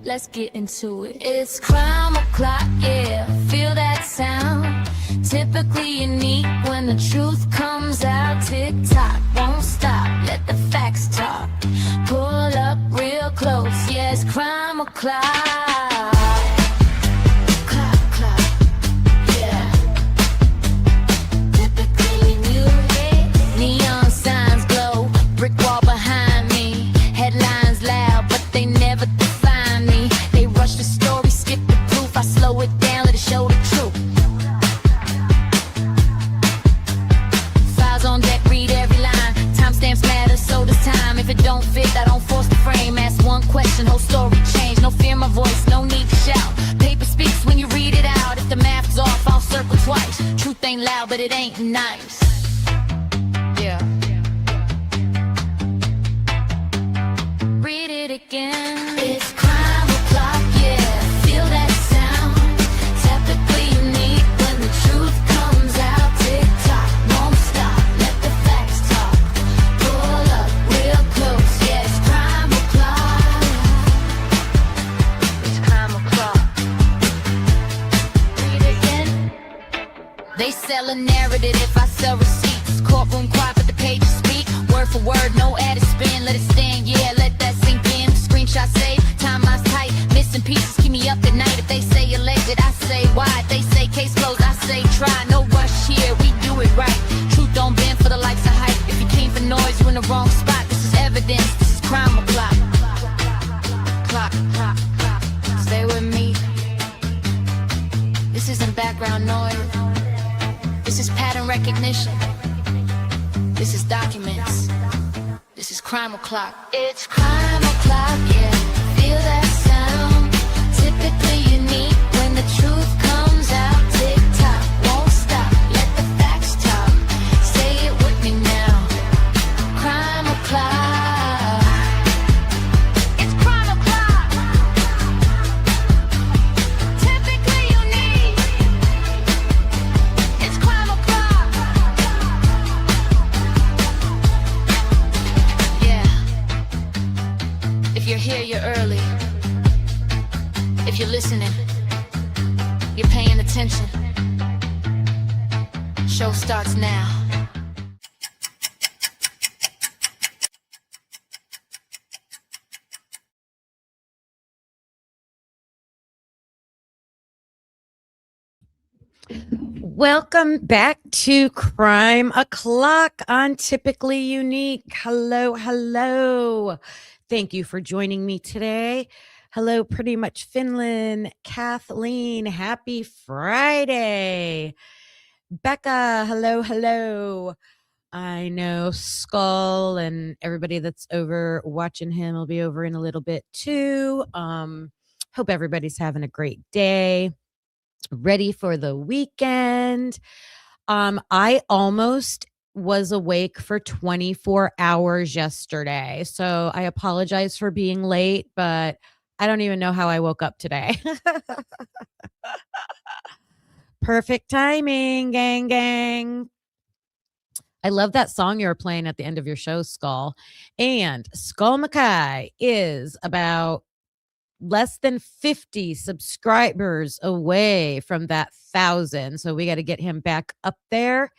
Let's get into it. It's crime o'clock, yeah, feel that sound. Typically unique when the truth comes out. Tick-tock, won't stop, let the facts talk. Pull up real close, yeah, it's crime o'clock. Clock, clock, yeah. Typically new, neon signs glow, brick wall behind me. Headlines loud, but they never define me. They rush the story, skip the proof. I slow it down, let it show the truth. Files on deck, read every line. Timestamps matter, so does time. If it don't fit, I don't force the frame. Ask one question, whole story change. No fear my voice, no need to shout. Paper speaks when you read it out. If the math's off, I'll circle twice. Truth ain't loud, but it ain't nice. Yeah. Read it again. It's crime o'clock, yeah. Feel that sound. Typically unique when the truth comes out. Tick tock, won't stop. Let the facts talk. Pull up real close, yeah. It's crime o'clock. It's crime o'clock. Read it again. They sell a narrative if I sell receipts. Courtroom quiet, but the pages speak. Word for word, no added spin. Let it stand, yeah. Let that sink in. Screenshot save, timeline's tight. Missing pieces keep me up at night. If they say alleged, I say why. If they say case closed, I say try. No rush here, we do it right. Truth don't bend for the likes of hype. If you came for noise, you in the wrong spot. This is evidence, this is crime o'clock. Clock, clock, clock. Stay with me. This isn't background noise. This is pattern recognition. This is documents. This is crime o'clock. It's crime o'clock, yeah. Feel that sound. Typically unique when the truth comes out. Tick tock, won't stop. Let the facts talk. Say it with me now. Crime o'clock. It's crime o'clock. Typically unique. It's crime o'clock. Yeah. If you're here, you're early. If you're listening, you're paying attention. Show starts now. Welcome back to Crime O'Clock on Typically Unique. Hello, hello. Thank you for joining me today. Hello, pretty much Finland. Kathleen, happy Friday. Becca, hello, hello. I know Skull and everybody that's over watching him will be over in a little bit too. Hope everybody's having a great day. Ready for the weekend. I almost was awake for 24 hours yesterday. So I apologize for being late, but I don't even know how I woke up today. Perfect timing, gang, gang. I love that song you were playing at the end of your show, Skull. And Skull Mackay is about less than 50 subscribers away from that 1,000. So we got to get him back up there.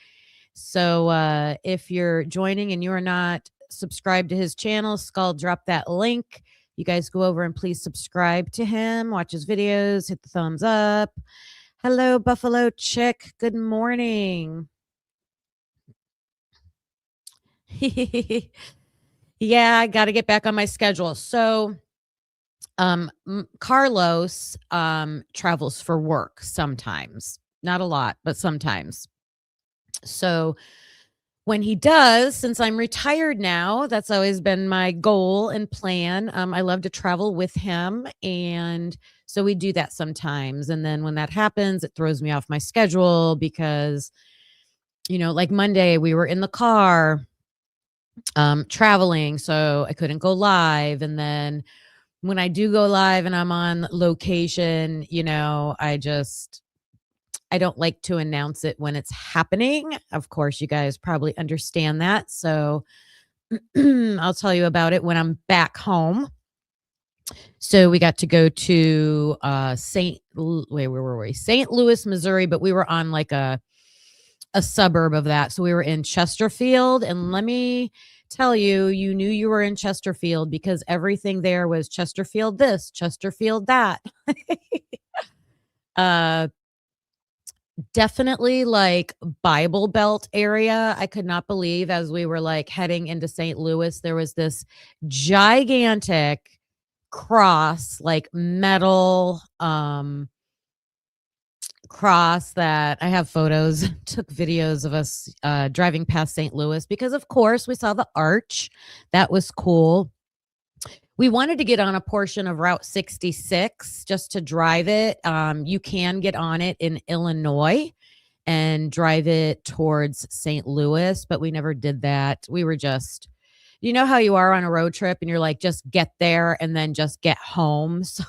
So if you're joining and you are not subscribed to his channel, Skull, drop that link. You guys go over and please subscribe to him, watch his videos, hit the thumbs up. Hello, Buffalo Chick. Good morning. Yeah, I got to get back on my schedule. So Carlos travels for work sometimes, not a lot, but sometimes. So when he does, since I'm retired now, that's always been my goal and plan. I love to travel with him. And so we do that sometimes. And then when that happens, it throws me off my schedule because, you know, like Monday, we were in the car traveling, so I couldn't go live. And then when I do go live and I'm on location, you know, I don't like to announce it when it's happening. Of course, you guys probably understand that. So I'll tell you about it when I'm back home. So we got to go to where were we? St. Louis, Missouri, but we were on like a suburb of that. So we were in Chesterfield, and let me tell you, you knew you were in Chesterfield because everything there was Chesterfield this, Chesterfield that. uh Definitely like Bible Belt area. I could not believe as we were like heading into St. Louis, there was this gigantic cross, like metal cross that I have photos, took videos of us driving past St. Louis because of course we saw the arch. That was cool. We wanted to get on a portion of Route 66 just to drive it. You can get on it in Illinois and drive it towards St. Louis, but we never did that. We were just, you know how you are on a road trip and you're like, just get there and then just get home. So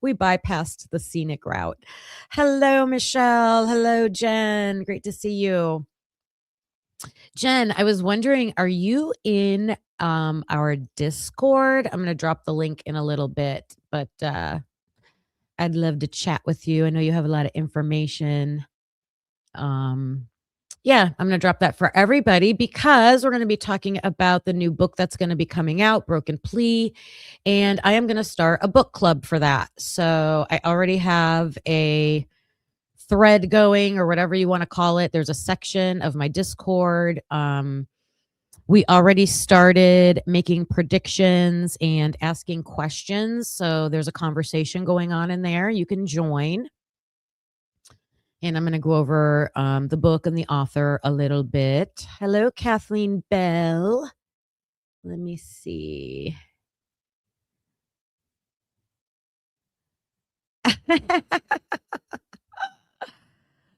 we bypassed the scenic route. Hello, Michelle. Hello, Jen. Great to see you. Jen, I was wondering, are you in our Discord? I'm going to drop the link in a little bit, but I'd love to chat with you. I know you have a lot of information. Yeah, I'm going to drop that for everybody because we're going to be talking about the new book that's going to be coming out, Broken Plea, and I am going to start a book club for that. So I already have a thread going or whatever you want to call it. There's a section of my Discord. We already started making predictions and asking questions. So there's a conversation going on in there. You can join. And I'm going to go over the book and the author a little bit. Hello, Kathleen Bell. Let me see.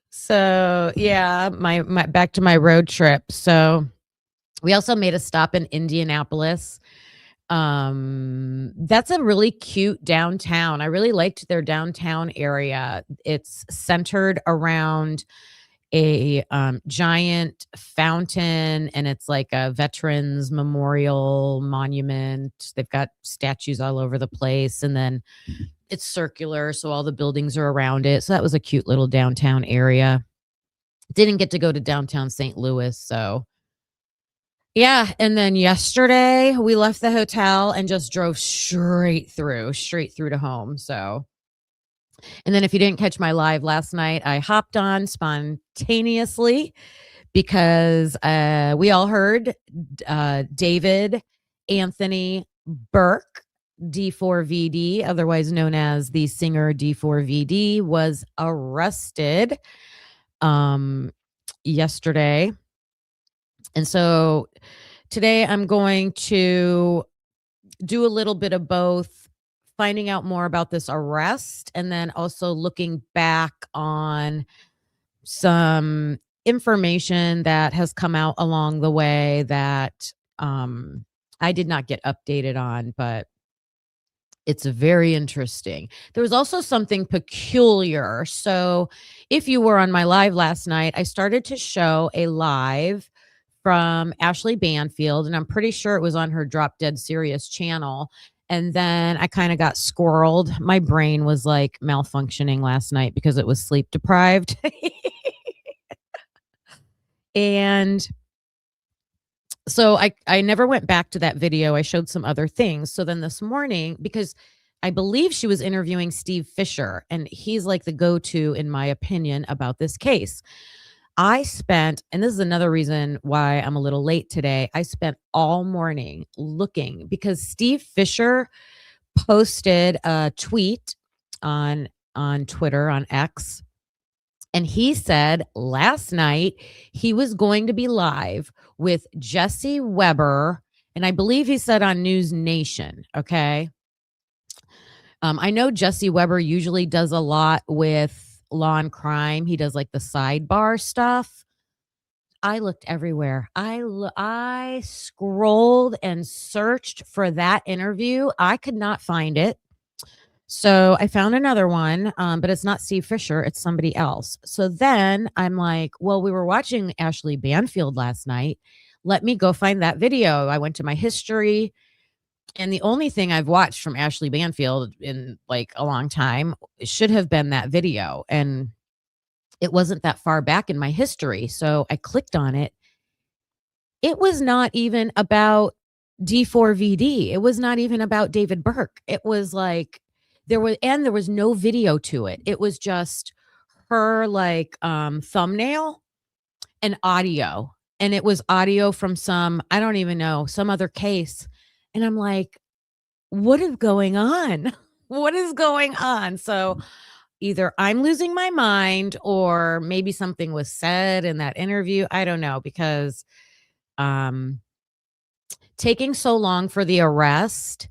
So yeah, my back to my road trip. So we also made a stop in Indianapolis. That's a really cute downtown. I really liked their downtown area. It's centered around a giant fountain, and it's like a veterans memorial monument. They've got statues all over the place, and then it's circular, so all the buildings are around it. So that was a cute little downtown area. Didn't get to go to downtown St. Louis, so yeah. And then yesterday we left the hotel and just drove straight through to home. So, and then if you didn't catch my live last night, I hopped on spontaneously because we all heard David Anthony Burke, D4VD, otherwise known as the singer D4VD, was arrested yesterday. And so today I'm going to do a little bit of both, finding out more about this arrest and then also looking back on some information that has come out along the way that I did not get updated on, but it's very interesting. There was also something peculiar. So if you were on my live last night, I started to show a live from Ashley Banfield, and I'm pretty sure it was on her Drop Dead Serious channel. And then I kind of got squirreled. My brain was like malfunctioning last night because it was sleep deprived. And so I never went back to that video. I showed some other things. So then this morning, because I believe she was interviewing Steve Fisher, and he's like the go-to, in my opinion, about this case. I spent, and this is another reason why I'm a little late today, I spent all morning looking because Steve Fisher posted a tweet on Twitter, on X, and he said last night he was going to be live with Jesse Weber, and I believe he said on News Nation, okay? I know Jesse Weber usually does a lot with law and crime. He does like the sidebar stuff. I looked everywhere. I scrolled and searched for that interview. I could not find it. So I found another one, but it's not Steve Fisher. It's somebody else. So then I'm like, well, we were watching Ashley Banfield last night. Let me go find that video. I went to my history And the only thing I've watched from Ashley Banfield in like a long time should have been that video. And it wasn't that far back in my history. So I clicked on it. It was not even about D4VD. It was not even about David Burke. It was like there was no video to it. It was just her like thumbnail and audio. And it was audio from some, I don't even know, some other case. And I'm like, what is going on? What is going on? So either I'm losing my mind or maybe something was said in that interview. I don't know, because taking so long for the arrest,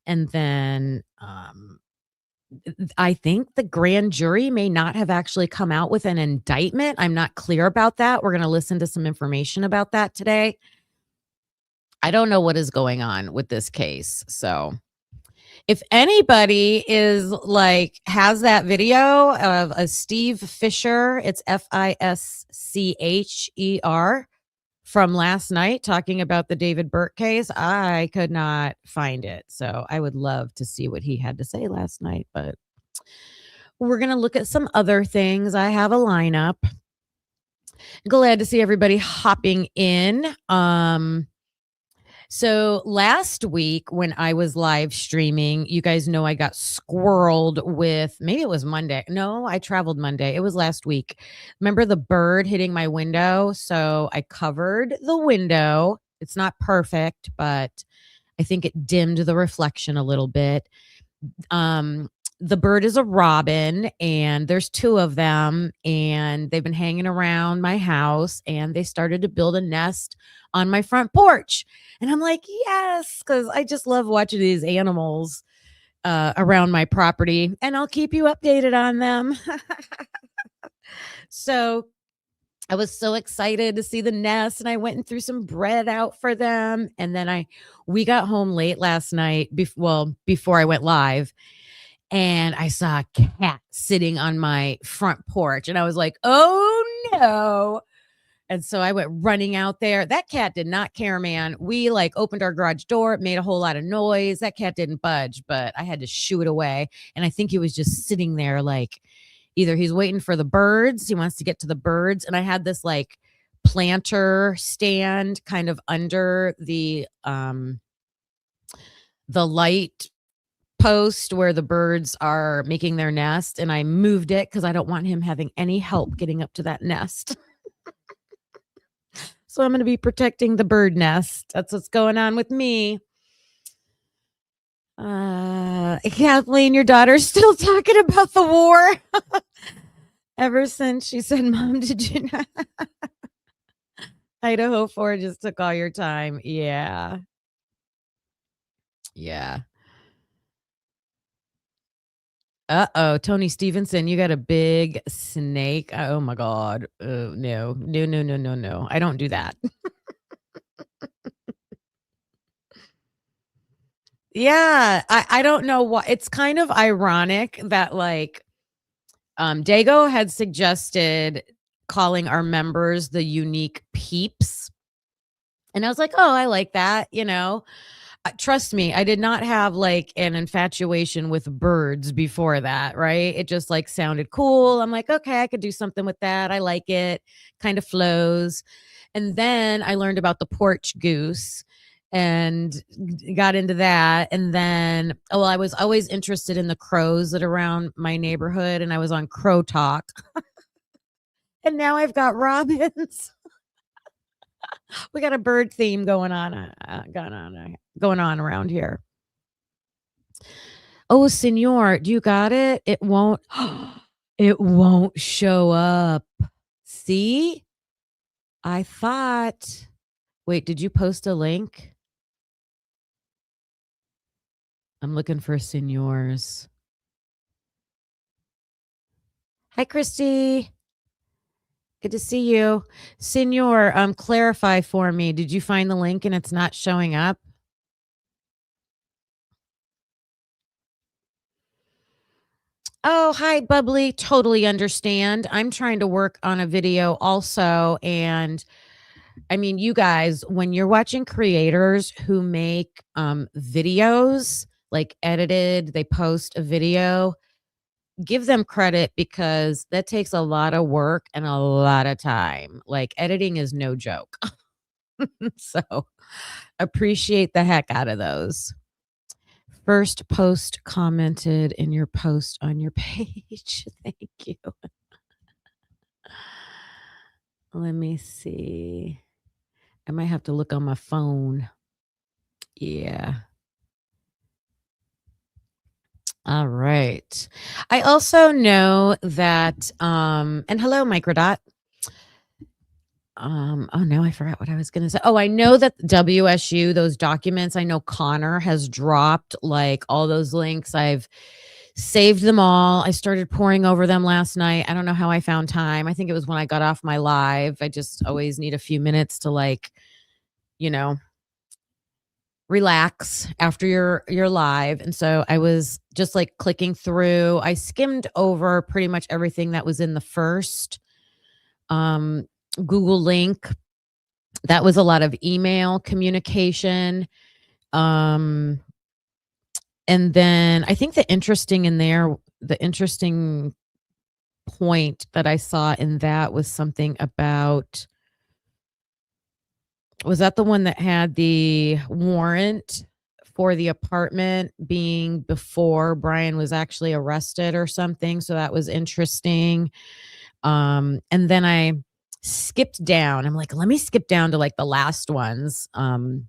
and then I think the grand jury may not have actually come out with an indictment. I'm not clear about that. We're going to listen to some information about that today. I don't know what is going on with this case. So if anybody is like has that video of a Steve Fisher, it's Fischer from last night talking about the David Burke case, I could not find it. So I would love to see what he had to say last night, but we're going to look at some other things. I have a lineup. Glad to see everybody hopping in. So last week when I was live streaming, you guys know I got squirreled with, maybe it was Monday. No, I traveled Monday. It was last week. Remember the bird hitting my window? So I covered the window. It's not perfect, but I think it dimmed the reflection a little bit. The bird is a robin, and there's two of them, and they've been hanging around my house, and they started to build a nest on my front porch. And I'm like, yes, because I just love watching these animals around my property, and I'll keep you updated on them. So I was so excited to see the nest, and I went and threw some bread out for them. And then we got home late last night, before I went live, and I saw a cat sitting on my front porch, and I was like, oh no. And so I went running out there. That cat did not care, man. We like opened our garage door. It made a whole lot of noise. That cat didn't budge, but I had to shoo it away. And I think he was just sitting there like either he's waiting for the birds. He wants to get to the birds. And I had this like planter stand kind of under the light post where the birds are making their nest. And I moved it because I don't want him having any help getting up to that nest. So I'm going to be protecting the bird nest. That's what's going on with me. Kathleen, your daughter's still talking about the war. Ever since she said, Mom, did you not? Idaho 4 just took all your time. Yeah. Yeah. Uh-oh, Tony Stevenson, you got a big snake. Oh my God. No. I don't do that. Yeah, I don't know what. It's kind of ironic that like Dago had suggested calling our members the unique peeps. And I was like, oh, I like that, trust me, I did not have like an infatuation with birds before that, right? It just like sounded cool. I'm like, okay, I could do something with that. I like it. Kind of flows. And then I learned about the porch goose and got into that. And then, I was always interested in the crows that are around my neighborhood, and I was on Crow Talk. And now I've got robins. We got a bird theme going on around here. Oh, senor, do you got it? It won't show up. See? I thought. Wait, did you post a link? I'm looking for senors. Hi, Christy. Good to see you. Senor, clarify for me. Did you find the link and it's not showing up? Oh, hi, Bubbly. Totally understand. I'm trying to work on a video also, and I mean, you guys, when you're watching creators who make videos, like edited, they post a video, give them credit because that takes a lot of work and a lot of time. Like editing is no joke. So appreciate the heck out of those. First post commented in your post on your page. Thank you. Let me see. I might have to look on my phone. Yeah. All right. I also know that and hello Microdot. Oh no, I forgot what I was gonna say. Oh, I know that WSU, those documents, I know Connor has dropped like all those links. I've saved them all. I started pouring over them last night. I don't know how I found time. I think it was when I got off my live. I just always need a few minutes to like, you know, relax after your live. And so I was just like clicking through. I skimmed over pretty much everything that was in the first Google link. That was a lot of email communication. And then I think the interesting point that I saw in that was something about, was that the one that had the warrant for the apartment being before Brian was actually arrested or something? So that was interesting. And then I skipped down. I'm like, let me skip down to like the last ones. And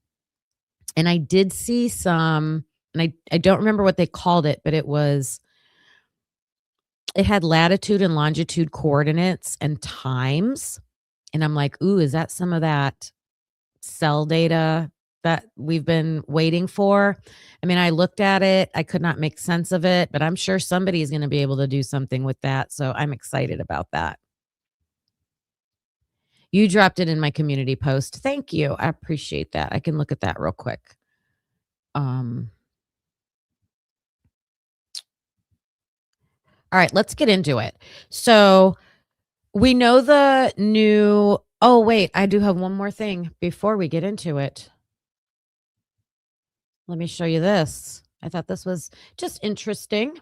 I did see some, and I don't remember what they called it, but it had latitude and longitude coordinates and times. And I'm like, ooh, is that some of that cell data that we've been waiting for? I mean, I looked at it, I could not make sense of it, but I'm sure somebody is going to be able to do something with that. So I'm excited about that. You dropped it in my community post. Thank you. I appreciate that. I can look at that real quick. All right, let's get into it. So we know the new. Oh, wait, I do have one more thing before we get into it. Let me show you this. I thought this was just interesting.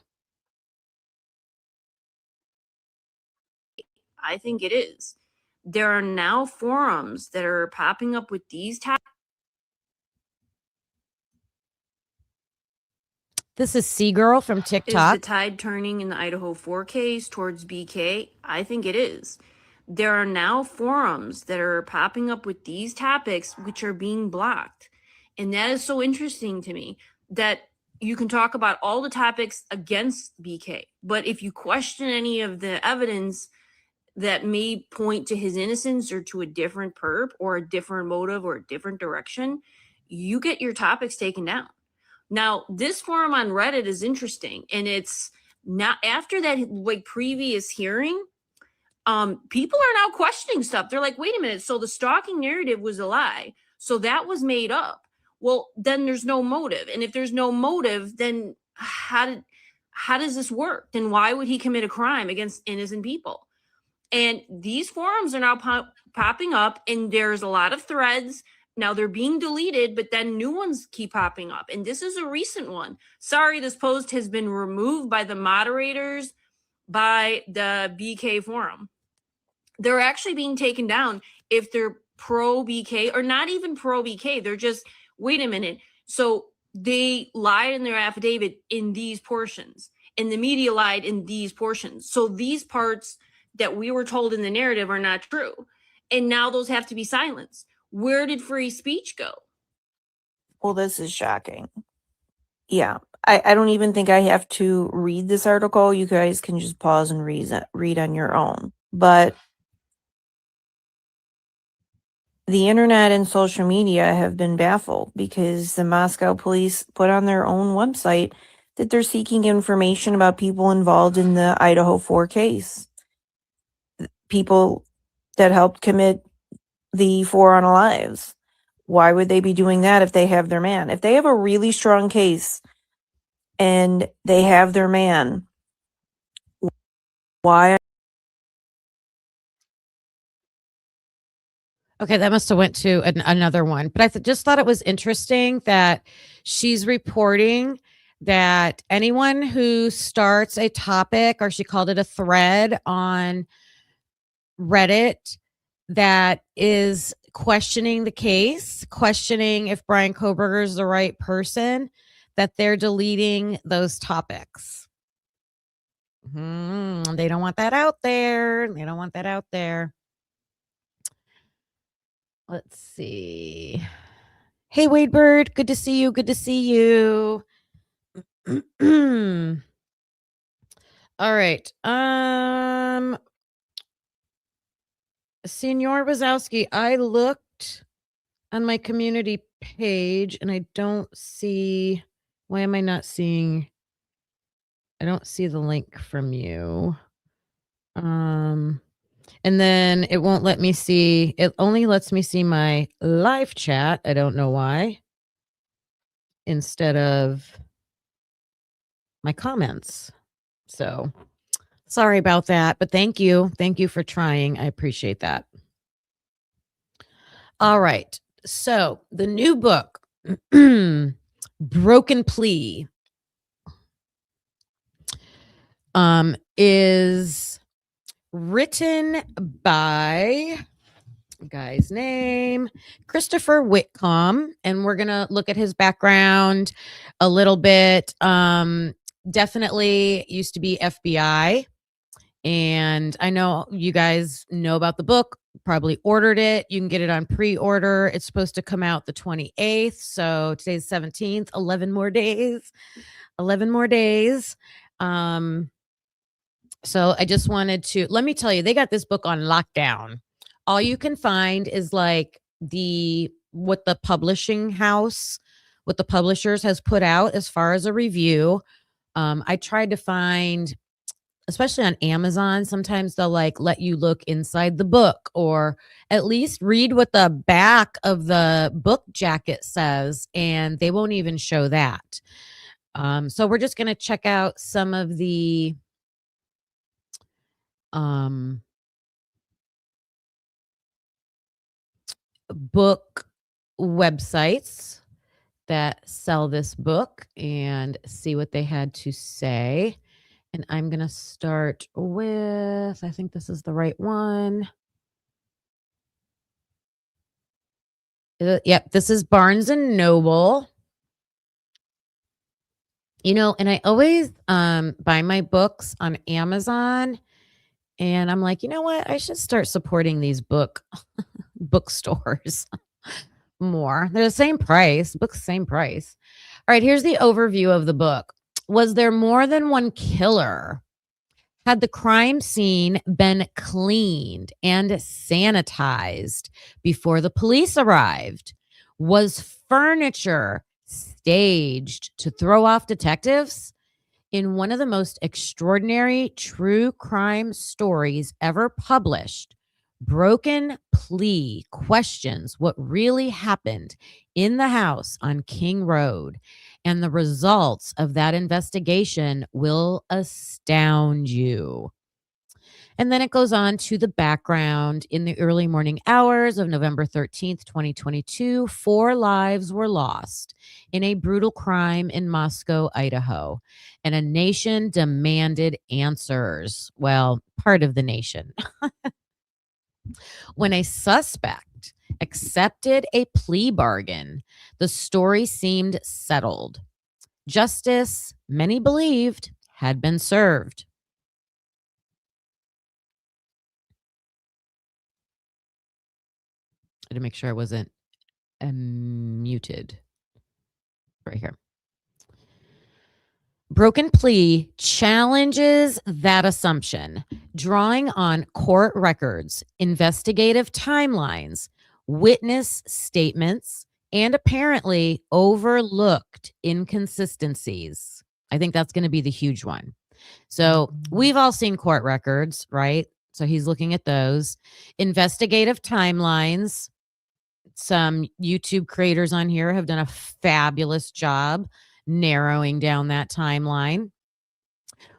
I think it is. There are now forums that are popping up with these This is Seagirl from Is the TikTok. tide turning in the Idaho 4 case towards BK? I think it is. There are now forums that are popping up with these topics which are being blocked. And that is so interesting to me that you can talk about all the topics against BK, but if you question any of the evidence that may point to his innocence or to a different perp or a different motive or a different direction, you get your topics taken down. Now, this forum on Reddit is interesting, and it's not after that like previous hearing. People are now questioning stuff. They're like, wait a minute, so the stalking narrative was a lie, so that was made up. Well, then there's no motive, and if there's no motive, then how does this work? Then why would he commit a crime against innocent people? And these forums are now popping up, and there's a lot of threads. Now they're being deleted, but then new ones keep popping up. And this is a recent one. Sorry, this post has been removed by the moderators by the BK forum. They're actually being taken down if they're pro BK or not even pro BK. They're just, wait a minute. So they lied in their affidavit in these portions, and the media lied in these portions. So these parts that we were told in the narrative are not true. And now those have to be silenced. Where did free speech go? Well, this is shocking. Yeah, I don't even think I have to read this article. You guys can just pause and read on your own. But the internet and social media have been baffled because the Moscow police put on their own website that they're seeking information about people involved in the Idaho 4 case. People that helped commit the 4 unalives. Why would they be doing that if they have their man? If they have a really strong case and they have their man, why? Okay, that must have went to another one, but I just thought it was interesting that she's reporting that anyone who starts a topic, or she called it a thread on Reddit, that is questioning the case, questioning if Brian Koberger is the right person, that they're deleting those topics. They don't want that out there. They don't want that out there. Let's see. Hey, Wade Bird. Good to see you. Good to see you. All right. Senor Wazowski, I looked on my community page and I don't see. Why am I not seeing? I don't see the link from you. And then it won't let me see. It only lets me see my live chat. I don't know why. Instead of my comments. So sorry about that, but thank you. Thank you for trying. I appreciate that. All right. So the new book, Broken Plea, is written by guy's name, Christopher Whitcomb, and we're gonna look at his background a little bit. Definitely used to be FBI, and I know you guys know about the book, probably ordered it. You can get it on pre-order. It's supposed to come out the 28th, so today's 17th. 11 more days. 11 more days. So I just wanted to let me tell you, they got this book on lockdown. All you can find is like what the publishing house, what the publishers has put out as far as a review. I tried to find, especially on Amazon, sometimes they'll like let you look inside the book or at least read what the back of the book jacket says, and they won't even show that. So we're just going to check out some of the book websites that sell this book and see what they had to say. And I'm going to start with, I think this is the right one. Yep, this is Barnes and Noble. You know, and I always buy my books on Amazon, and I'm like, you know what? I should start supporting these bookstores more. They're the same price. Books, same price. All right, here's the overview of the book. Was there more than one killer? Had the crime scene been cleaned and sanitized before the police arrived? Was furniture staged to throw off detectives? In one of the most extraordinary true crime stories ever published, Broken Plea questions what really happened in the house on King Road, and the results of that investigation will astound you. And then it goes on to the background. In the early morning hours of November 13th, 2022, 4 lives were lost in a brutal crime in Moscow, Idaho, and a nation demanded answers. Well, part of the nation. When a suspect accepted a plea bargain, the story seemed settled. Justice, many believed, had been served. I had to make sure I wasn't muted right here. Broken Plea challenges that assumption, drawing on court records, investigative timelines, witness statements, and apparently overlooked inconsistencies. I think that's going to be the huge one. So we've all seen court records, right? So he's looking at those. Investigative timelines. Some YouTube creators on here have done a fabulous job narrowing down that timeline.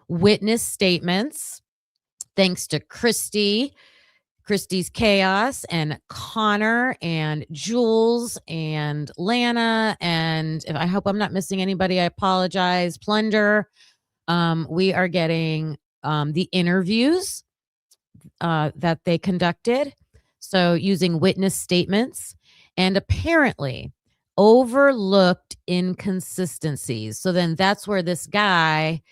Witness statements, thanks to Christy Christie's Chaos and Connor and Jules and Lana. And if I hope I'm not missing anybody, I apologize. Plunder. We are getting the interviews that they conducted. So using witness statements and apparently overlooked inconsistencies. So then that's where this guy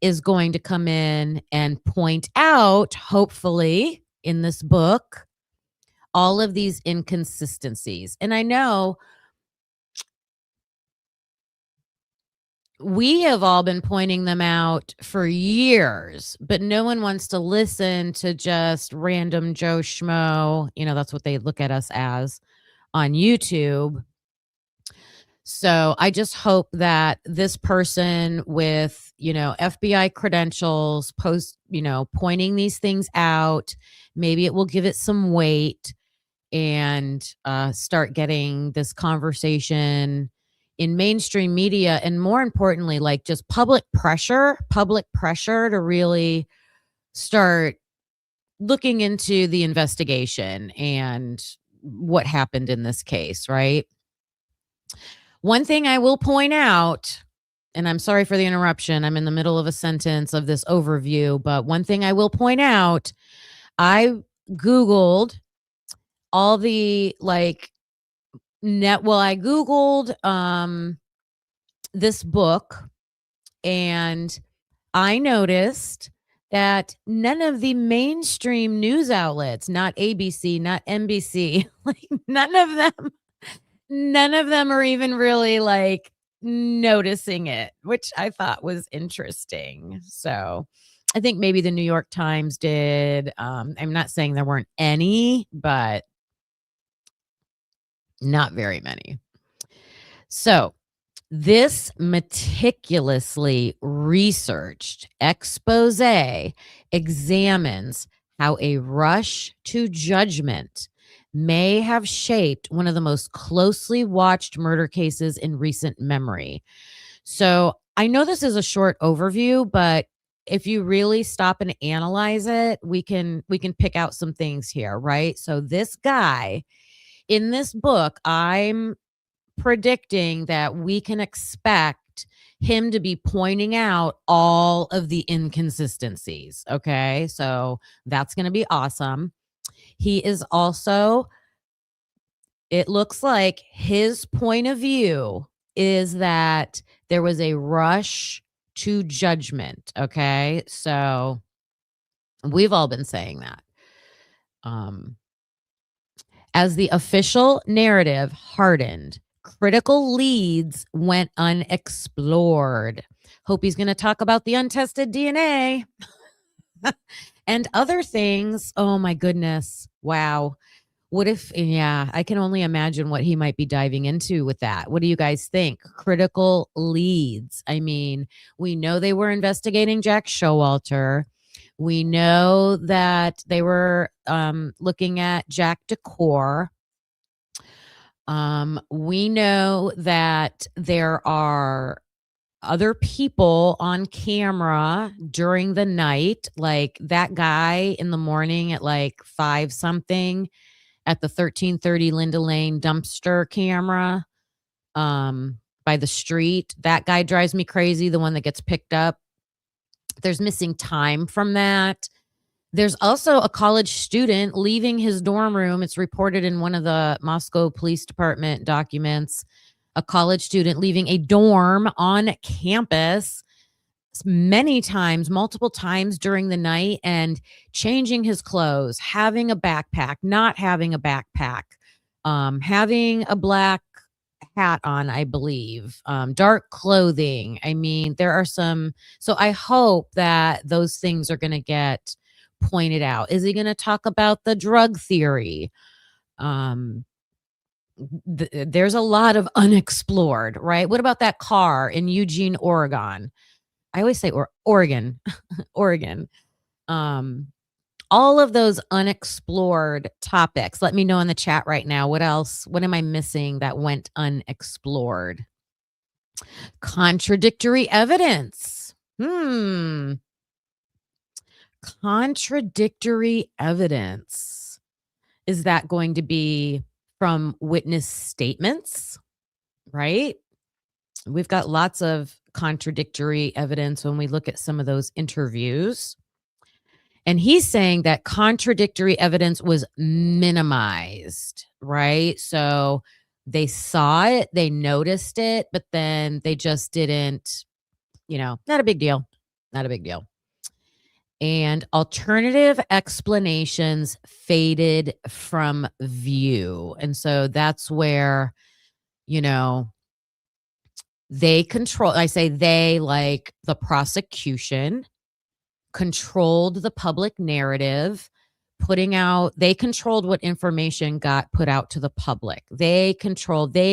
is going to come in and point out, hopefully, in this book, all of these inconsistencies. And I know we have all been pointing them out for years, but no one wants to listen to just random Joe Schmo. You know, that's what they look at us as on YouTube. So I just hope that this person with, FBI credentials pointing these things out, maybe it will give it some weight and start getting this conversation in mainstream media. And more importantly, like just public pressure to really start looking into the investigation and what happened in this case, right? One thing I will point out, and I'm sorry for the interruption, I'm in the middle of a sentence of this overview, but one thing I will point out, I Googled all the I Googled this book, and I noticed that none of the mainstream news outlets, not ABC, not NBC, like none of them are even really noticing it, which I thought was interesting. So I think maybe the New York Times did. I'm not saying there weren't any, but not very many. So this meticulously researched expose examines how a rush to judgment may have shaped one of the most closely watched murder cases in recent memory. So I know this is a short overview, but if you really stop and analyze it, we can pick out some things here, right? So this guy in this book, I'm predicting that we can expect him to be pointing out all of the inconsistencies. Okay. So that's going to be awesome. He is also, it looks like his point of view is that there was a rush to judgment. Okay. So we've all been saying that. As the official narrative hardened, critical leads went unexplored. Hope he's going to talk about the untested DNA and other things. Oh my goodness. Wow. What if, I can only imagine what he might be diving into with that. What do you guys think? Critical leads. I mean, we know they were investigating Jack Showalter. We know that they were looking at Jack Decor. We know that there are other people on camera during the night, like that guy in the morning at 5 something at the 1330 Linda Lane dumpster camera by the street. That guy drives me crazy, the one that gets picked up. There's missing time from that. There's also a college student leaving his dorm room. It's reported in one of the Moscow Police Department documents. A college student leaving a dorm on campus many times, multiple times during the night, and changing his clothes, having a backpack, not having a backpack, having a black hat on, I believe, dark clothing. I mean, there are some. So I hope that those things are going to get pointed out. Is he going to talk about the drug theory? There's a lot of unexplored, right? What about that car in Eugene, Oregon? I always say Oregon, Oregon. All of those unexplored topics. Let me know in the chat right now. What else? What am I missing that went unexplored? Contradictory evidence. contradictory evidence. Is that going to be from witness statements? Right? We've got lots of contradictory evidence when we look at some of those interviews. And he's saying that contradictory evidence was minimized, right? So they saw it, they noticed it, but then they just didn't, not a big deal. Not a big deal. And alternative explanations faded from view. And so that's where, they control, I say they, like the prosecution, controlled the public narrative, they controlled what information got put out to the public. They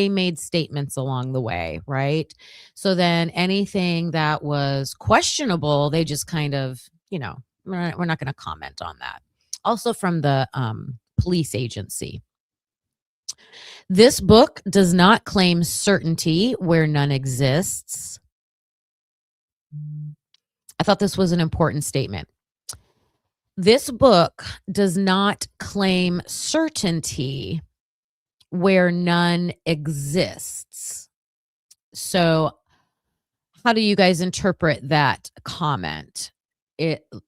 made statements along the way, right? So then anything that was questionable, they just kind of, we're not going to comment on that. Also from the police agency. This book does not claim certainty where none exists. I thought this was an important statement. This book does not claim certainty where none exists. So how do you guys interpret that comment?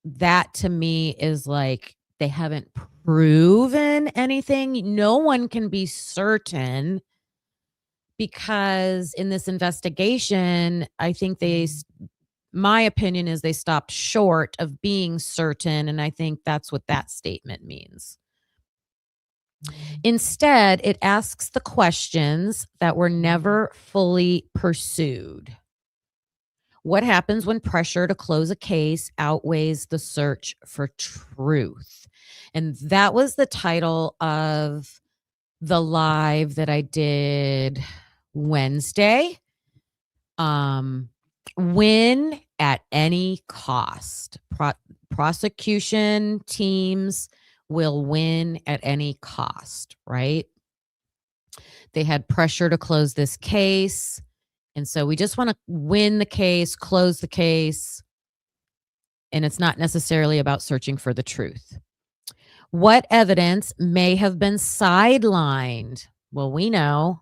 That to me is like they haven't proven anything. No one can be certain because in this investigation, I think my opinion is they stopped short of being certain, and I think that's what that statement means. Instead, it asks the questions that were never fully pursued. What happens when pressure to close a case outweighs the search for truth? And that was the title of the live that I did Wednesday. Win at any cost. Prosecution teams will win at any cost, right? They had pressure to close this case. And so we just want to win the case, close the case. And it's not necessarily about searching for the truth. What evidence may have been sidelined? Well, we know.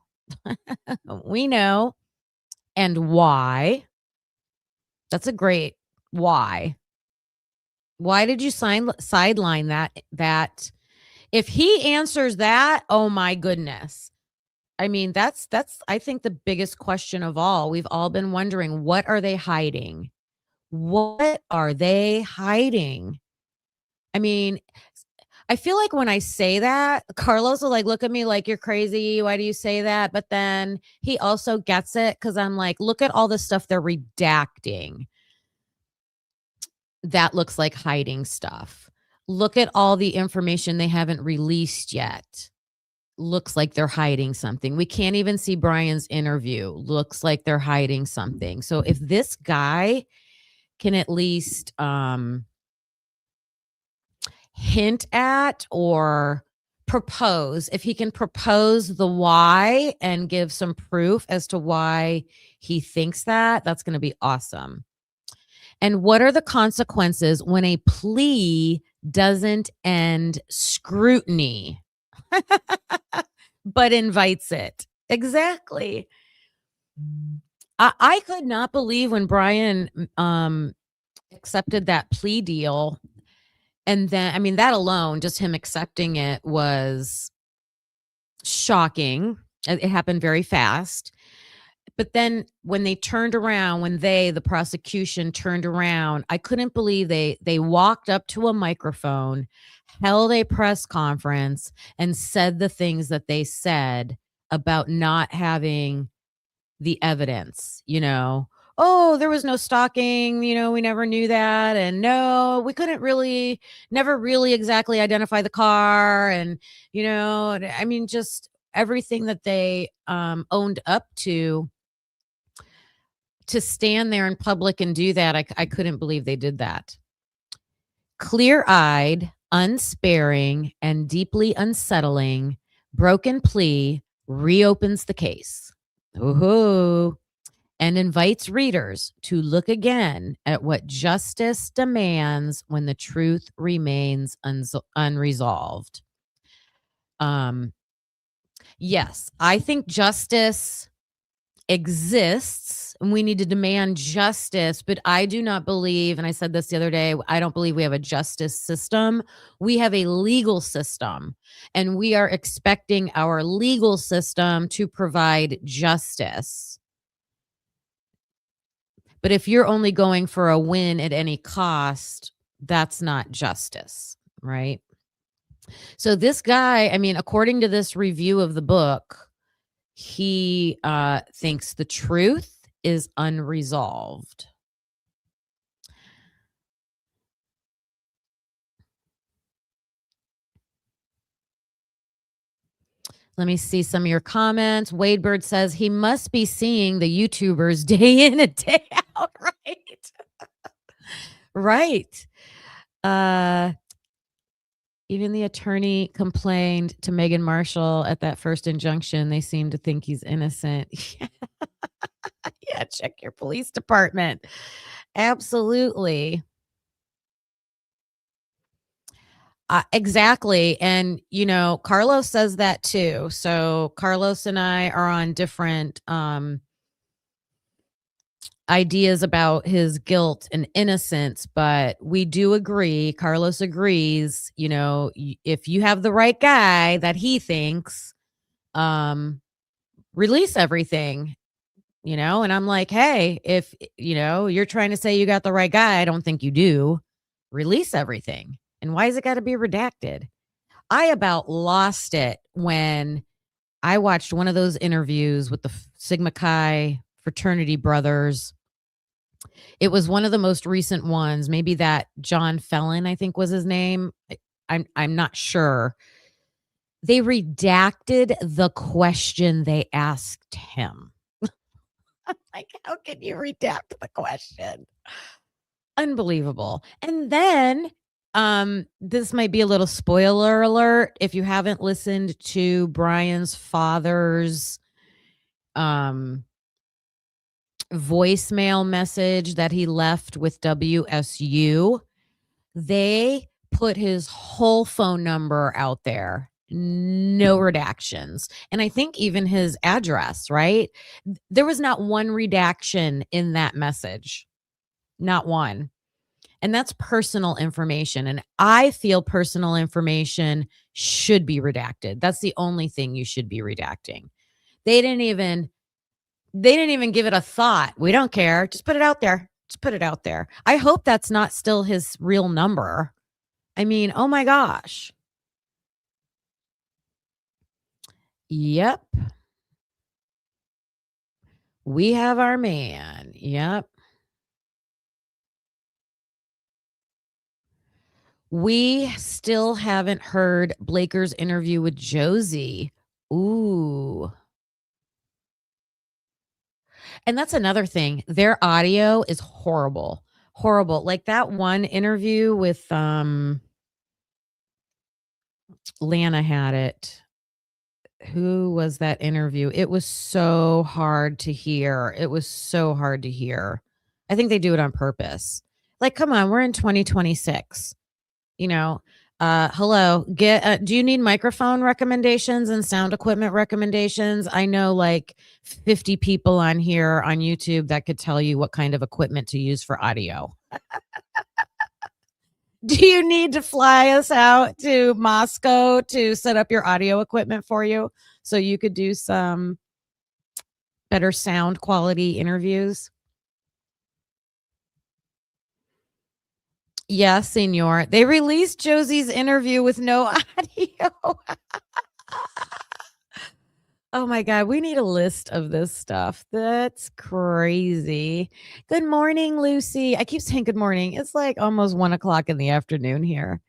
We know. And why? That's a great why. Why did you sideline that? If he answers that, oh my goodness. I mean, that's I think the biggest question of all. We've all been wondering, what are they hiding? What are they hiding? I mean, I feel like when I say that, Carlos will like look at me like you're crazy. Why do you say that? But then he also gets it because I'm like, look at all the stuff they're redacting. That looks like hiding stuff. Look at all the information they haven't released yet. Looks like they're hiding something. We can't even see Brian's interview. Looks like they're hiding something. So if this guy can at least hint at or propose, if he can propose the why and give some proof as to why he thinks that's going to be awesome. And what are the consequences when a plea doesn't end scrutiny, but invites it? Exactly. I could not believe when Brian accepted that plea deal. And then, I mean, that alone, just him accepting it was shocking. It happened very fast. But then when they turned around, the prosecution turned around, I couldn't believe they walked up to a microphone, held a press conference, and said the things that they said about not having the evidence, Oh, there was no stalking, we never knew that. And no, we never really exactly identify the car. And, I mean, just everything that they owned up to stand there in public and do that. I couldn't believe they did that. Clear-eyed, unsparing, and deeply unsettling, broken plea reopens the case. Ooh. and invites readers to look again at what justice demands when the truth remains unresolved. Yes, I think justice exists and we need to demand justice, but I do not believe, and I said this the other day, I don't believe we have a justice system. We have a legal system, and we are expecting our legal system to provide justice. But if you're only going for a win at any cost, that's not justice, right? So this guy, I mean, according to this review of the book, he thinks the truth is unresolved. Let me see some of your comments. Wade Bird says he must be seeing the YouTubers day in and day out, right? Right. Even the attorney complained to Meghan Marshall at that first injunction. They seem to think he's innocent. Yeah, check your police department. Absolutely. Exactly. And, Carlos says that too. So Carlos and I are on different ideas about his guilt and innocence, but we do agree. Carlos agrees, if you have the right guy that he thinks, release everything, and I'm like, hey, if, you're trying to say you got the right guy, I don't think you do. Release everything. And why is it got to be redacted? I about lost it when I watched one of those interviews with the Sigma Chi fraternity brothers. It was one of the most recent ones, maybe that John Felon, I think was his name. I'm not sure. They redacted the question they asked him. Like, how can you redact the question? Unbelievable. And then this might be a little spoiler alert if you haven't listened to Brian's father's voicemail message that he left with WSU. They put his whole phone number out there, no redactions. And I think even his address, right? There was not one redaction in that message. Not one. And that's personal information. And I feel personal information should be redacted. That's the only thing you should be redacting. They didn't even give it a thought. We don't care. Just put it out there. Just put it out there. I hope that's not still his real number. I mean, oh my gosh. Yep. We have our man. Yep. We still haven't heard Blaker's interview with Josie. Ooh. And that's another thing. Their audio is horrible. Horrible. Like that one interview with Lana had it. Who was that interview? It was so hard to hear. It was so hard to hear. I think they do it on purpose. Like, come on, we're in 2026. Hello, do you need microphone recommendations and sound equipment recommendations? I know like 50 people on here on YouTube that could tell you what kind of equipment to use for audio. Do you need to fly us out to Moscow to set up your audio equipment for you so you could do some better sound quality interviews? Yes, senor. They released Josie's interview with no audio. Oh my God, we need a list of this stuff. That's crazy. Good morning, Lucy. I keep saying good morning. It's like almost 1:00 in the afternoon here.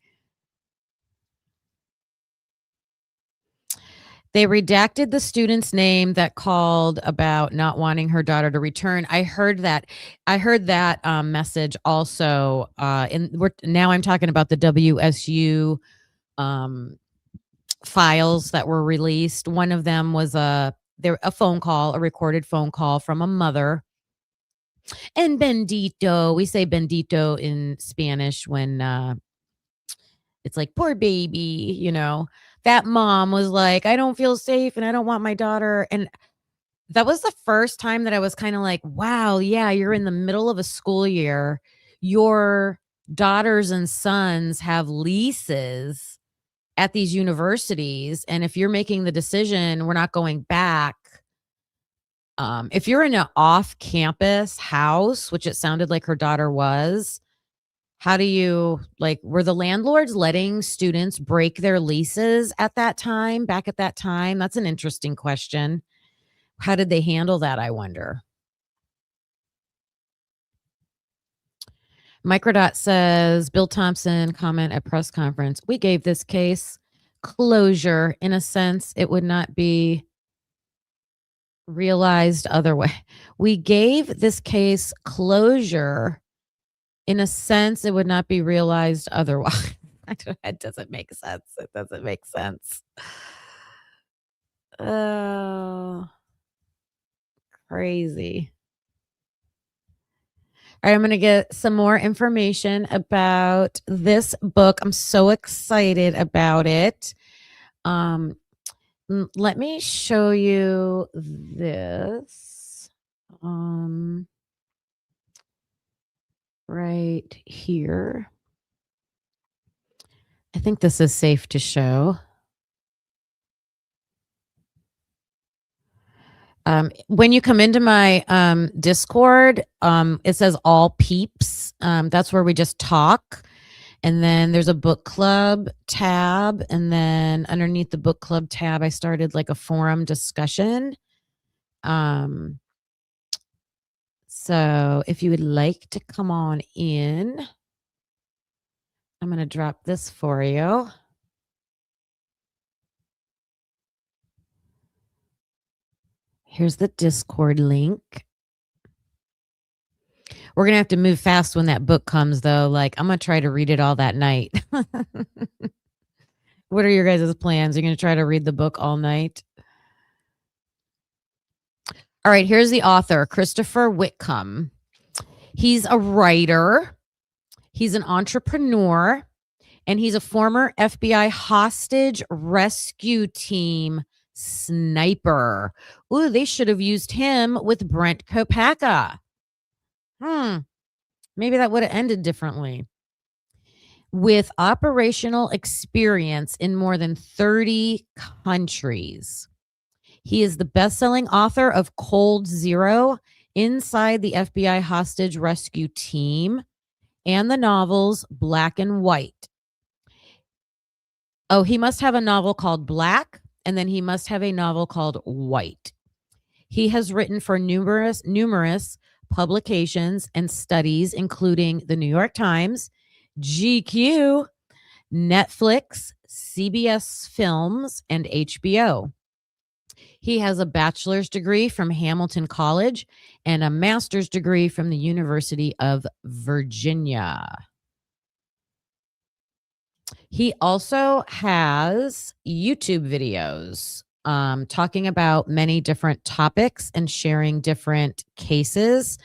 They redacted the student's name that called about not wanting her daughter to return. I heard that message also. Now I'm talking about the WSU files that were released. One of them was a recorded phone call from a mother And bendito, we say bendito in Spanish when it's like, poor baby, that mom was like, I don't feel safe and I don't want my daughter. And that was the first time that I was kind of like, wow, yeah, you're in the middle of a school year. Your daughters and sons have leases at these universities. And if you're making the decision, we're not going back. If you're in an off-campus house, which it sounded like her daughter was, how do you were the landlords letting students break their leases at that time, back at that time? That's an interesting question. How did they handle that, I wonder? Microdot says, Bill Thompson comment at press conference. We gave this case closure. In a sense, it would not be realized otherwise. We gave this case closure. In a sense, it would not be realized otherwise. It doesn't make sense. It doesn't make sense. Oh, crazy. All right, I'm going to get some more information about this book. I'm so excited about it. Let me show you this right here. I think this is safe to show. When you come into my Discord, it says all peeps. That's where we just talk. And then there's a book club tab. And then underneath the book club tab, I started like a forum discussion. So if you would like to come on in, I'm going to drop this for you. Here's the Discord link. We're going to have to move fast when that book comes, though. I'm going to try to read it all that night. What are your guys' plans? You're going to try to read the book all night? All right, here's the author, Christopher Whitcomb. He's a writer. He's an entrepreneur. And he's a former FBI hostage rescue team sniper. Ooh, they should have used him with Brent Kopacka. Maybe that would have ended differently. With operational experience in more than 30 countries. He is the best-selling author of Cold Zero, Inside the FBI Hostage Rescue Team, and the novels Black and White. Oh, he must have a novel called Black, and then he must have a novel called White. He has written for numerous publications and studies, including the New York Times, GQ, Netflix, CBS Films, and HBO. He has a bachelor's degree from Hamilton College and a master's degree from the University of Virginia. He also has YouTube videos talking about many different topics and sharing different cases.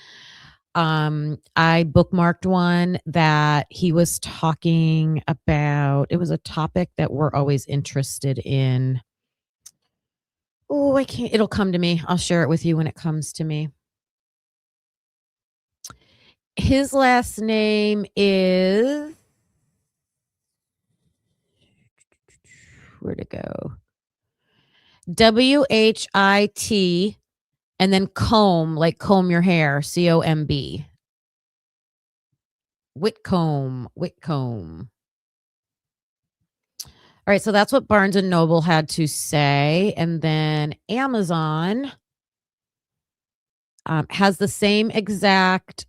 I bookmarked one that he was talking about. It was a topic that we're always interested in. Oh, I can't. It'll come to me. I'll share it with you when it comes to me. His last name is... Where'd it go? WHIT and then comb, like comb your hair, COMB. Whitcomb. All right, so that's what Barnes & Noble had to say. And then Amazon has the same exact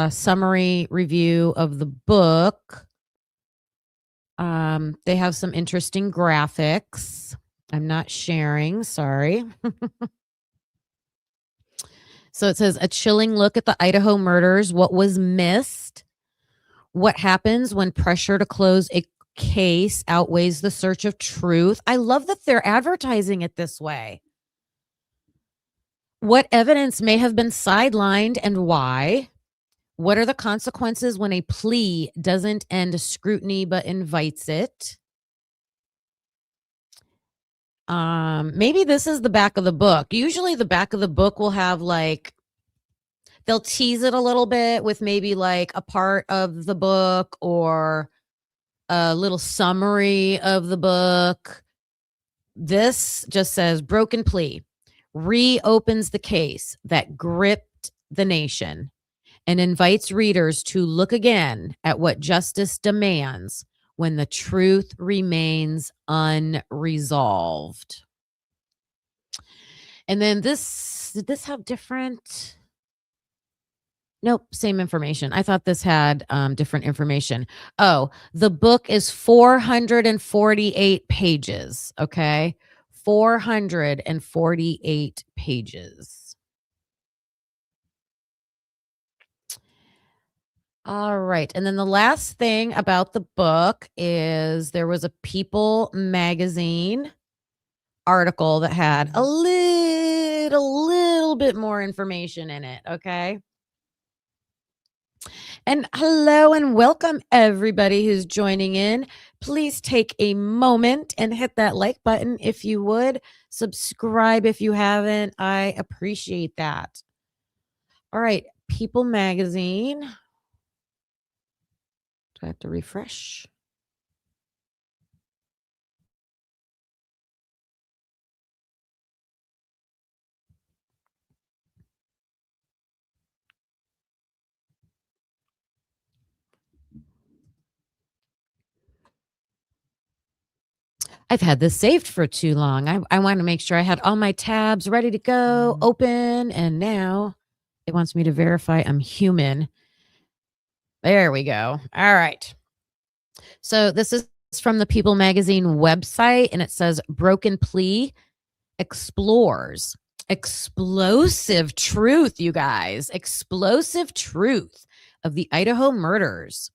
summary review of the book. They have some interesting graphics. I'm not sharing, sorry. So it says, a chilling look at the Idaho murders, what was missed, what happens when pressure to close a case outweighs the search of truth. I love that they're advertising it this way. What evidence may have been sidelined and why? What are the consequences when a plea doesn't end scrutiny but invites it? Maybe this is the back of the book. Usually the back of the book will have like, they'll tease it a little bit with maybe like a part of the book or a little summary of the book. This just says broken plea reopens the case that gripped the nation and invites readers to look again at what justice demands when the truth remains unresolved. And then this, did this have different? Nope, same information. I thought this had different information. Oh, the book is 448 pages. Okay. 448 pages. All right. And then the last thing about the book is there was a People magazine article that had a little bit more information in it. Okay. And hello and welcome everybody who's joining in. Please take a moment and hit that like button if you would. Subscribe if you haven't. I appreciate that. All right, People magazine. Do I have to refresh? I've had this saved for too long. I want to make sure I had all my tabs ready to go, open, and now it wants me to verify I'm human. There we go. All right. So this is from the People magazine website, and it says Broken Plea explores explosive truth, you guys. Explosive truth of the Idaho murders.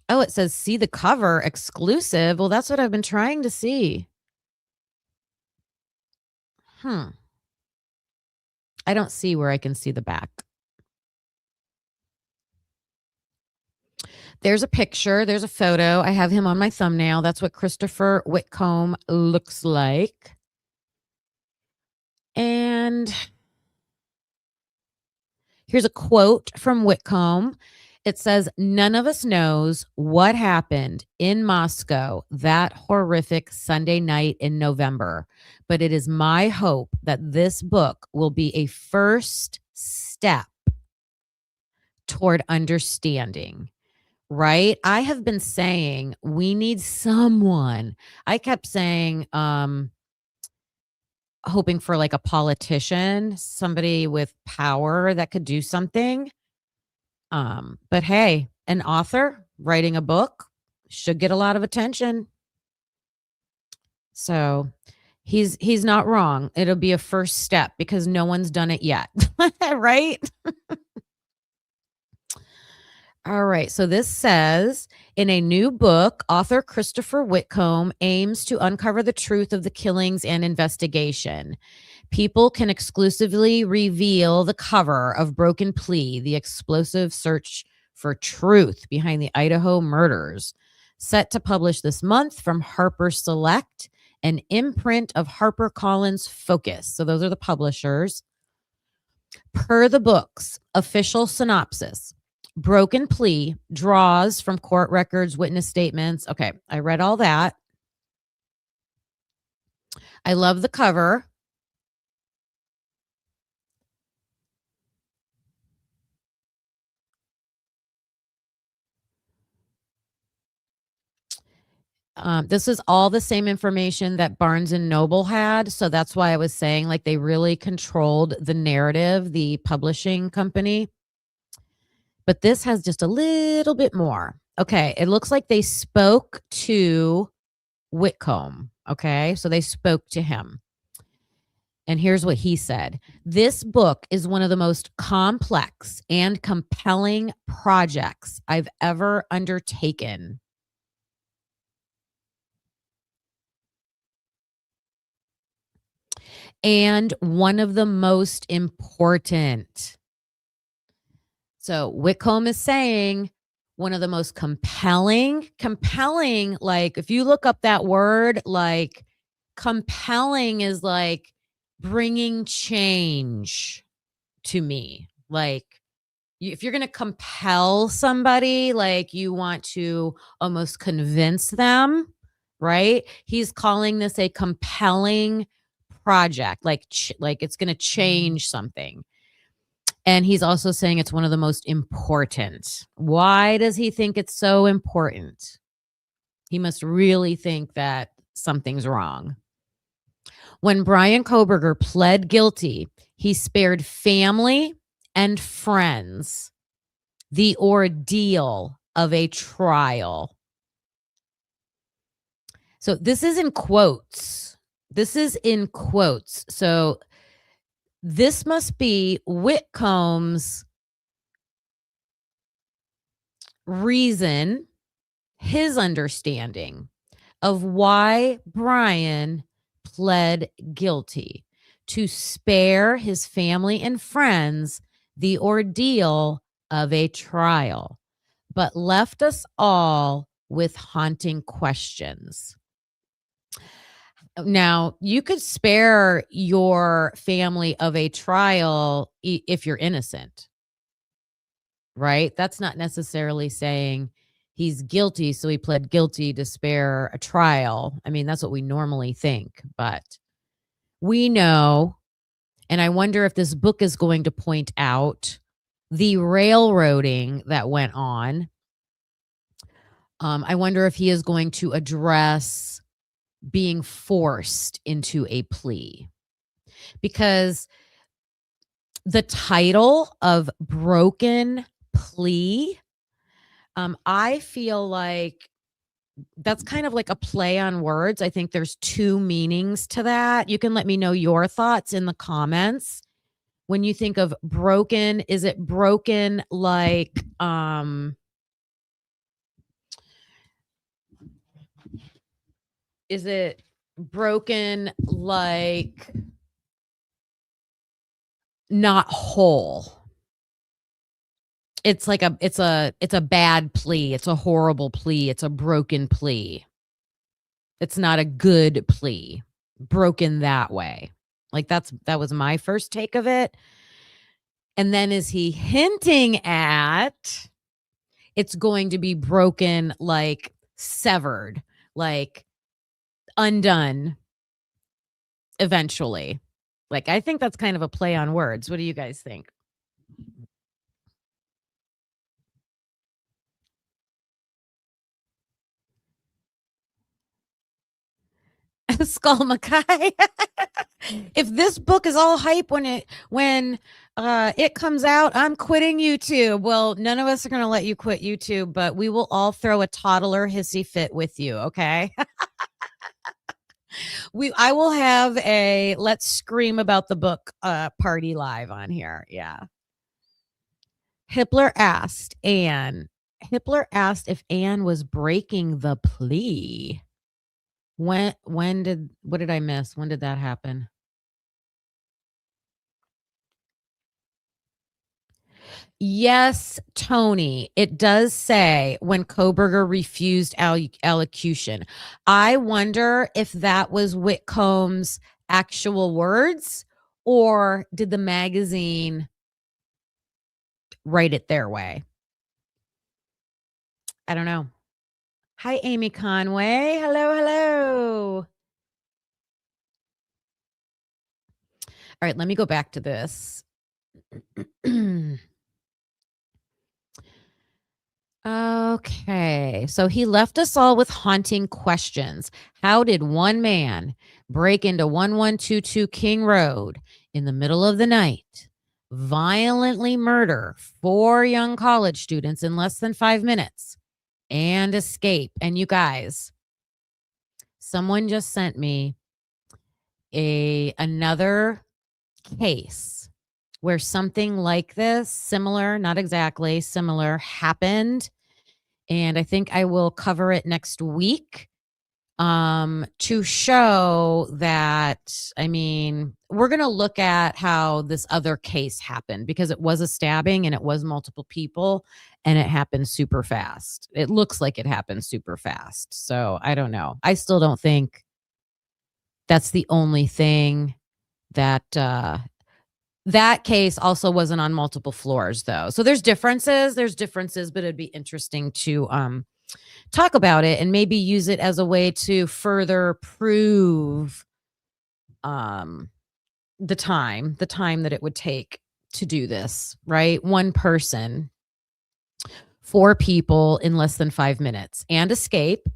Oh, it says see the cover exclusive. Well, that's what I've been trying to see. I don't see where I can see the back. There's a picture. There's a photo. I have him on my thumbnail. That's what Christopher Whitcomb looks like. And here's a quote from Whitcomb. It says, "None of us knows what happened in Moscow that horrific Sunday night in November, but it is my hope that this book will be a first step toward understanding." Right? I have been saying we need someone. I kept saying, hoping for like a politician, somebody with power that could do something. But hey, an author writing a book should get a lot of attention. So he's not wrong. It'll be a first step because no one's done it yet. Right? All right. So this says, in a new book, author Christopher Whitcomb aims to uncover the truth of the killings and investigation. People can exclusively reveal the cover of Broken Plea, the explosive search for truth behind the Idaho murders. Set to publish this month from Harper Select, an imprint of HarperCollins Focus. So those are the publishers. Per the book's official synopsis, Broken Plea draws from court records, witness statements. Okay, I read all that. I love the cover. This is all the same information that Barnes and Noble had. So that's why I was saying like they really controlled the narrative, the publishing company. But this has just a little bit more. Okay, it looks like they spoke to Whitcomb. Okay, so they spoke to him. And here's what he said. This book is one of the most complex and compelling projects I've ever undertaken. and one of the most important. So Whitcomb is saying one of the most compelling, like if you look up that word, like compelling is like bringing change to me. Like if you're going to compel somebody, like you want to almost convince them, right? He's calling this a compelling project, like it's going to change something. And he's also saying it's one of the most important. Why does he think it's so important? He must really think that something's wrong. When Brian Kohberger pled guilty, he spared family and friends the ordeal of a trial. So this is in quotes. So this must be Whitcomb's reason, his understanding of why Brian pled guilty, to spare his family and friends the ordeal of a trial, but left us all with haunting questions. Now, you could spare your family of a trial if you're innocent, right? That's not necessarily saying he's guilty, so he pled guilty to spare a trial. I mean, that's what we normally think, but we know, and I wonder if this book is going to point out the railroading that went on. I wonder if he is going to address being forced into a plea, because the title of Broken Plea, I feel like that's kind of like a play on words. I think there's two meanings to that. You can let me know your thoughts in the comments. When you think of broken, is it broken like is it broken like not whole? It's like it's a bad plea. It's a horrible plea. It's a broken plea. It's not a good plea. Broken that way. Like that was my first take of it. And then is he hinting at it's going to be broken, like severed, like undone eventually? Like, I think that's kind of a play on words. What do you guys think? Skull Mackay. If this book is all hype when it comes out, I'm quitting YouTube. Well, none of us are going to let you quit YouTube, but we will all throw a toddler hissy fit with you, okay? I will have a let's scream about the book party live on here. Yeah. Hippler asked if Anne was breaking the plea. What did I miss? When did that happen? Yes, Tony. It does say when Kohberger refused allocution. I wonder if that was Whitcomb's actual words, or did the magazine write it their way? I don't know. Hi, Amy Conway. Hello. All right, let me go back to this. Okay, so he left us all with haunting questions. How did one man break into 1122 King Road in the middle of the night, violently murder 4 young college students in less than 5 minutes, and escape? And you guys, someone just sent me another case where something like this, similar, not exactly similar, happened. And I think I will cover it next week. to show that, I mean, we're going to look at how this other case happened because it was a stabbing and it was multiple people and it happened super fast. It looks like it happened super fast. So I don't know. I still don't think that's the only thing that, that case also wasn't on multiple floors though. So there's differences, but it'd be interesting to, talk about it and maybe use it as a way to further prove the time that it would take to do this, right? One person, 4 people in less than 5 minutes and escape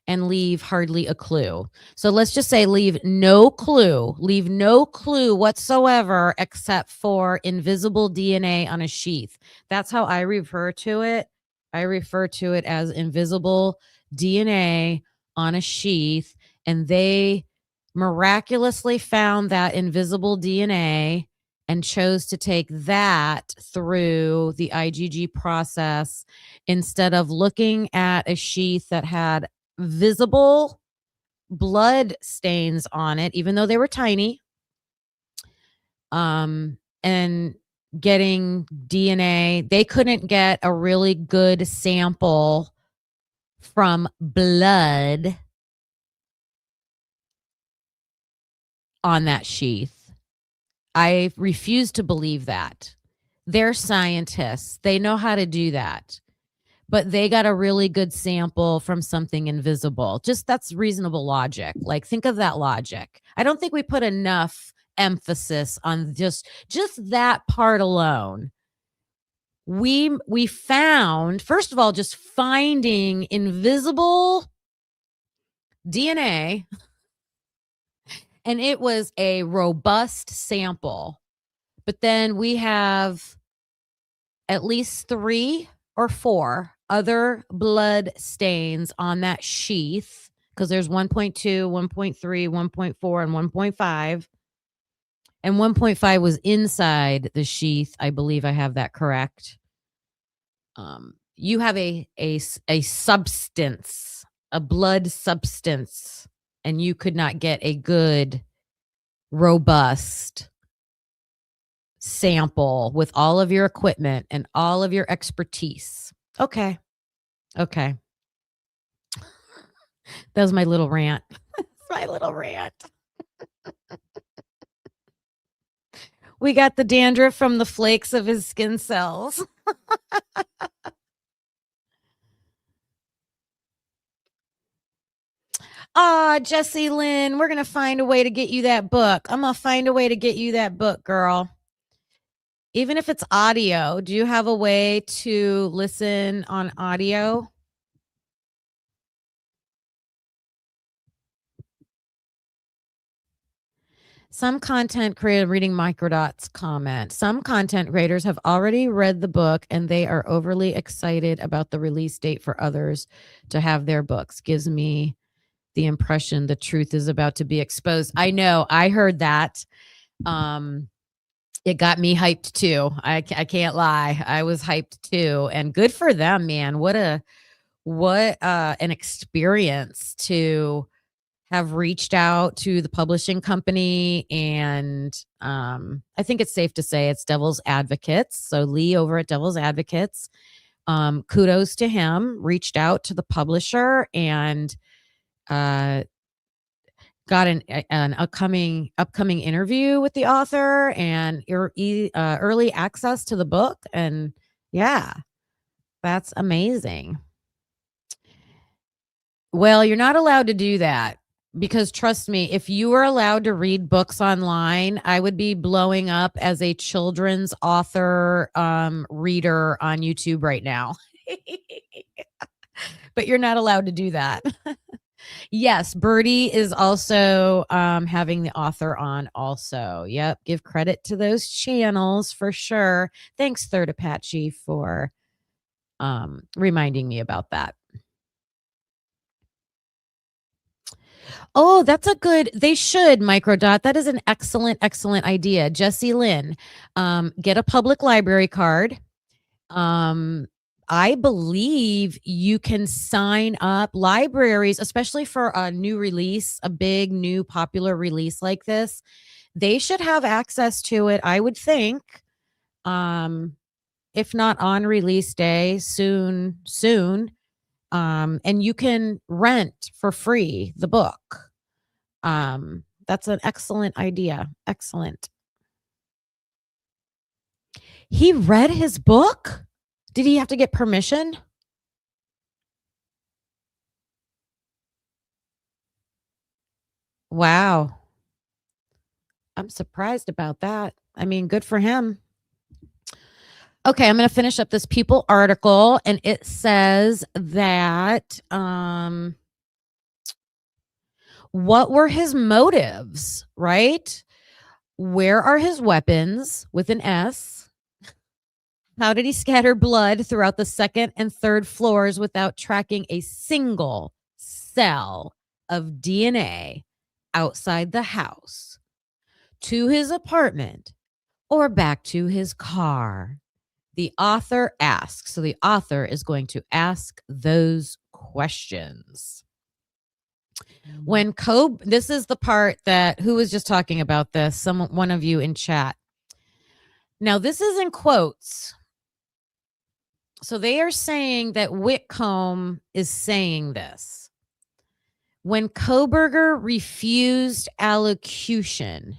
and leave hardly a clue. So let's just say leave no clue whatsoever except for invisible DNA on a sheath. That's how I refer to it. I refer to it as invisible DNA on a sheath. And they miraculously found that invisible DNA and chose to take that through the IgG process instead of looking at a sheath that had visible blood stains on it, even though they were tiny, and getting DNA. They couldn't get a really good sample from blood on that sheath. I refuse to believe that. They're scientists. They know how to do that. But they got a really good sample from something invisible. Just that's reasonable logic. Like, think of that logic. I don't think we put enough emphasis on just that part alone. We found, first of all, just finding invisible DNA, and it was a robust sample. But then we have at least 3 or 4 other blood stains on that sheath, because there's 1.2, 1.3, 1.4, and 1.5. And 1.5 was inside the sheath. I believe I have that correct. You have a substance, a blood substance, and you could not get a good, robust sample with all of your equipment and all of your expertise. Okay. That was my little rant. We got the dandruff from the flakes of his skin cells. Jessie Lynn, we're going to find a way to get you that book. I'm going to find a way to get you that book, girl. Even if it's audio, do you have a way to listen on audio? Some content creator, reading Microdot's comment, some content creators have already read the book and they are overly excited about the release date for others to have their books. Gives me the impression the truth is about to be exposed. I know, I heard that. It got me hyped too. I can't lie. I was hyped too, and good for them, man. What an experience to have reached out to the publishing company, and I think it's safe to say it's Devil's Advocates. So Lee over at Devil's Advocates, kudos to him, reached out to the publisher and got an upcoming interview with the author and early access to the book. And yeah, that's amazing. Well, you're not allowed to do that. Because trust me, if you were allowed to read books online, I would be blowing up as a children's author reader on YouTube right now. But you're not allowed to do that. Yes, Birdie is also having the author on also. Yep, give credit to those channels for sure. Thanks, Third Apache, for reminding me about that. Oh, that's a good, they should, Microdot. That is an excellent idea. Jessie Lynn, get a public library card. I believe you can sign up libraries, especially for a new release, a big new popular release like this. They should have access to it, I would think. If not on release day, soon. And you can rent for free the book. That's an excellent idea. Excellent. He read his book? Did he have to get permission? Wow. I'm surprised about that. I mean, good for him. Okay, I'm going to finish up this People article, and it says that what were his motives, right? Where are his weapons with an S? How did he scatter blood throughout the second and third floors without tracking a single cell of DNA outside the house, to his apartment, or back to his car? The author asks. So the author is going to ask those questions. When this is the part that, who was just talking about this? One of you in chat. Now, this is in quotes. So they are saying that Whitcomb is saying this. When Kohberger refused allocution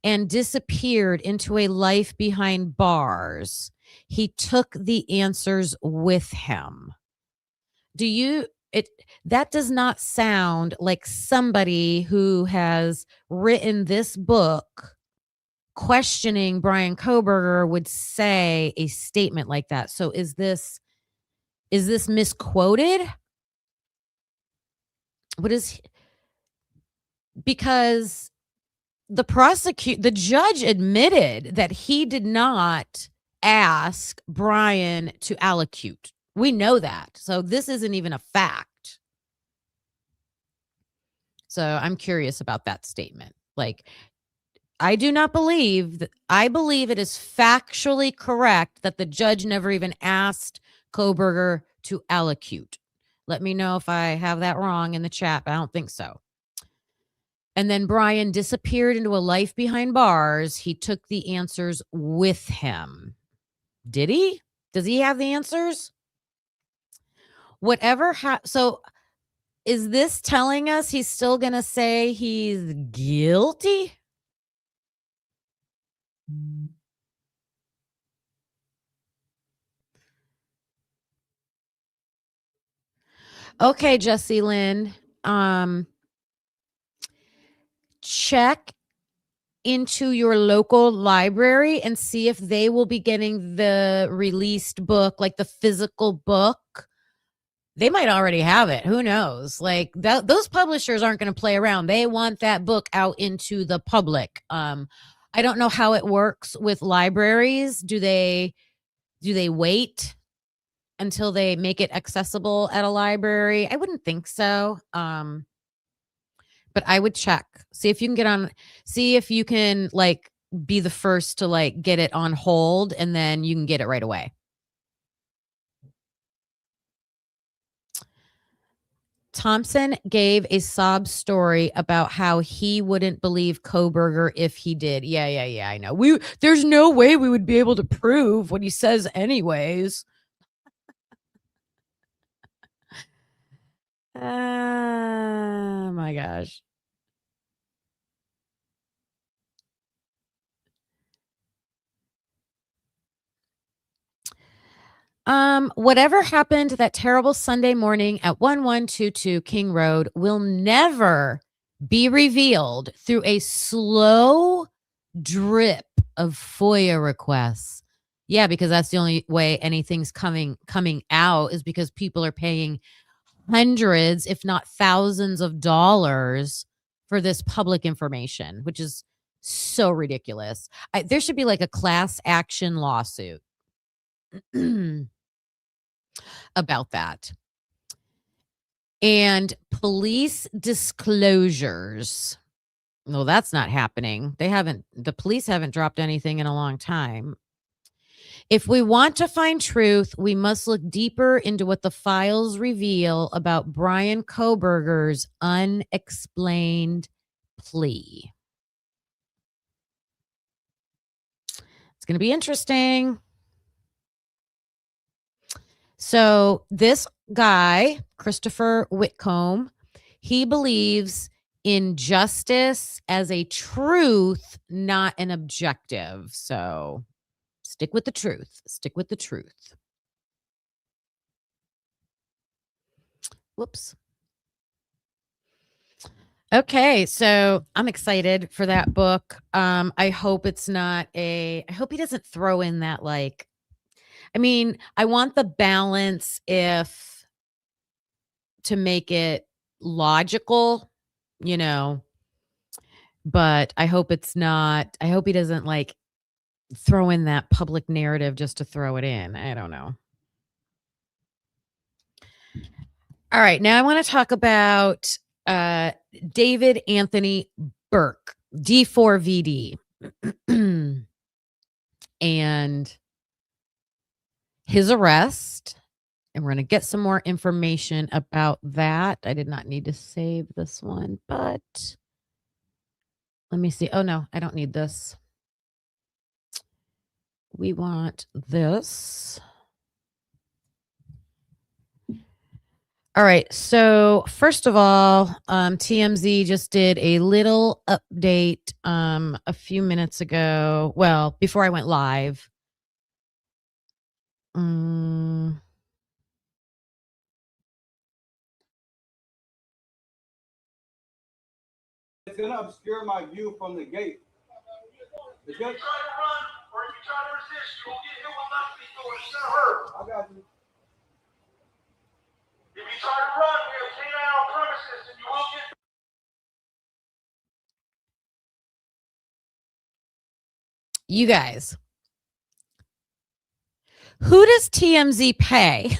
and disappeared into a life behind bars, he took the answers with him. That does not sound like somebody who has written this book questioning Brian Kohberger would say a statement like that. So is this misquoted? Because the judge admitted that he did not ask Brian to allocute. We know that. So this isn't even a fact. So I'm curious about that statement. Like, I do not believe that. I believe it is factually correct that the judge never even asked Kohberger to allocute. Let me know if I have that wrong in the chat, but I don't think so. And then Brian disappeared into a life behind bars. He took the answers with him. Did he? Does he have the answers? So is this telling us he's still going to say he's guilty? Okay, Jessie Lynn. Check into your local library and see if they will be getting the released book, like the physical book. They might already have it. Who knows? Like those publishers aren't going to play around. They want that book out into the public. I don't know how it works with libraries. Do they wait until they make it accessible at a library? I wouldn't think so. But I would check, see if you can like be the first to like get it on hold, and then you can get it right away. Thompson gave a sob story about how he wouldn't believe Kohberger if he did. Yeah, I know. There's no way we would be able to prove what he says anyways. Oh my gosh. Whatever happened that terrible Sunday morning at 1122 King Road will never be revealed through a slow drip of FOIA requests. Yeah, because that's the only way anything's coming out, is because people are paying hundreds, if not thousands of dollars for this public information, which is so ridiculous. There should be like a class action lawsuit about that. And police disclosures. No, that's not happening. The police haven't dropped anything in a long time. If we want to find truth, we must look deeper into what the files reveal about Brian Koberger's unexplained plea. It's going to be interesting. So this guy, Christopher Whitcomb, he believes in justice as a truth, not an objective. So stick with the truth. Stick with the truth. Whoops. Okay, so I'm excited for that book. I hope it's not I hope he doesn't throw in that I mean, I want the balance to make it logical, but I hope it's not, I hope he doesn't throw in that public narrative just to throw it in. I don't know. All right, now I want to talk about David Anthony Burke, D4VD, and his arrest. And we're going to get some more information about that. I did not need to save this one, but let me see. Oh, no, I don't need this. We want this. All right. So first of all, TMZ just did a little update a few minutes ago. Well, before I went live. It's going to obscure my view from the gate. The gate. If you try to run or if you try to resist, you will get hit with nothing before. It's going to hurt. I got you. If you try to run, we have canine on premises and you will get. You guys, who does TMZ pay?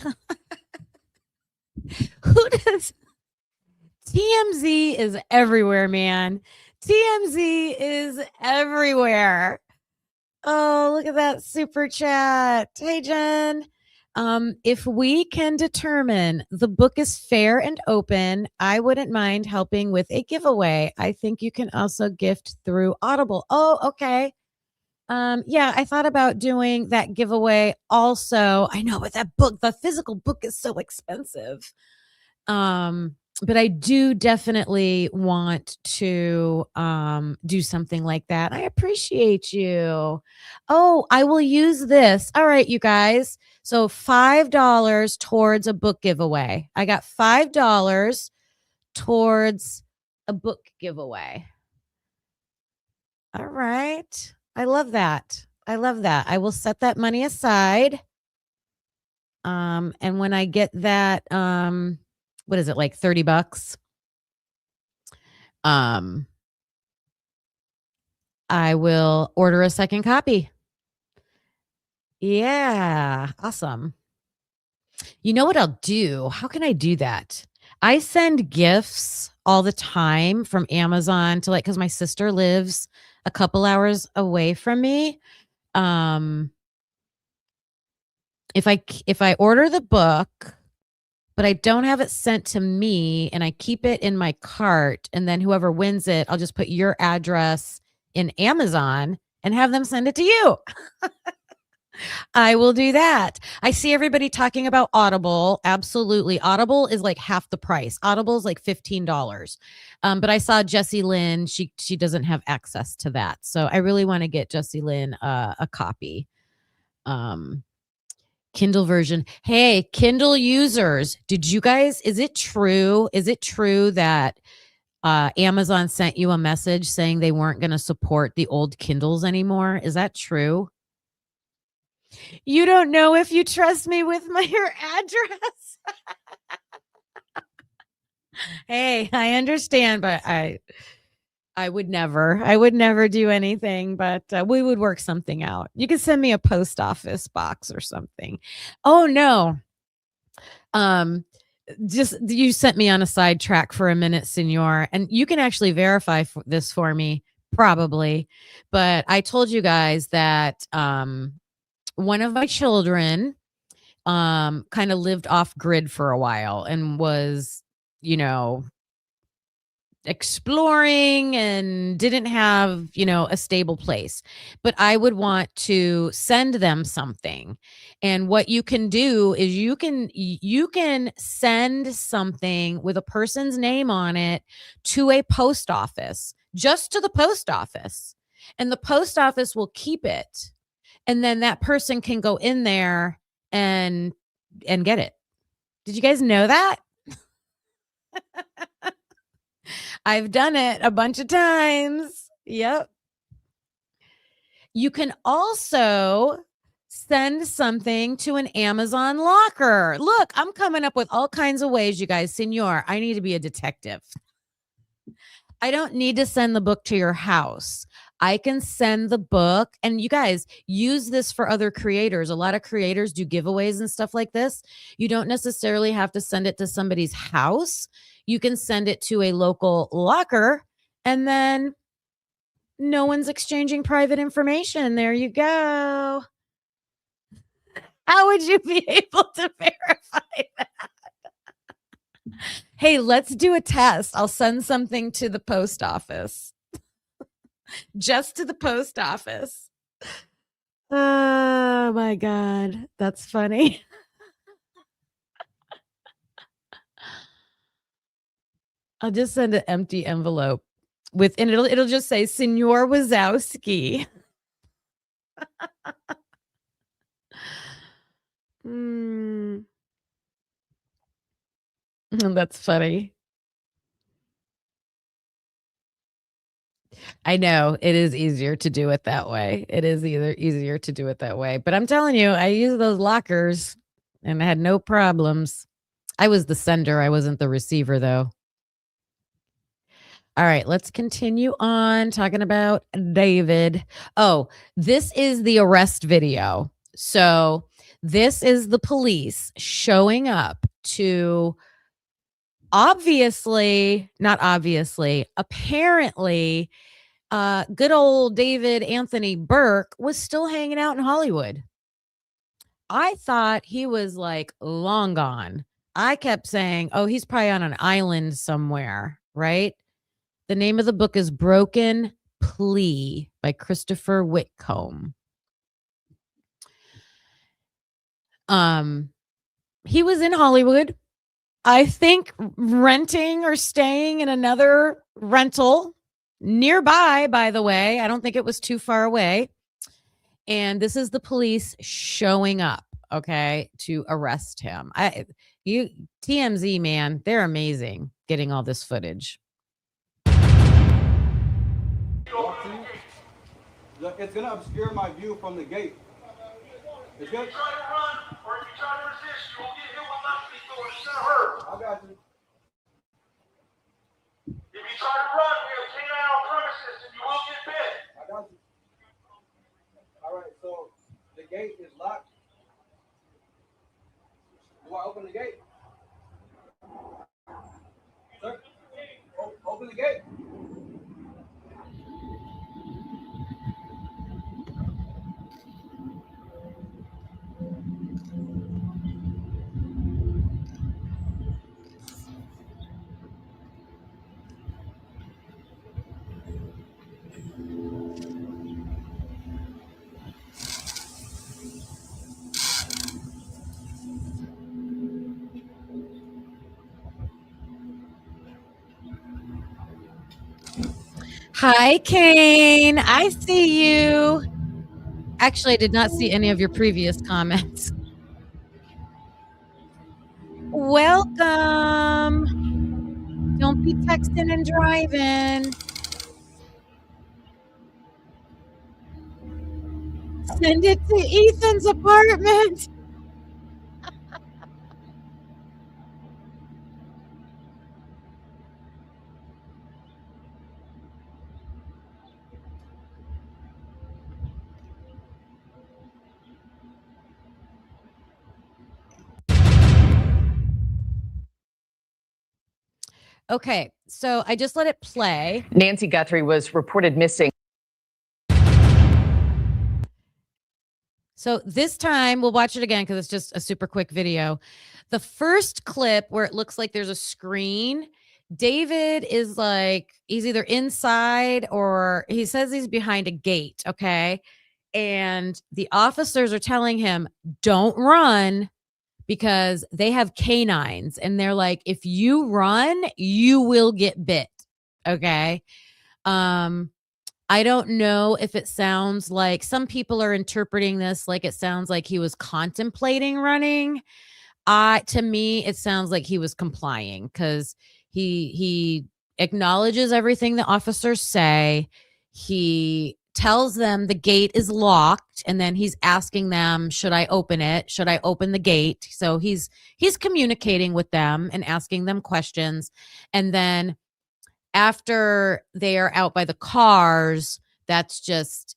Who does? TMZ is everywhere, man. TMZ is everywhere. Oh, look at that super chat. Hey, Jen. If we can determine the book is fair and open, I wouldn't mind helping with a giveaway. I think you can also gift through Audible. Oh, okay. Yeah, I thought about doing that giveaway also. I know, but that book, the physical book is so expensive. But I do definitely want to do something like that. I appreciate you. Oh, I will use this. All right, you guys. So $5 towards a book giveaway. I got $5 towards a book giveaway. All right. I love that. I love that. I will set that money aside. And when I get that, what is it, like $30? I will order a second copy. Yeah, awesome. You know what I'll do? How can I do that? I send gifts all the time from Amazon to because my sister lives a couple hours away from me. If I order the book, but I don't have it sent to me and I keep it in my cart, and then whoever wins it, I'll just put your address in Amazon and have them send it to you. I will do that. I see everybody talking about Audible. Absolutely. Audible is like half the price. Audible is like $15. But I saw Jessie Lynn. She doesn't have access to that. So I really want to get Jessie Lynn a copy. Kindle version. Hey, Kindle users, is it true? Is it true that Amazon sent you a message saying they weren't going to support the old Kindles anymore? Is that true? You don't know if you trust me with your address. Hey, I understand, but I would never do anything, but we would work something out. You can send me a post office box or something. Oh no. Just you sent me on a sidetrack for a minute, Senor, and you can actually verify this for me, probably. But I told you guys that one of my children kind of lived off grid for a while and was, exploring and didn't have, a stable place. But I would want to send them something. And what you can do is you can send something with a person's name on it to a post office, just to the post office. And the post office will keep it. And then that person can go in there and get it. Did you guys know that? I've done it a bunch of times. Yep. You can also send something to an Amazon locker. Look, I'm coming up with all kinds of ways, you guys. Senor, I need to be a detective. I don't need to send the book to your house. I can send the book, and you guys use this for other creators. A lot of creators do giveaways and stuff like this. You don't necessarily have to send it to somebody's house. You can send it to a local locker, and then no one's exchanging private information. There you go. How would you be able to verify that? Hey, let's do a test. I'll send something to the post office. Just to the post office. Oh my God. That's funny. I'll just send an empty envelope and it'll just say Senor Wazowski. That's funny. I know it is easier to do it that way. It is easier to do it that way. But I'm telling you, I use those lockers and I had no problems. I was the sender. I wasn't the receiver, though. All right, let's continue on talking about David. Oh, this is the arrest video. So this is the police showing up to apparently, good old David Anthony Burke was still hanging out in Hollywood. I thought he was like long gone. I kept saying, oh, he's probably on an island somewhere, right? The name of the book is Broken Plea by Christopher Whitcomb. He was in Hollywood, I think, renting or staying in another rental nearby, by the way. I don't think it was too far away. And this is the police showing up, okay, to arrest him. TMZ, man, they're amazing getting all this footage. It's going to obscure my view from the gate. It's good. If you try to run or if you try to resist, you will get hit with left feet or it's going to hurt. I got you. If you try to run, we have K9 on premises and you will get bit. I got you. All right, so the gate is locked. Do I open the gate? Sir? Open the gate. Hi, Kane. I see you. Actually, I did not see any of your previous comments. Welcome. Don't be texting and driving. Send it to Ethan's apartment. Okay, so I just let it play. Nancy Guthrie was reported missing. So this time we'll watch it again because it's just a super quick video. The first clip where it looks like there's a screen, David is like, he's either inside or he says he's behind a gate. Okay. And the officers are telling him, don't run because they have canines. And they're like, if you run, you will get bit. Okay. I don't know if it sounds like some people are interpreting this like it sounds like he was contemplating running. To me, it sounds like he was complying because he acknowledges everything the officers say. He tells them the gate is locked, and then he's asking them, should I open it? Should I open the gate? So he's communicating with them and asking them questions. And then after they are out by the cars, that's just,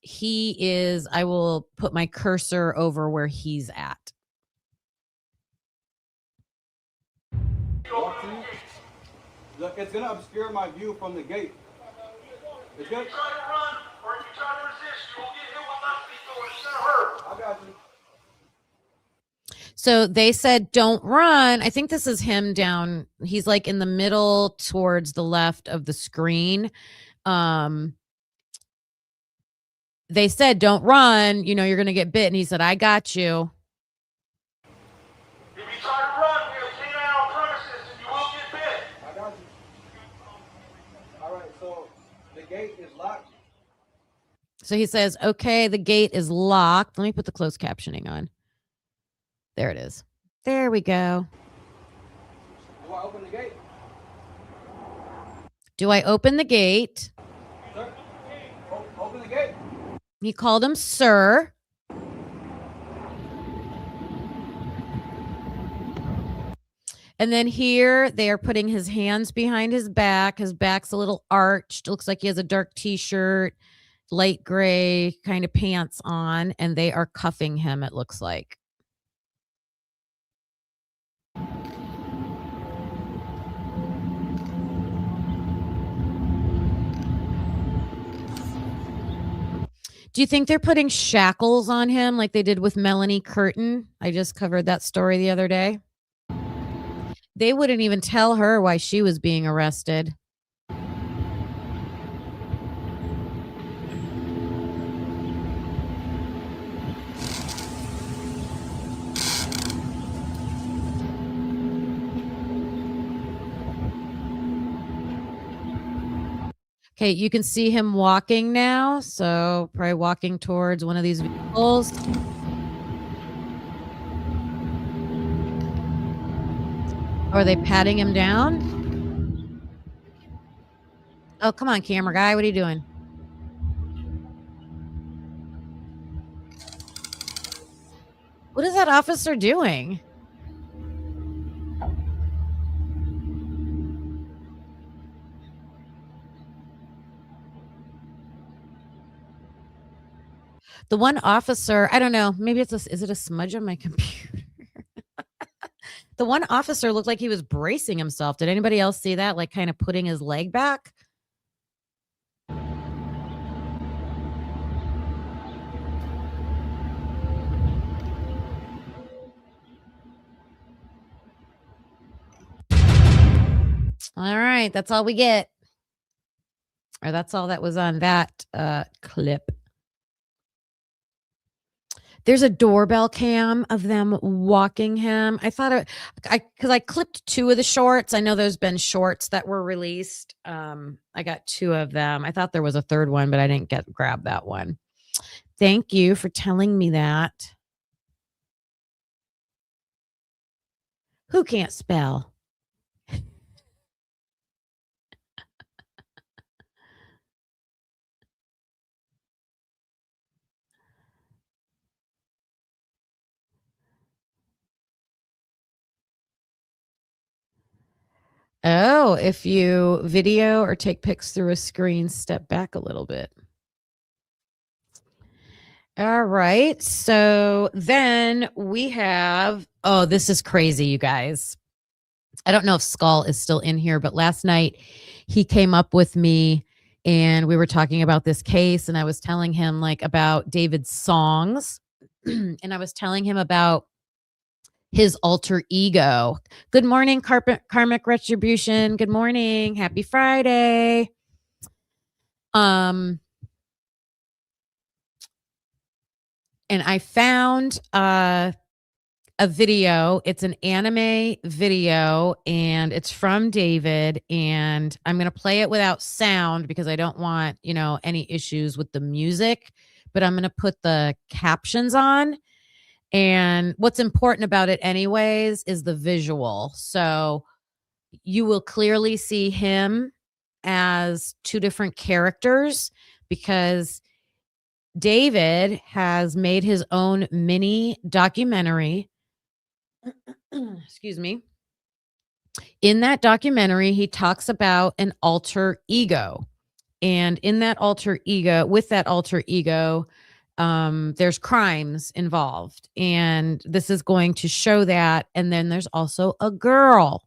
I will put my cursor over where he's at. Look, it's gonna obscure my view from the gate. It's good. If you try to run or if you try to resist, you will get hit with mouthpiece doors. It's gonna hurt. I got you. So they said, don't run. I think this is him down. He's like in the middle towards the left of the screen. They said, don't run. You know, you're going to get bit. And he said, I got you. If you try to run, we have canine on premises and you will get bit. I got you. All right, so the gate is locked. So he says, okay, the gate is locked. Let me put the closed captioning on. There it is. There we go. Do I open the gate? Do I open the gate? Sir? Open the gate. He called him sir. And then here they are putting his hands behind his back. His back's a little arched. Looks like he has a dark t-shirt, light gray kind of pants on, and they are cuffing him, it looks like. Do you think they're putting shackles on him like they did with Melanie Curtin? I just covered that story the other day. They wouldn't even tell her why she was being arrested. Okay, you can see him walking now. So probably walking towards one of these vehicles. Are they patting him down? Oh, come on, camera guy. What are you doing? What is that officer doing? The one officer, I don't know, maybe is it a smudge on my computer? The one officer looked like he was bracing himself. Did anybody else see that? Like kind of putting his leg back? All right, that's all we get. Or that's all that was on that clip. There's a doorbell cam of them walking him. I thought because I clipped 2 of the shorts. I know there's been shorts that were released. I got 2 of them. I thought there was a 3rd one, but I didn't grab that one. Thank you for telling me that. Who can't spell? Oh, if you video or take pics through a screen, step back a little bit. All right. So then we have, oh, this is crazy, you guys. I don't know if Skull is still in here, but last night he came up with me and we were talking about this case and I was telling him like about David's songs. and I was telling him about his alter ego. Good morning, karmic retribution. Good morning. Happy Friday. And I found a video. It's an anime video, and it's from David, and I'm going to play it without sound because I don't want, any issues with the music, but I'm going to put the captions on. And what's important about it anyways is the visual. So you will clearly see him as two different characters because David has made his own mini documentary. Excuse me. In that documentary, he talks about an alter ego. And in that alter ego, there's crimes involved. And this is going to show that. And then there's also a girl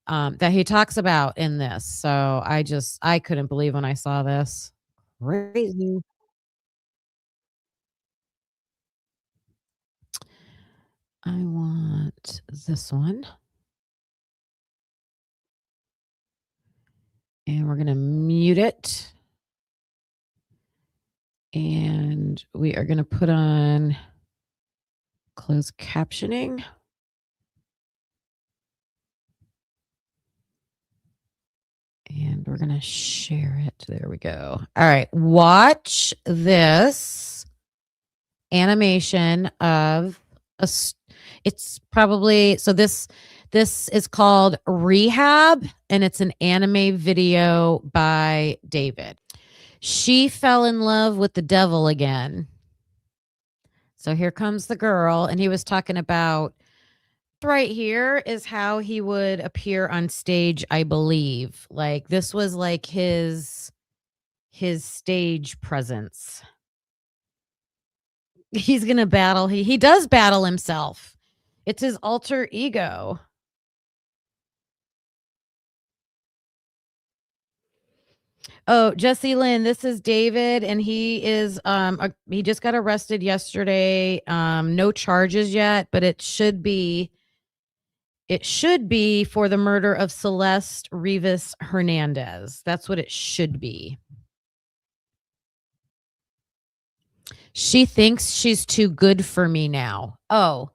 that he talks about in this. So I couldn't believe when I saw this. Crazy. I want this one. And we're going to mute it. And we are going to put on closed captioning. And we're going to share it. There we go. All right. Watch this animation of it's probably, so this is called Rehab, and it's an anime video by David. She fell in love with the devil again. So here comes the girl, and he was talking about right here is how he would appear on stage, I believe. Like this was like his stage presence. He's going to battle. He does battle himself. It's his alter ego. Oh, Jesse Lynn, this is David, and he is he just got arrested yesterday. No charges yet, but it should be for the murder of Celeste Rivas Hernandez. That's what it should be. She thinks she's too good for me now. Oh,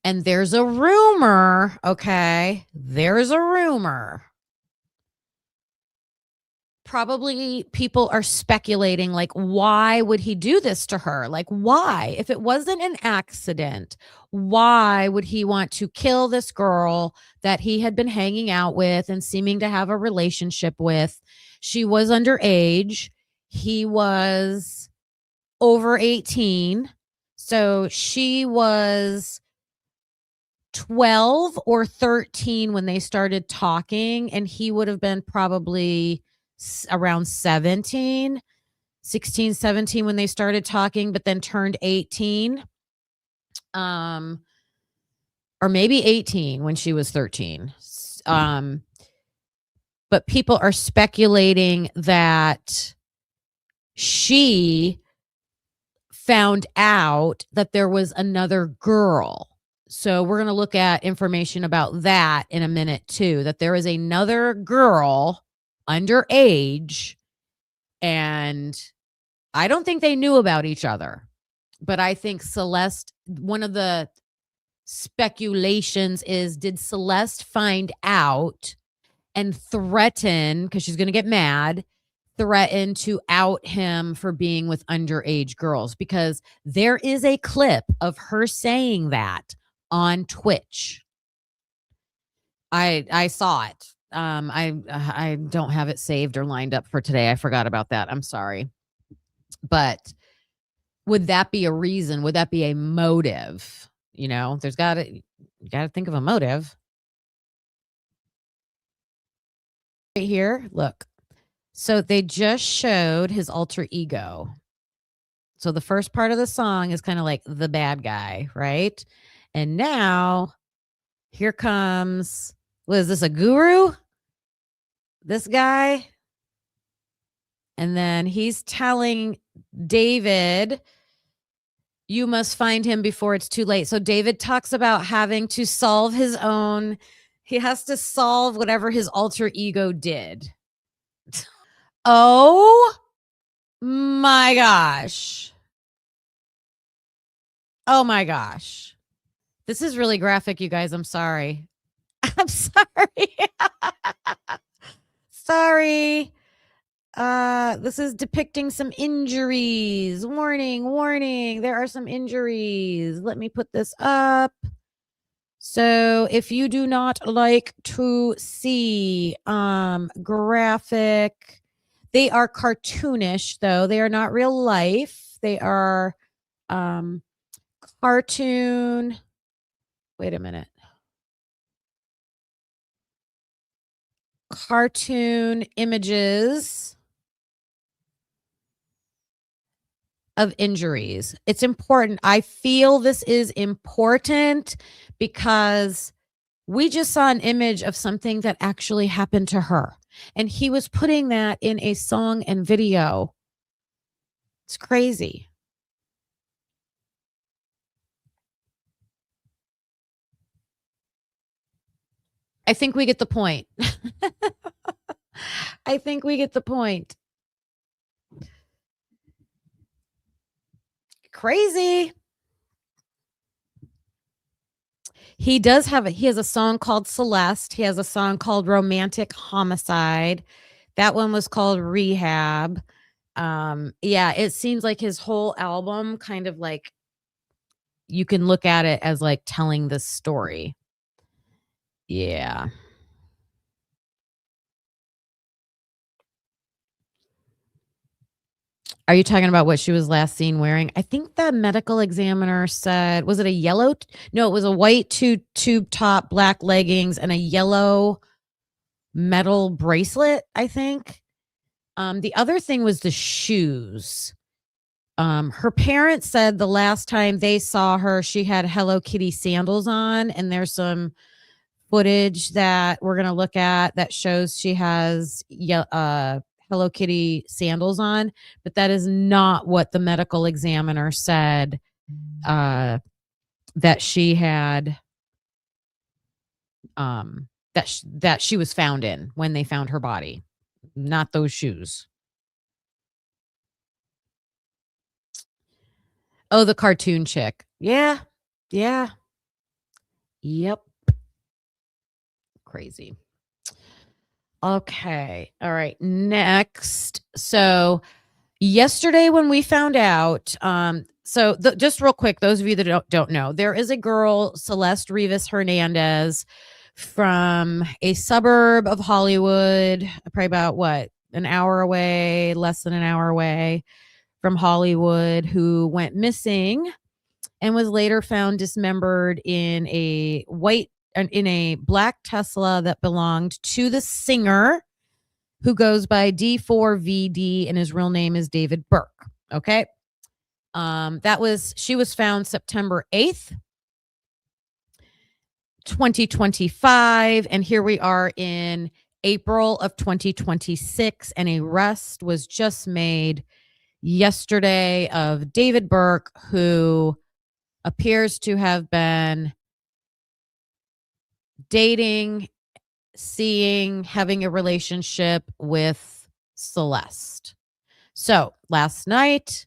and there's a rumor, okay? There's a rumor. Probably people are speculating, like, why would he do this to her? Like, why? If it wasn't an accident, why would he want to kill this girl that he had been hanging out with and seeming to have a relationship with? She was underage. He was over 18. So she was 12 or 13 when they started talking, and he would have been probably around 16, 17 when they started talking, but then turned 18. Or maybe 18 when she was 13. But people are speculating that she found out that there was another girl. So we're going to look at information about that in a minute too, that there is another girl underage, and I don't think they knew about each other, but I think Celeste, one of the speculations is, did Celeste find out and threaten, because she's going to get mad, threaten to out him for being with underage girls? Because there is a clip of her saying that on Twitch. I saw it. I don't have it saved or lined up for today. I forgot about that. I'm sorry. But would that be a reason? Would that be a motive? You got to think of a motive. Right here, look. So they just showed his alter ego. So the first part of the song is kind of like the bad guy, right? And now here comes, what is this, a guru? This guy. And then he's telling David, You must find him before it's too late. So David talks about having to solve his own. He has to solve whatever his alter ego did. Oh my gosh. Oh my gosh. This is really graphic, you guys. I'm sorry. I'm sorry. Sorry. This is depicting some injuries. Warning, warning. There are some injuries. Let me put this up. So if you do not like to see graphic, they are cartoonish though. They are not real life. They are cartoon. Wait a minute. Cartoon images of injuries. It's important. I feel this is important because we just saw an image of something that actually happened to her. And he was putting that in a song and video. It's crazy. I think we get the point. I think we get the point. Crazy. He has a song called Celeste. He has a song called Romantic Homicide. That one was called Rehab. Yeah, it seems like his whole album kind of like you can look at it as like telling this story. Yeah. Are you talking about what she was last seen wearing? I think the medical examiner said, was it a yellow? No, it was a white tube top, black leggings, and a yellow metal bracelet, I think. The other thing was the shoes. Her parents said the last time they saw her, she had Hello Kitty sandals on, and there's some footage that we're going to look at that shows she has Hello Kitty sandals on, but that is not what the medical examiner said that she had that she was found in when they found her body. Not those shoes. Oh, the cartoon chick. Yeah. Yeah. Yep. Crazy. Okay. All right. Next. So yesterday when we found out, just real quick, those of you that don't know, there is a girl, Celeste Rivas Hernandez, from a suburb of Hollywood, probably about an hour away, less than an hour away from Hollywood, who went missing and was later found dismembered in a black Tesla that belonged to the singer who goes by D4VD, and his real name is David Burke. Okay. She was found September 8th, 2025. And here we are in April of 2026. And an arrest was just made yesterday of David Burke, who appears to have been dating, having a relationship with Celeste. So last night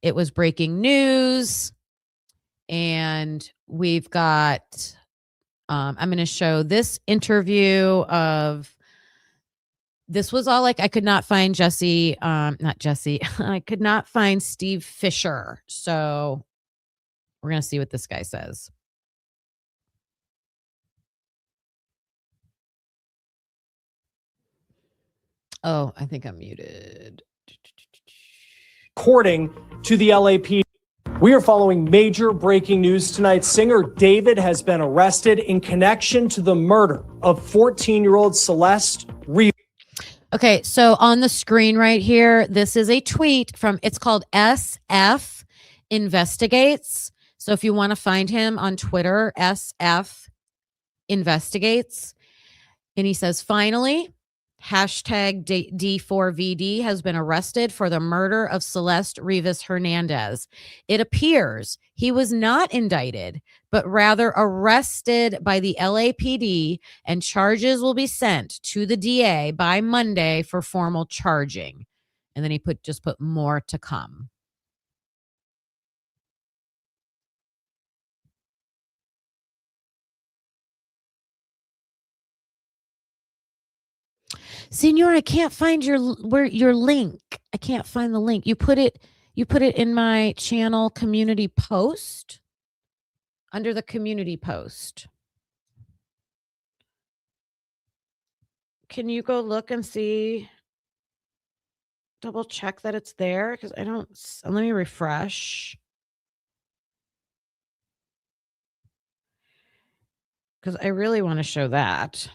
it was breaking news, and we've got, I'm going to show this interview of, this was all like, I could not find I could not find Steve Fisher. So we're going to see what this guy says. Oh, I think I'm muted. According to the LAPD, we are following major breaking news tonight. Singer David has been arrested in connection to the murder of 14-year-old Celeste Rivas. Okay, so on the screen right here, this is a tweet it's called SF Investigates. So if you want to find him on Twitter, SF Investigates. And he says, finally, Hashtag D4VD has been arrested for the murder of Celeste Rivas Hernandez. It appears he was not indicted, but rather arrested by the LAPD, and charges will be sent to the DA by Monday for formal charging. And then he just put more to come. Senor, I can't find your link. I can't find the link. You put it in my channel community post, under the community post. Can you go look and see? Double check that it's there, because I don't. Let me refresh. Because I really want to show that.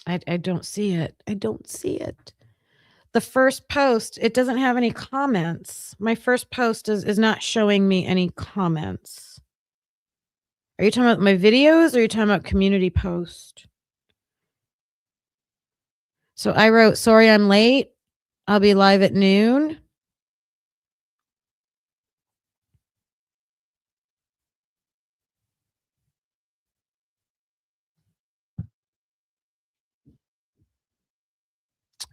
I don't see it. I don't see it. The first post, it doesn't have any comments. My first post is not showing me any comments. Are you talking about my videos, or are you talking about community post? So I wrote, sorry I'm late. I'll be live at noon.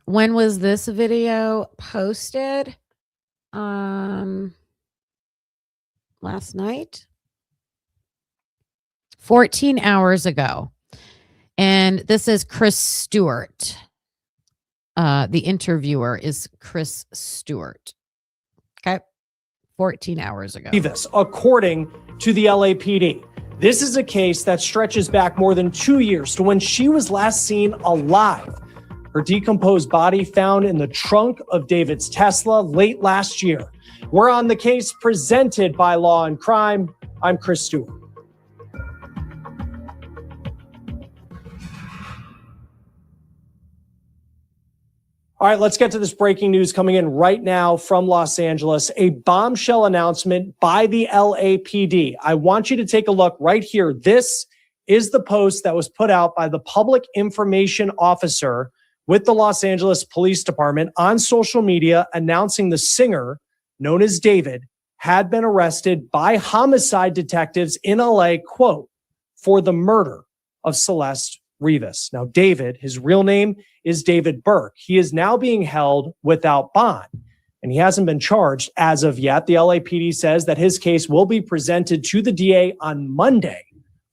When was this video posted? Last night? 14 hours ago. And this is Chris Stewart. The interviewer is Chris Stewart. Okay. 14 hours ago. According to the LAPD, this is a case that stretches back more than 2 years to when she was last seen alive. Her decomposed body found in the trunk of David's Tesla late last year. We're on the case presented by Law and Crime. I'm Chris Stewart. All right, let's get to this breaking news coming in right now from Los Angeles. A bombshell announcement by the LAPD. I want you to take a look right here. This is the post that was put out by the public information officer with the Los Angeles Police Department on social media, announcing the singer, known as David, had been arrested by homicide detectives in LA, quote, for the murder of Celeste Rivas. Now, David, his real name is David Burke. He is now being held without bond, and he hasn't been charged as of yet. The LAPD says that his case will be presented to the DA on Monday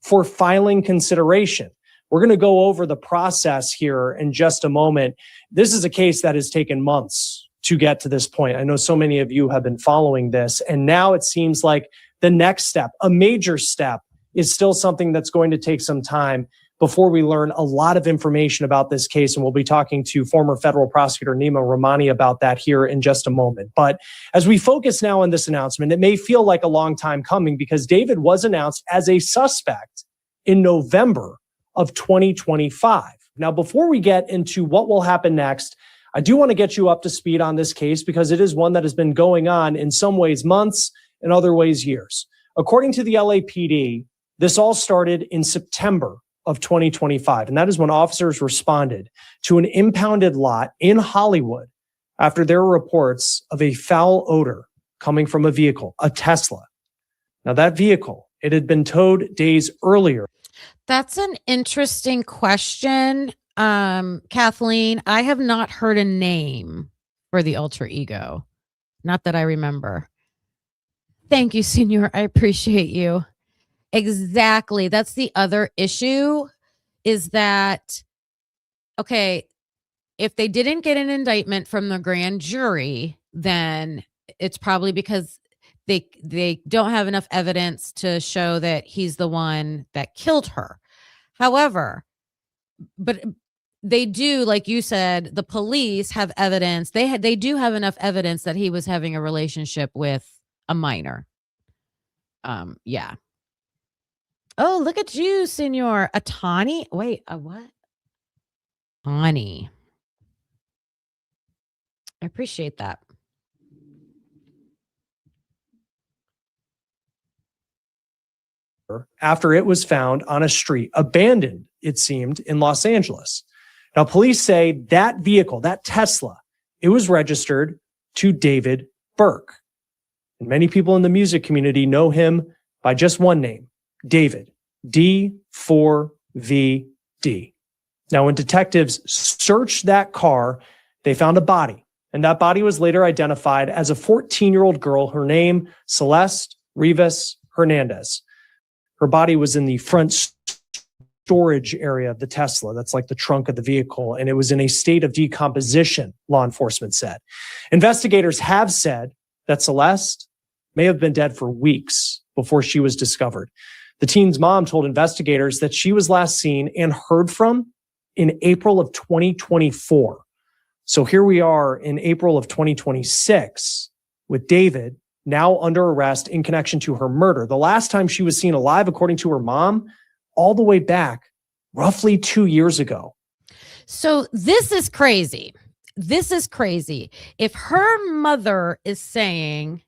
for filing consideration. We're going to go over the process here in just a moment. This is a case that has taken months to get to this point. I know so many of you have been following this, and now it seems like the next step, a major step, is still something that's going to take some time before we learn a lot of information about this case. And we'll be talking to former federal prosecutor Nima Rahmani about that here in just a moment. But as we focus now on this announcement, it may feel like a long time coming, because David was announced as a suspect in November of 2025. Now, before we get into what will happen next, I do want to get you up to speed on this case, because it is one that has been going on in some ways months, in other ways years. According to the LAPD, this all started in September of 2025, and that is when officers responded to an impounded lot in Hollywood after there were reports of a foul odor coming from a vehicle, a Tesla. Now, that vehicle, it had been towed days earlier. That's an interesting question, Kathleen. I have not heard a name for the alter ego. Not that I remember. Thank you, Senor. I appreciate you. Exactly. That's the other issue, is that, okay, if they didn't get an indictment from the grand jury, then it's probably because they don't have enough evidence to show that he's the one that killed her. However, but they do, like you said, the police have evidence. They do have enough evidence that he was having a relationship with a minor. Yeah. Oh, look at you, senor. A tawny? Wait, a what? Tawny. I appreciate that. After it was found on a street, abandoned, it seemed, in Los Angeles. Now, police say that vehicle, that Tesla, it was registered to David Burke. And many people in the music community know him by just one name, David, D4VD. Now, when detectives searched that car, they found a body, and that body was later identified as a 14-year-old girl, her name, Celeste Rivas Hernandez. Her body was in the front storage area of the Tesla. That's like the trunk of the vehicle. And it was in a state of decomposition, law enforcement said. Investigators have said that Celeste may have been dead for weeks before she was discovered. The teen's mom told investigators that she was last seen and heard from in April of 2024. So here we are in April of 2026 with David now under arrest in connection to her murder. The last time she was seen alive, according to her mom, all the way back roughly 2 years ago. So this is crazy. This is crazy. If her mother is saying,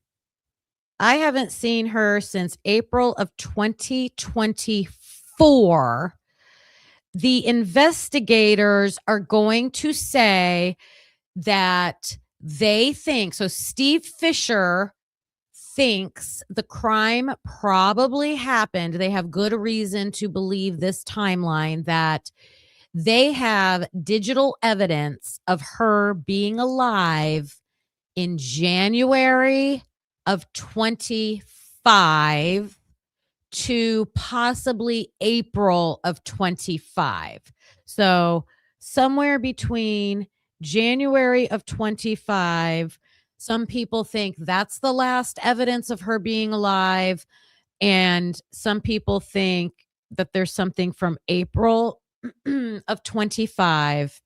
I haven't seen her since April of 2024, the investigators are going to say that they think, so Steve Fisher thinks the crime probably happened. They have good reason to believe this timeline, that they have digital evidence of her being alive in January of 25 to possibly April of 25. So somewhere between January of 25, some people think that's the last evidence of her being alive. And some people think that there's something from April of 25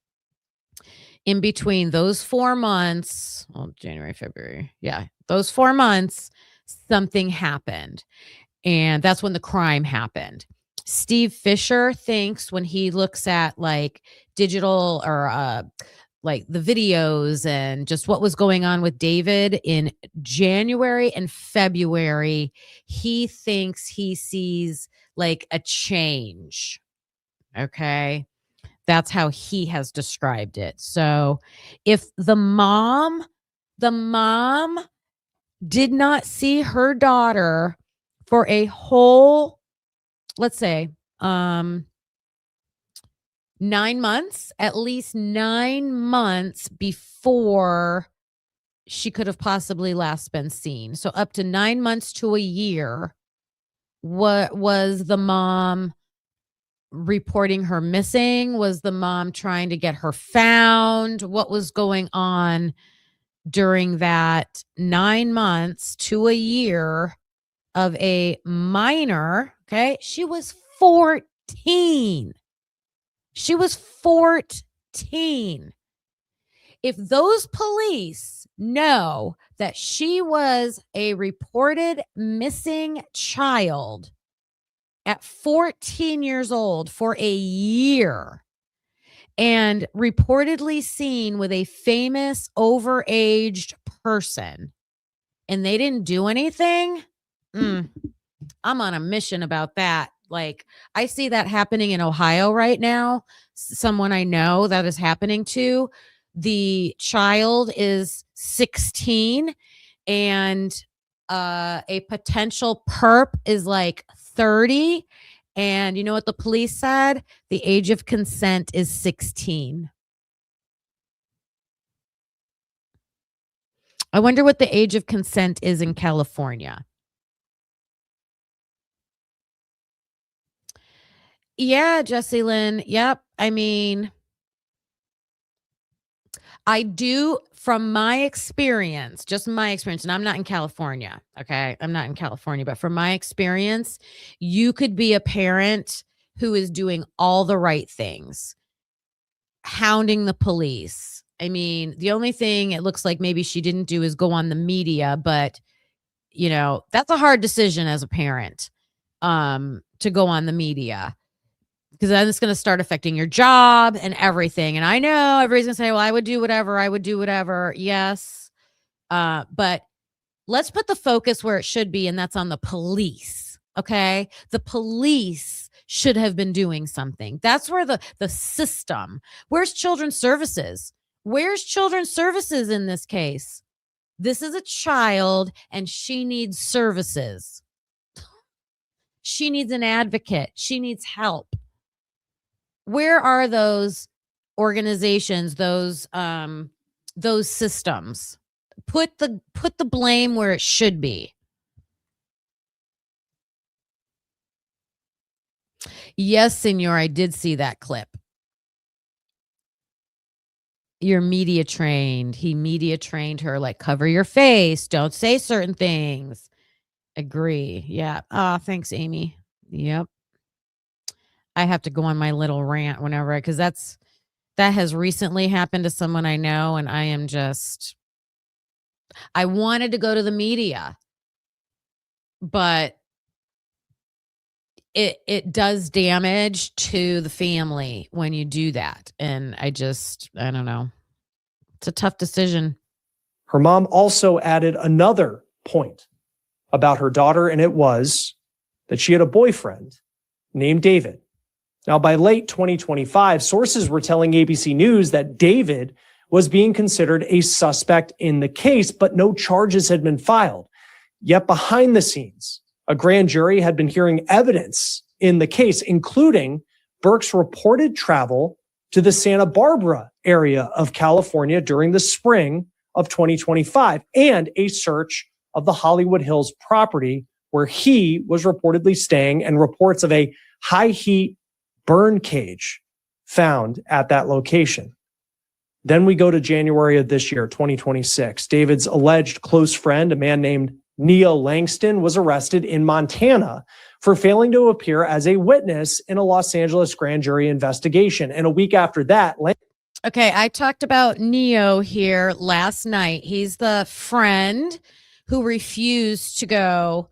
in between those 4 months. Well, January, February. Yeah. Those 4 months, something happened. And that's when the crime happened. Steve Fisher thinks, when he looks at like digital or like the videos and just what was going on with David in January and February, he thinks he sees like a change. Okay. That's how he has described it. So if the mom did not see her daughter for a whole, let's say, 9 months, at least 9 months before she could have possibly last been seen. So up to 9 months to a year. What was the mom reporting her missing? Was the mom trying to get her found? What was going on during that 9 months to a year of a minor? Okay. She was 14. She was 14. If those police know that she was a reported missing child at 14 years old for a year and reportedly seen with a famous overaged person, and they didn't do anything, I'm on a mission about that. Like, I see that happening in Ohio right now. Someone I know that is happening to. The child is 16 and a potential perp is like 30. And you know what the police said? The age of consent is 16. I wonder what the age of consent is in California. Yeah, Jessie Lynn. Yep. I mean, I do, from my experience, just my experience, and I'm not in California. Okay. I'm not in California, but from my experience, you could be a parent who is doing all the right things, hounding the police. I mean, the only thing it looks like maybe she didn't do is go on the media, but you know, that's a hard decision as a parent. to go on the media, because then it's going to start affecting your job and everything. And I know everybody's going to say, well, I would do whatever. Yes. But let's put the focus where it should be, and that's on the police. Okay. The police should have been doing something. That's where the system, where's children's services? Where's children's services in this case? This is a child and she needs services. She needs an advocate. She needs help. Where are those organizations, those systems? Put the blame where it should be. Yes, senor, I did see that clip. You're media trained. He media trained her, like, cover your face, don't say certain things. Agree. Yeah. Thanks, Amy. Yep. I have to go on my little rant whenever, because that has recently happened to someone I know, and I wanted to go to the media, but it does damage to the family when you do that. And I don't know. It's a tough decision. Her mom also added another point about her daughter, and it was that she had a boyfriend named David. Now, by late 2025, sources were telling ABC News that David was being considered a suspect in the case, but no charges had been filed. Yet behind the scenes, a grand jury had been hearing evidence in the case, including Burke's reported travel to the Santa Barbara area of California during the spring of 2025, and a search of the Hollywood Hills property where he was reportedly staying, and reports of a high heat burn cage found at that location. Then we go to January of this year, 2026. David's alleged close friend, a man named Nia Langston, was arrested in Montana for failing to appear as a witness in a Los Angeles grand jury investigation. And a week after that, okay, I talked about Neo here last night. He's the friend who refused to go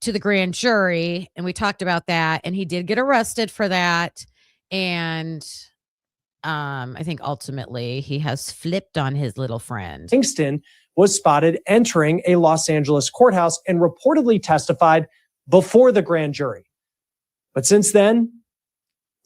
to the grand jury, and we talked about that, and he did get arrested for that. And I think ultimately he has flipped on his little friend. Langston was spotted entering a Los Angeles courthouse and reportedly testified before the grand jury. But since then,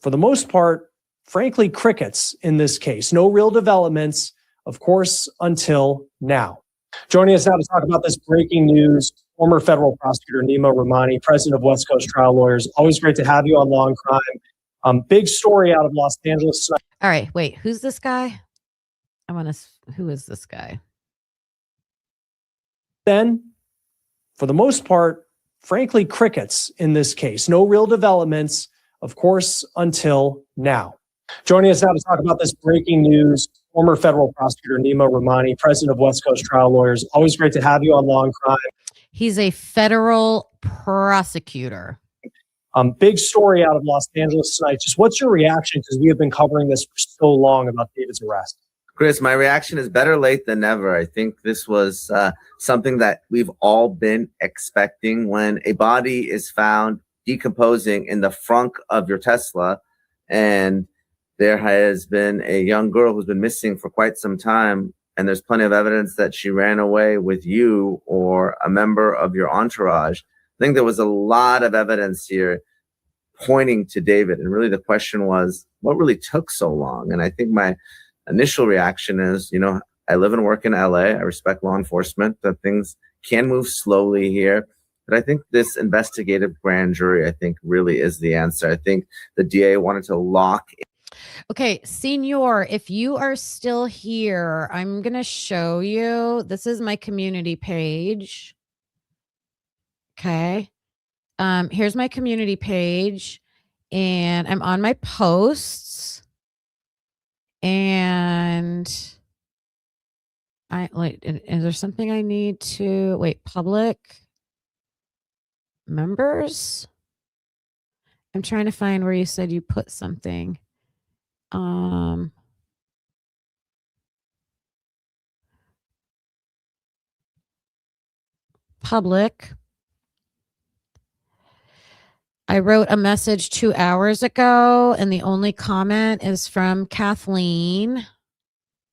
for the most part, frankly, crickets in this case. No real developments, of course, until now. Joining us now to talk about this breaking news, former federal prosecutor Nima Rahmani, president of West Coast Trial Lawyers. Always great to have you on Law and Crime. Big story out of Los Angeles tonight. All right, wait, who's this guy? Who is this guy? Then, for the most part, frankly, crickets in this case. No real developments, of course, until now. Joining us now to talk about this breaking news, former federal prosecutor Nima Rahmani, president of West Coast Trial Lawyers. Always great to have you on Law and Crime. He's a federal prosecutor. Big story out of Los Angeles tonight. Just what's your reaction? Because we have been covering this for so long about David's arrest. Chris, my reaction is better late than never. I think this was something that we've all been expecting. When a body is found decomposing in the frunk of your Tesla, and there has been a young girl who's been missing for quite some time, and there's plenty of evidence that she ran away with you or a member of your entourage. I think there was a lot of evidence here pointing to David. And really the question was, what really took so long? And I think my initial reaction is, I live and work in LA. I respect law enforcement, that things can move slowly here. But I think this investigative grand jury, I think, really is the answer. I think the DA wanted to lock in. Okay, Senor, if you are still here, I'm going to show you. This is my community page. Okay. Here's my community page, and I'm on my posts, and is there something I need to public members? I'm trying to find where you said you put something. Public. I wrote a message 2 hours ago, and the only comment is from Kathleen.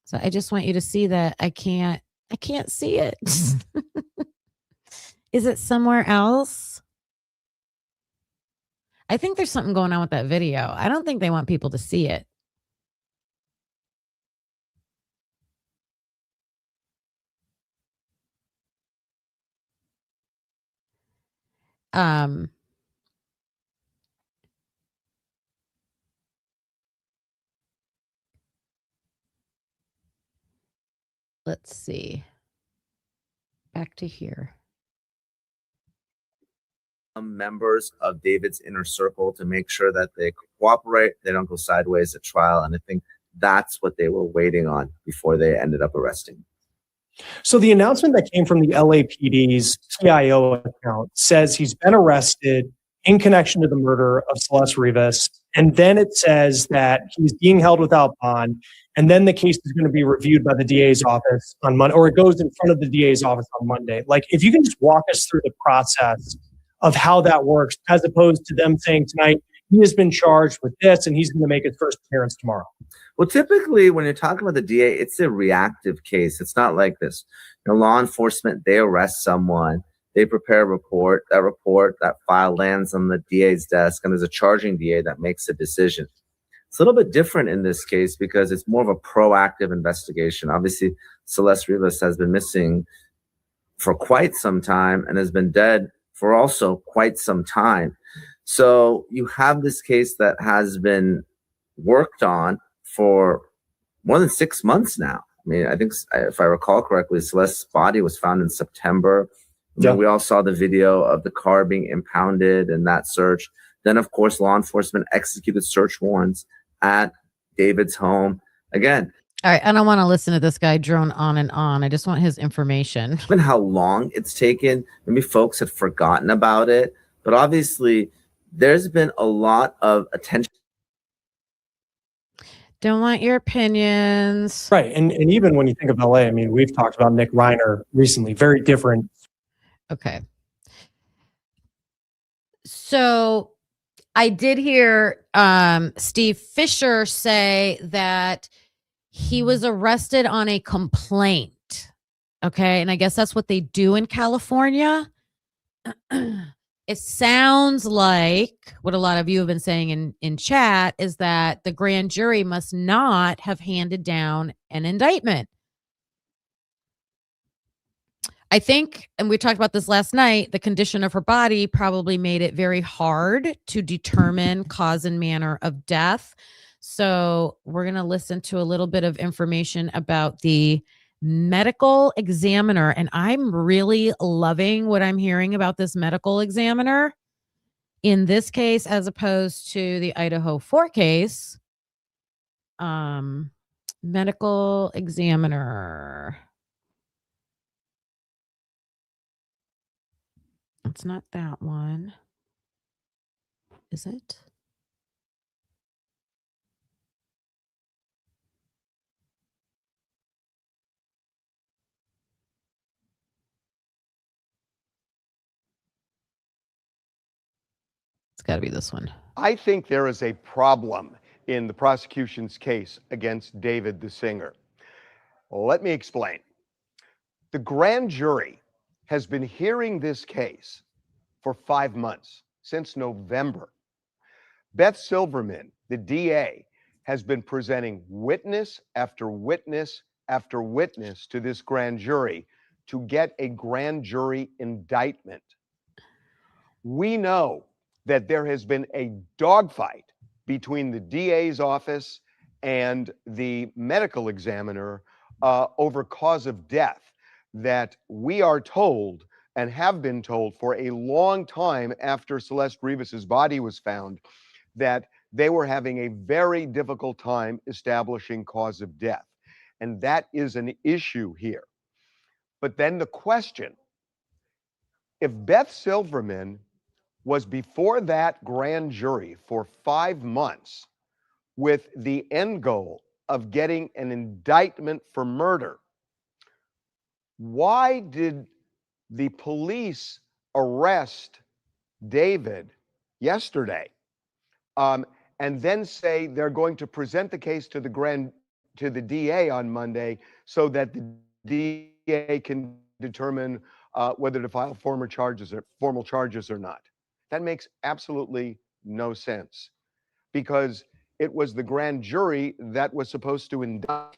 So I just want you to see that I can't see it. Is it somewhere else? I think there's something going on with that video. I don't think they want people to see it. Let's see. Back to here. Members of David's inner circle to make sure that they cooperate, they don't go sideways at trial. And I think that's what they were waiting on before they ended up arresting. So the announcement that came from the LAPD's TIO account says he's been arrested in connection to the murder of Celeste Rivas. And then it says that he's being held without bond. And then the case is going to be reviewed by the DA's office on Monday, or it goes in front of the DA's office on Monday. Like, if you can just walk us through the process of how that works, as opposed to them saying tonight, he has been charged with this and he's going to make his first appearance tomorrow. Well, typically when you're talking about the DA, it's a reactive case. It's not like this. You know, law enforcement, they arrest someone, they prepare a report, that file lands on the DA's desk, and there's a charging DA that makes a decision. It's a little bit different in this case because it's more of a proactive investigation. Obviously, Celeste Rivas has been missing for quite some time and has been dead for also quite some time. So you have this case that has been worked on for more than 6 months now. I mean, I think, if I recall correctly, Celeste's body was found in September. Yeah. We all saw the video of the car being impounded and that search. Then, of course, law enforcement executed search warrants at David's home. Again, all right, I don't want to listen to this guy drone on and on. I just want his information. Given how long it's taken, maybe folks had forgotten about it, but obviously there's been a lot of attention. Don't want your opinions. Right. And even when you think of LA, I mean, we've talked about Nick Reiner recently, very different. Okay. So I did hear Steve Fisher say that he was arrested on a complaint. Okay. And I guess that's what they do in California. It sounds like what a lot of you have been saying in chat is that the grand jury must not have handed down an indictment. I think, and we talked about this last night, the condition of her body probably made it very hard to determine cause and manner of death. So we're going to listen to a little bit of information about the medical examiner. And I'm really loving what I'm hearing about this medical examiner in this case, as opposed to the Idaho 4 case. Medical examiner. It's not that one. Is it? It's got to be this one. I think there is a problem in the prosecution's case against David the singer. Let me explain. The grand jury has been hearing this case for 5 months, since November. Beth Silverman, the DA, has been presenting witness after witness after witness to this grand jury to get a grand jury indictment. We know that there has been a dogfight between the DA's office and the medical examiner over cause of death that we are told and have been told for a long time after Celeste Rivas's body was found that they were having a very difficult time establishing cause of death. And that is an issue here. But then the question, if Beth Silverman was before that grand jury for 5 months with the end goal of getting an indictment for murder, why did the police arrest David yesterday, and then say they're going to present the case to the DA on Monday so that the DA can determine whether to file formal charges or not. That makes absolutely no sense, because it was the grand jury that was supposed to indict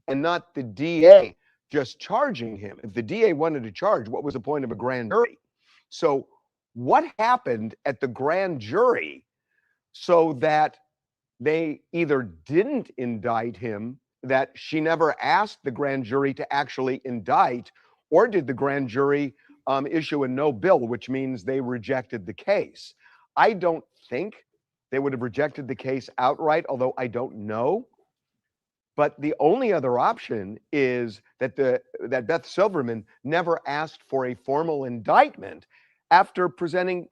and not the DA just charging him. If the DA wanted to charge, what was the point of a grand jury? So what happened at the grand jury so that they either didn't indict him, that she never asked the grand jury to actually indict, or did the grand jury issue a no bill, which means they rejected the case? I don't think they would have rejected the case outright, although I don't know. But the only other option is that Beth Silverman never asked for a formal indictment after presenting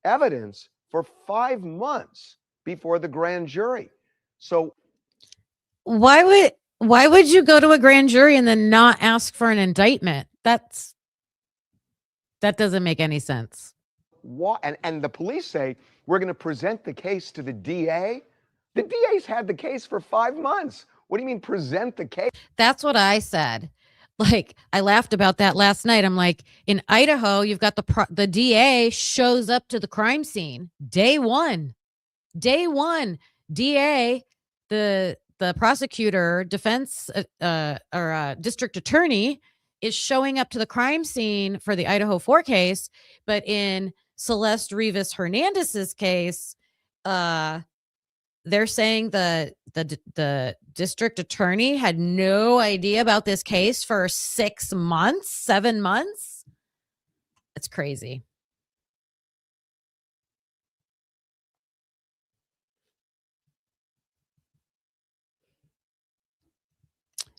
evidence for 5 months before the grand jury. So Why would you go to a grand jury and then not ask for an indictment? That doesn't make any sense. why? And the police say we're going to present the case to the DA. The DA's had the case for 5 months. What do you mean present the case? That's what I said. Like, I laughed about that last night. I'm like, in Idaho, you've got the DA shows up to the crime scene day one. DA, the prosecutor, defense, or district attorney is showing up to the crime scene for the Idaho 4 case. But in Celeste Rivas Hernandez's case, they're saying the district attorney had no idea about this case for 6 months, 7 months. It's crazy.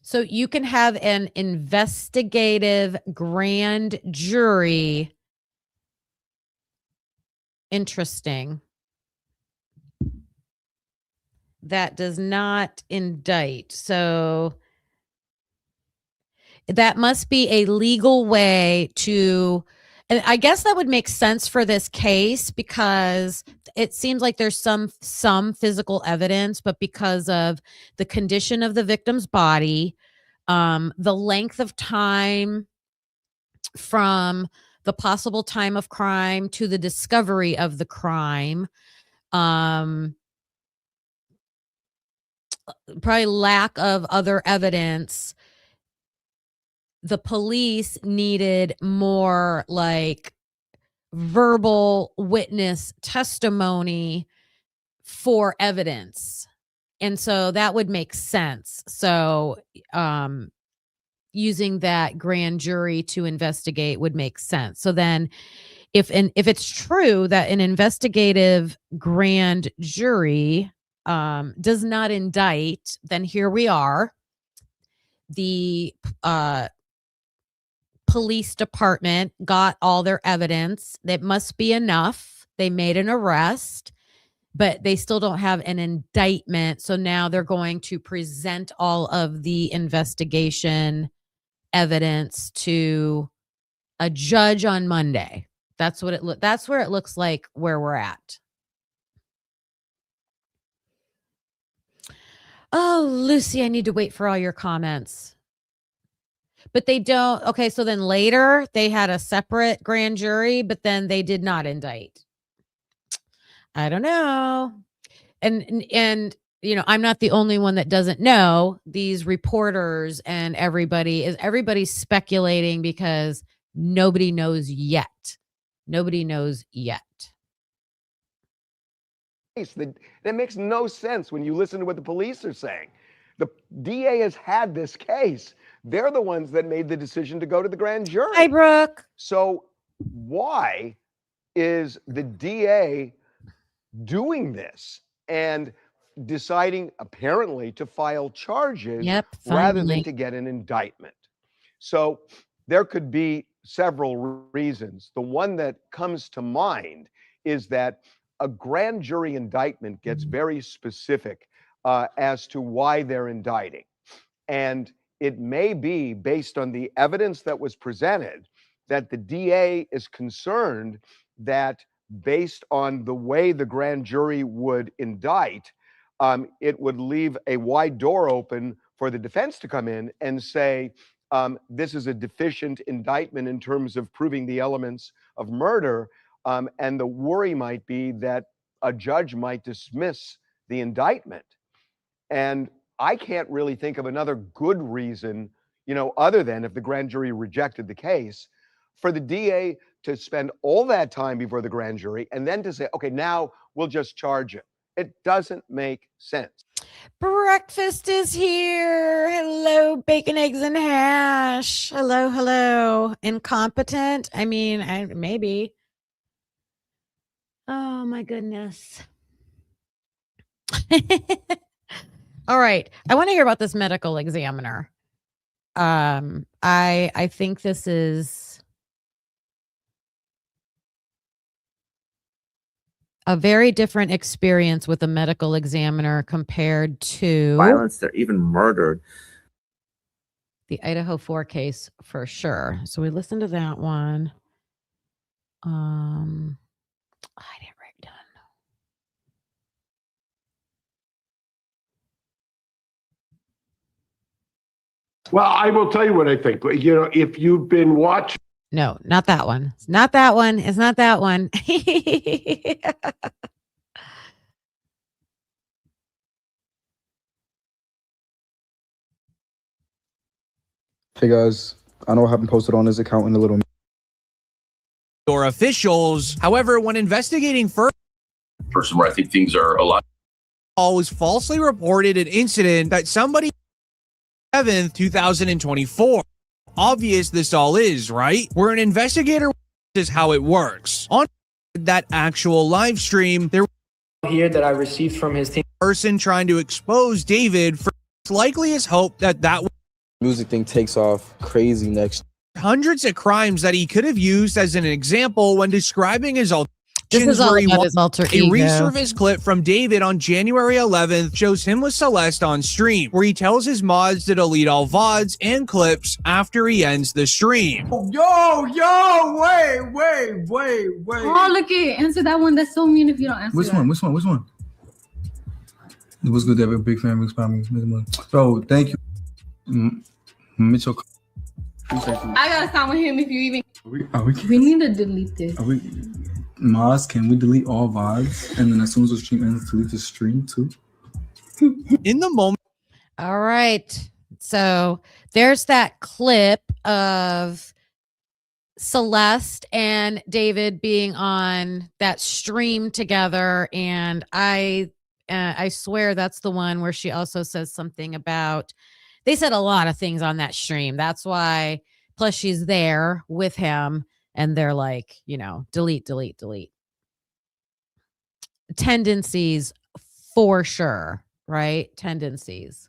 So you can have an investigative grand jury. Interesting. That does not indict. So that must be a legal way to, and I guess that would make sense for this case because it seems like there's some physical evidence, but because of the condition of the victim's body, the length of time from the possible time of crime to the discovery of the crime, probably lack of other evidence, the police needed more like verbal witness testimony for evidence. And so that would make sense. So using that grand jury to investigate would make sense. So then if it's true that an investigative grand jury does not indict, then here we are. The police department got all their evidence. That must be enough. They made an arrest, but they still don't have an indictment. So now they're going to present all of the investigation evidence to a judge on Monday. That's where it looks like where we're at. Oh, Lucy, I need to wait for all your comments. But they don't. Okay, so then later they had a separate grand jury, but then they did not indict. I don't know. And you know, I'm not the only one that doesn't know. These reporters and everybody's speculating because nobody knows yet. Nobody knows yet. That makes no sense when you listen to what the police are saying. The DA has had this case. They're the ones that made the decision to go to the grand jury. Hi, Brooke. So why is the DA doing this and deciding apparently to file charges rather than to get an indictment? So there could be several reasons. The one that comes to mind is that a grand jury indictment gets very specific as to why they're indicting. And it may be based on the evidence that was presented that the DA is concerned that based on the way the grand jury would indict, it would leave a wide door open for the defense to come in and say, this is a deficient indictment in terms of proving the elements of murder. And the worry might be that a judge might dismiss the indictment. And I can't really think of another good reason, other than if the grand jury rejected the case, for the DA to spend all that time before the grand jury and then to say, okay, now we'll just charge him. It doesn't make sense. Breakfast is here. Hello, bacon, eggs, and hash. Hello, hello. Incompetent? I mean, maybe. Oh, my goodness. All right. I want to hear about this medical examiner. I think this is a very different experience with a medical examiner compared to Violence, they're even murdered. the Idaho 4 case for sure. So we listened to that one. I didn't write down. Well, I will tell you what I think. If you've been watching. No, not that one. It's not that one. It's not that one. Hey guys, I know I haven't posted on his account in a little or officials. However, when investigating first person where I think things are a lot. Was falsely reported an incident that somebody 7th, 2024. Obvious this all is, right? Where an investigator is how it works. On that actual live stream, there here that I received from his team. Person trying to expose David for likely his hope that music thing takes off crazy next. Hundreds of crimes that he could have used as an example when describing his This is all about his alter ego. A resurfaced clip from David on January 11th shows him with Celeste on stream, where he tells his mods to delete all VODs and clips after he ends the stream. Yo, wait. Oh, look it. Answer that one. That's so mean if you don't answer Which that. one? It was good to have a big fan. So thank you, Mitchell. I gotta sign with him if you even. We need to delete this. Maz, can we delete all VODs? And then as soon as the stream ends, delete the stream too? In the moment. All right. So there's that clip of Celeste and David being on that stream together. And I swear that's the one where she also says something about, they said a lot of things on that stream. That's why, plus she's there with him. And they're like, delete. Tendencies for sure, right? Tendencies.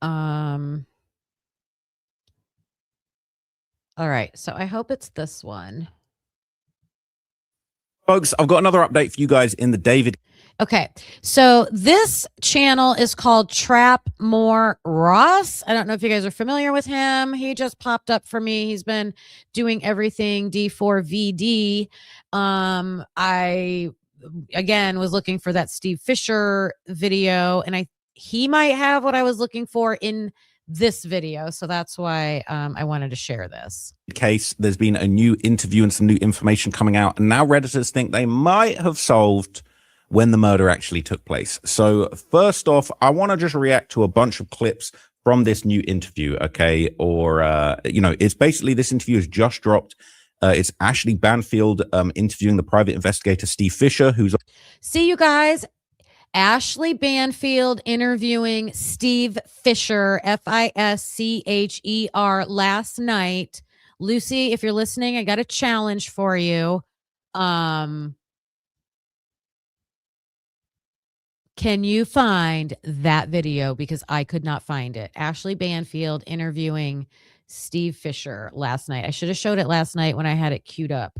All right. So I hope it's this one. Folks, I've got another update for you guys in the David. Okay, so this channel is called Trap More Ross. I don't know if you guys are familiar with him. He just popped up for me. He's been doing everything D4VD. I again was looking for that Steve Fisher video, and he might have what I was looking for in this video, so that's why I wanted to share this case. There's been a new interview and some new information coming out, and now Redditors think they might have solved when the murder actually took place. So first off, I want to just react to a bunch of clips from this new interview, okay? Or, it's basically, this interview has just dropped. It's Ashley Banfield interviewing the private investigator, Steve Fisher, who's... See you guys. Ashley Banfield interviewing Steve Fisher, Fischer, last night. Lucy, if you're listening, I got a challenge for you. Can you find that video? Because I could not find it. Ashley Banfield interviewing Steve Fisher last night. I should have showed it last night when I had it queued up.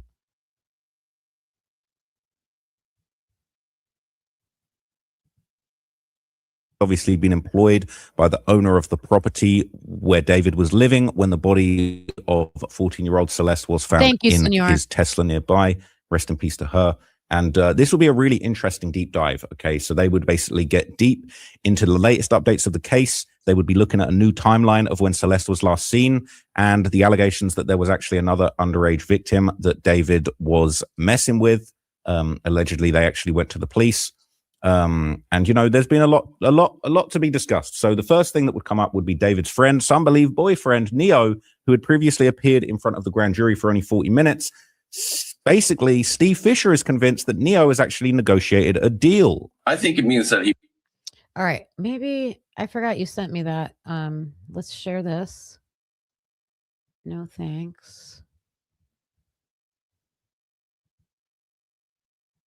Obviously been employed by the owner of the property where David was living when the body of 14-year-old Celeste was found Thank you, in senor. his Tesla nearby. Rest in peace to her. And this will be a really interesting deep dive. Okay, so they would basically get deep into the latest updates of the case. They would be looking at a new timeline of when Celeste was last seen and the allegations that there was actually another underage victim that David was messing with. Allegedly, they actually went to the police. And you know, there's been a lot to be discussed. So the first thing that would come up would be David's friend, some believe boyfriend, Neo, who had previously appeared in front of the grand jury for only 40 minutes. Basically, Steve Fisher is convinced that Neo has actually negotiated a deal. I think it means that he. All right, maybe I forgot you sent me that. Let's share this. No thanks.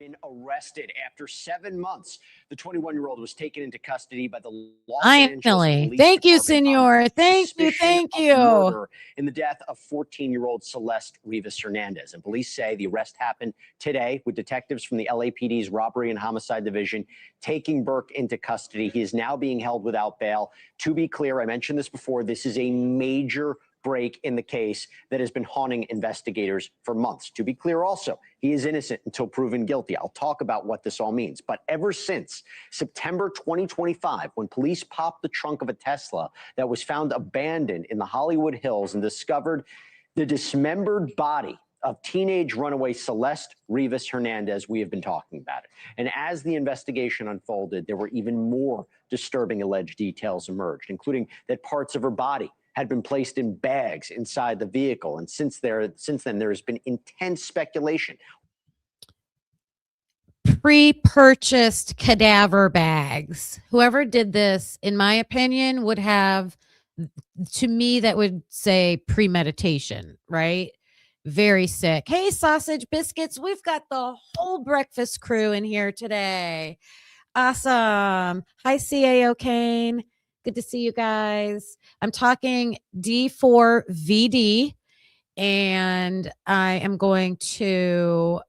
Been arrested after 7 months. The 21-year-old was taken into custody by the Los Angeles Finally. Police Thank you, Department on senor. Thank you. suspicion Thank of you. murder in the death of 14-year-old Celeste Rivas Hernandez. And police say the arrest happened today with detectives from the LAPD's Robbery and Homicide Division taking Burke into custody. He is now being held without bail. To be clear, I mentioned this before, this is a major break in the case that has been haunting investigators for months. To be clear also, he is innocent until proven guilty. I'll talk about what this all means. But ever since September 2025, when police popped the trunk of a Tesla that was found abandoned in the Hollywood Hills and discovered the dismembered body of teenage runaway Celeste Rivas Hernandez, we have been talking about it. And as the investigation unfolded, there were even more disturbing alleged details emerged, including that parts of her body had been placed in bags inside the vehicle. And since then, there has been intense speculation. Pre-purchased cadaver bags. Whoever did this, in my opinion, would have, to me, that would say premeditation, right? Very sick. Hey, sausage biscuits. We've got the whole breakfast crew in here today. Awesome. Hi, CAO Kane. Good to see you guys. I'm talking D4VD, and I am going to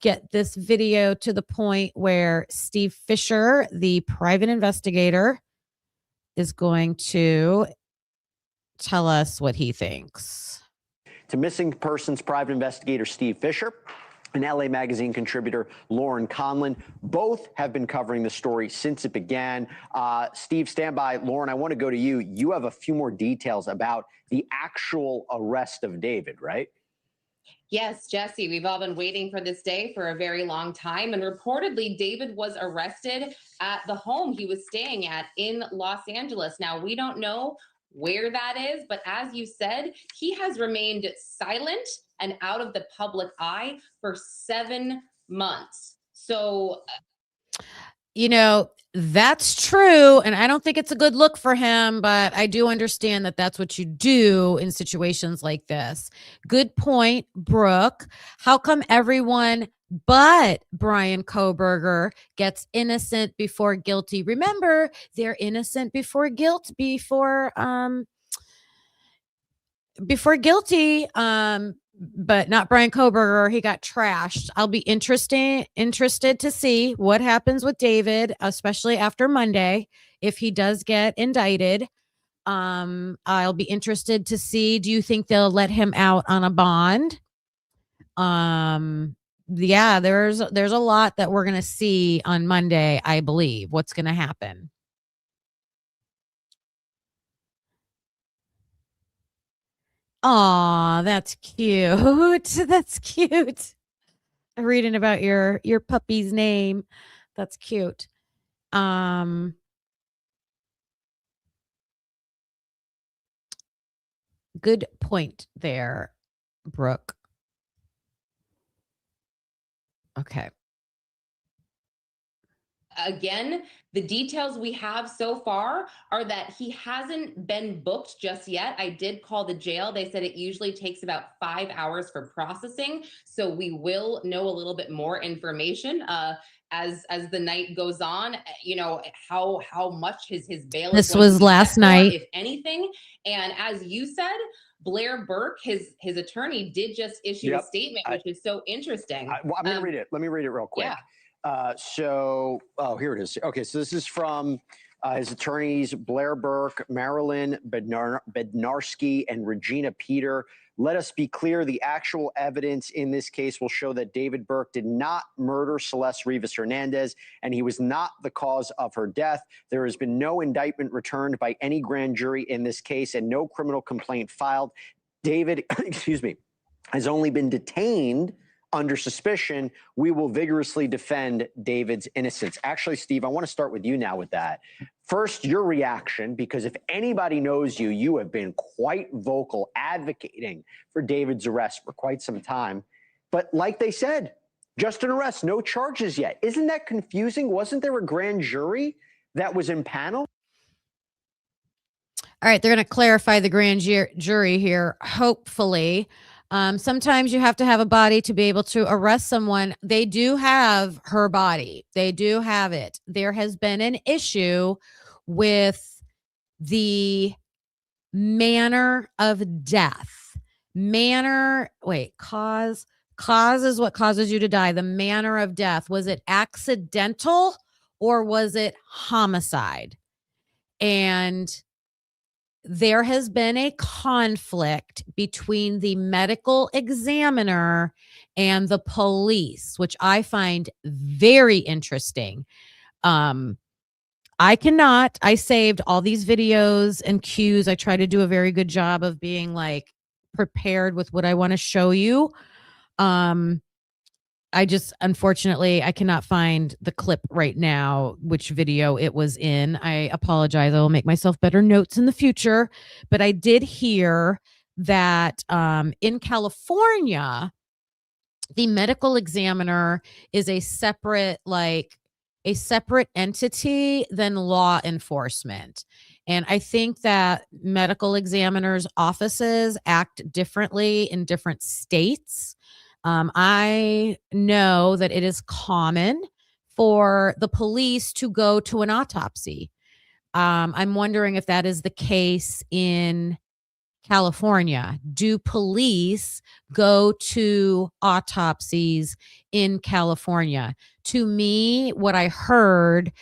get this video to the point where Steve Fisher, the private investigator, is going to tell us what he thinks. To missing persons private investigator Steve Fisher and LA Magazine contributor Lauren Conlon. Both have been covering the story since it began. Steve, stand by. Lauren, I want to go to you. You have a few more details about the actual arrest of David, right? Yes, Jesse, we've all been waiting for this day for a very long time. And reportedly, David was arrested at the home he was staying at in Los Angeles. Now, we don't know where that is, but as you said, he has remained silent and out of the public eye for 7 months. So, you know, that's true. And I don't think it's a good look for him, but I do understand that that's what you do in situations like this. Good point, Brooke. How come everyone but Brian Kohberger gets innocent before guilty? Remember, they're innocent before guilt, before guilty. But not Brian Kohberger. He got trashed. I'll be interested to see what happens with David, especially after Monday, if he does get indicted. I'll be interested to see, do you think they'll let him out on a bond? Yeah, there's a lot that we're going to see on Monday, I believe, what's going to happen. Aw, that's cute. That's cute. I'm reading about your puppy's name. That's cute. Good point there, Brooke. Okay. again, the details we have so far are that he hasn't been booked just yet. I did call the jail. They said it usually takes about 5 hours for processing. So we will know a little bit more information as the night goes on, you know, how much his bail is. This was last night, if anything. And as you said, Blair Burke, his attorney, did just issue a statement, which is so interesting. Well, I'm going to read it. Let me read it real quick. Yeah. Here it is. Okay, so this is from His attorneys, Blair Burke, Marilyn Bednarski, and Regina Peter. Let us be clear, the actual evidence in this case will show that David Burke did not murder Celeste Rivas Hernandez, and he was not the cause of her death. There has been no indictment returned by any grand jury in this case and no criminal complaint filed. David, excuse me, has only been detained under suspicion. We will vigorously defend David's innocence. Actually, Steve, I want to start with you now with that. First, your reaction, because if anybody knows you, you have been quite vocal advocating for David's arrest for quite some time. But like they said, just an arrest, no charges yet. Isn't that confusing? Wasn't there a grand jury that was impaneled? All right, they're going to clarify the grand jury here, hopefully. Sometimes you have to have a body to be able to arrest someone. They do have her body. They do have it. There has been an issue with the manner of death. Cause is what causes you to die. The manner of death. Was it accidental or was it homicide? And there has been a conflict between the medical examiner and the police, which I find very interesting. I saved all these videos and cues. I try to do a very good job of being like prepared with what I want to show you. Unfortunately, I cannot find the clip right now, which video it was in. I apologize. I will make myself better notes in the future. But I did hear that in California, the medical examiner is a separate entity than law enforcement. And I think that medical examiners' offices act differently in different states. I know that it is common for the police to go to an autopsy. I'm wondering if that is the case in California. Do police go to autopsies in California? To me, what I heard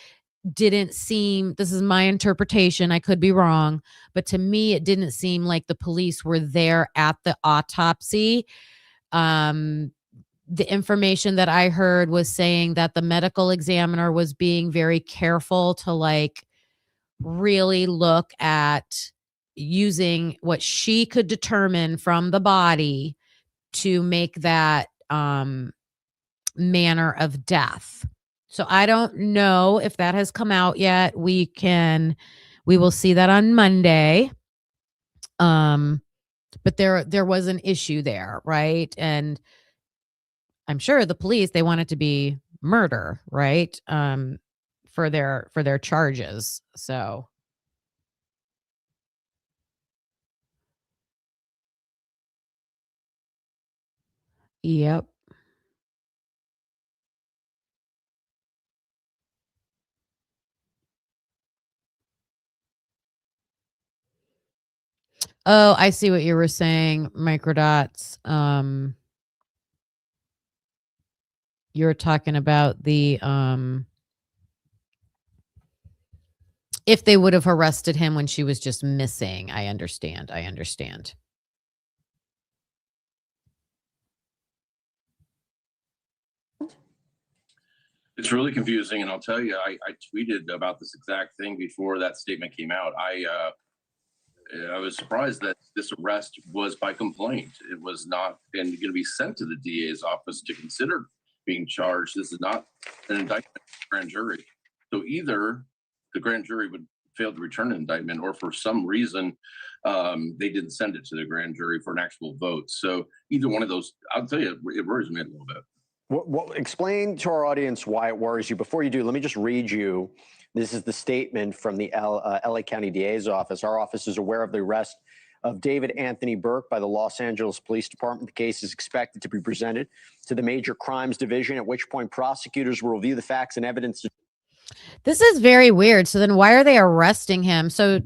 didn't seem, this is my interpretation, I could be wrong, but to me, it didn't seem like the police were there at the autopsy. The information that I heard was saying that the medical examiner was being very careful to really look at using what she could determine from the body to make that manner of death. So I don't know if that has come out yet. We will see that on Monday. But there was an issue there, right? And I'm sure the police, they want it to be murder, right? For their charges. So yep. Oh, I see what you were saying, microdots. You're talking about the if they would have arrested him when she was just missing. I understand. It's really confusing, and I'll tell you, I tweeted about this exact thing before that statement came out. I was surprised that this arrest was by complaint. It was not going to be sent to the DA's office to consider being charged. This is not an indictment of the grand jury. So either the grand jury would fail to return an indictment, or for some reason they didn't send it to the grand jury for an actual vote. So either one of those, I'll tell you, it worries me a little bit. Well, explain to our audience why it worries you. Before you do, let me just read you. This is the statement from the LA County DA's office. Our office is aware of the arrest of David Anthony Burke by the Los Angeles Police Department. The case is expected to be presented to the Major Crimes Division, at which point prosecutors will review the facts and evidence. This is very weird. So then why are they arresting him? So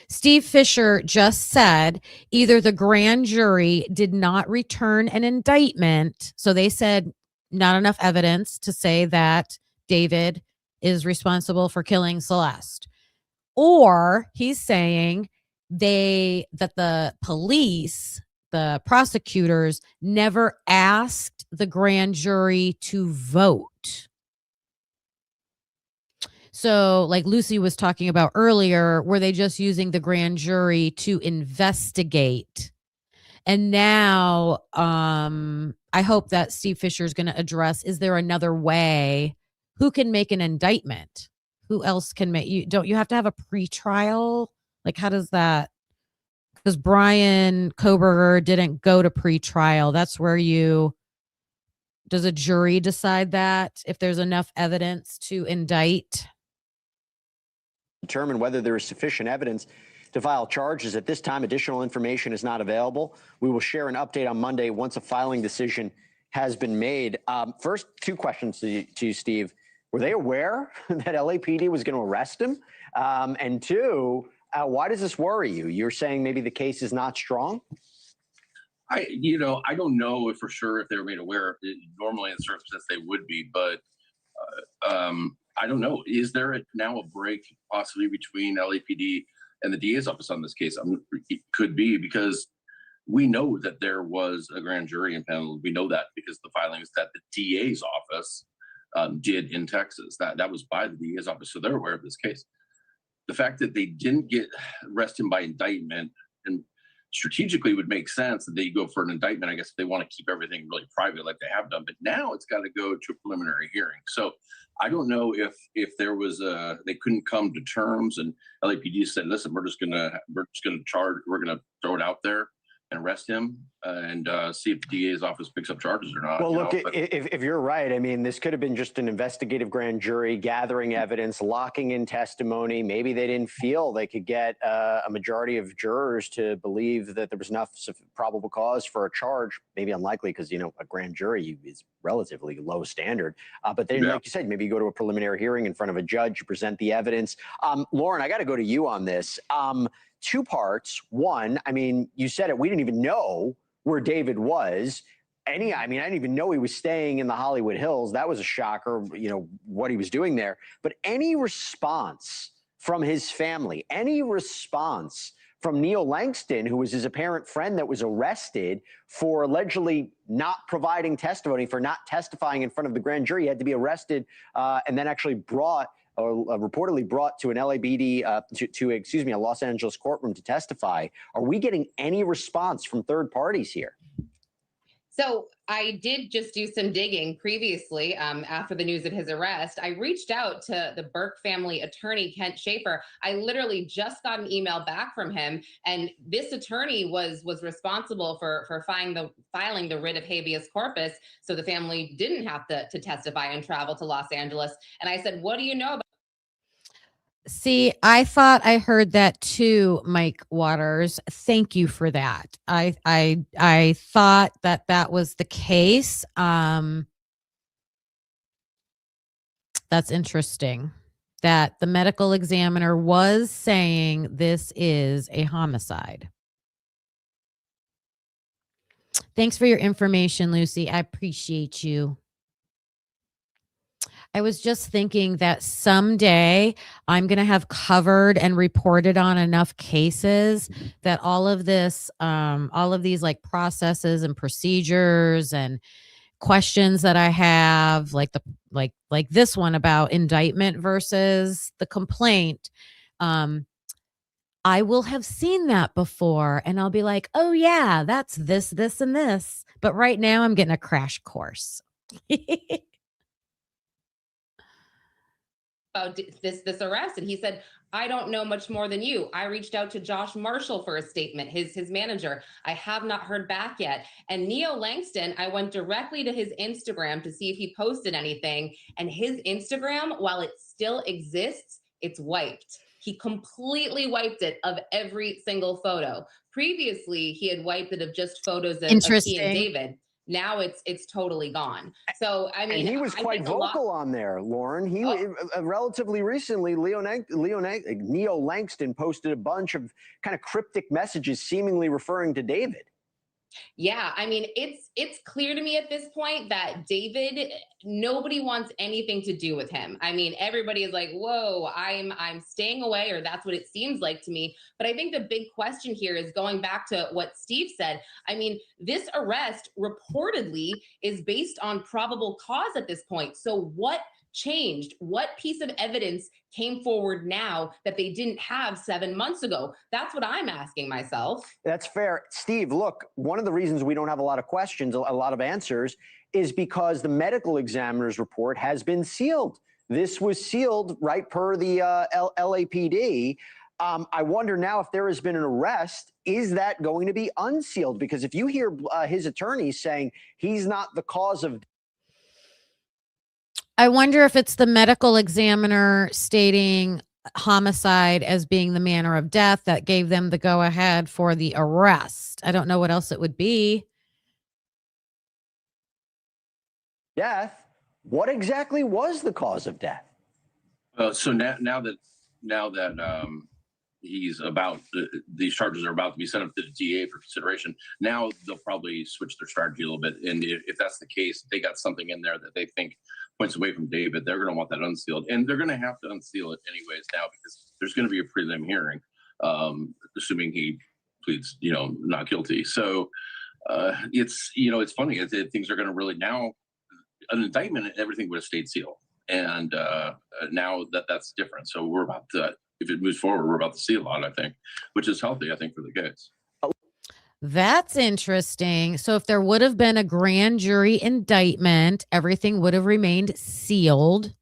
Steve Fisher just said either the grand jury did not return an indictment. So they said not enough evidence to say that David is responsible for killing Celeste. or he's saying that the police, the prosecutors, never asked the grand jury to vote. So, like Lucy was talking about earlier, were they just using the grand jury to investigate? And now I hope that Steve Fisher is going to address, is there another way? Who can make an indictment? Who else can make don't you have to have a pretrial? Like, how does that? Because Brian Koberger didn't go to pretrial. That's where does a jury decide that if there's enough evidence to indict? Determine whether there is sufficient evidence to file charges. At this time, additional information is not available. We will share an update on Monday once a filing decision has been made. First, two questions to you, Steve. Were they aware that LAPD was going to arrest him? And two, why does this worry you? You're saying maybe the case is not strong? I don't know if for sure if they were made aware. Normally in circumstances they would be, but I don't know. Is there now a break possibly between LAPD and the DA's office on this case? It could be, because we know that there was a grand jury impaneled. We know that because the filings that the DA's office did in Texas, that was by the DA's office, so they're aware of this case. The fact that they didn't arrest him by indictment, and strategically would make sense that they go for an indictment, I guess, if they want to keep everything really private like they have done. But now it's got to go to a preliminary hearing. So I don't know if there was they couldn't come to terms, and LAPD said, listen, we're just gonna throw it out there and arrest him and see if the DA's office picks up charges or not. Well, look, if you're right, I mean, this could have been just an investigative grand jury gathering evidence, locking in testimony. Maybe they didn't feel they could get a majority of jurors to believe that there was enough probable cause for a charge. Maybe unlikely, because, a grand jury is relatively low standard. But then, like you said, maybe you go to a preliminary hearing in front of a judge, you present the evidence. Lauren, I got to go to you on this. Two parts. One, I mean, you said it, we didn't even know where David was. I didn't even know he was staying in the Hollywood Hills. That was a shocker, what he was doing there. But any response from his family, any response from Neil Langston, who was his apparent friend that was arrested for allegedly not providing testimony, for not testifying in front of the grand jury, he had to be arrested and then actually reportedly brought to an LAPD, a Los Angeles courtroom to testify. Are we getting any response from third parties here? So I did just do some digging previously after the news of his arrest. I reached out to the Burke family attorney, Kent Schaefer. I literally just got an email back from him, and this attorney was responsible for filing the writ of habeas corpus, so the family didn't have to testify and travel to Los Angeles. And I said, what do you know about? See, I thought I heard that too, Mike Waters. Thank you for that. I thought that was the case. That's interesting that the medical examiner was saying this is a homicide. Thanks for your information, Lucy. I appreciate you. I was just thinking that someday I'm going to have covered and reported on enough cases that all of these like processes and procedures and questions that I have, like this one about indictment versus the complaint, I will have seen that before, and I'll be like, oh yeah, that's this, this, and this. But right now I'm getting a crash course. About this arrest, and he said, I don't know much more than you. I reached out to Josh Marshall for a statement, his manager. I have not heard back yet. And Neil Langston, I went directly to his Instagram to see if he posted anything, and his Instagram, while it still exists, it's wiped. He completely wiped it of every single photo. Previously, he had wiped it of just photos of he and David. Now it's totally gone. So I mean, and he was quite vocal on there, Lauren. He relatively recently, Neil Langston posted a bunch of kind of cryptic messages, seemingly referring to David. Yeah, I mean, it's clear to me at this point that David, nobody wants anything to do with him. I mean, everybody is like, "Whoa, I'm staying away," or that's what it seems like to me. But I think the big question here is going back to what Steve said. I mean, this arrest reportedly is based on probable cause at this point. So what changed? What piece of evidence came forward now that they didn't have 7 months ago? That's what I'm asking myself. That's fair. Steve, look, one of the reasons we don't have a lot of questions, a lot of answers, is because the medical examiner's report has been sealed. This was sealed right per the LAPD. I wonder now if there has been an arrest, is that going to be unsealed? Because if you hear his attorneys saying he's not the cause of I wonder if it's the medical examiner stating homicide as being the manner of death that gave them the go ahead for the arrest. I don't know what else it would be. death, what exactly was the cause of death? So now that he's about these charges are about to be sent up to the DA for consideration, now they'll probably switch their strategy a little bit. And if that's the case, they got something in there that they think points away from David, they're going to want that unsealed, and they're going to have to unseal it anyways now because there's going to be a prelim hearing, assuming he pleads, not guilty. So it's funny. Things are going to really now an indictment. Everything would have stayed sealed, and now that's different. So we're about to, if it moves forward, we're about to see a lot, I think, which is healthy, I think, for the case. That's interesting. So if there would have been a grand jury indictment, everything would have remained sealed.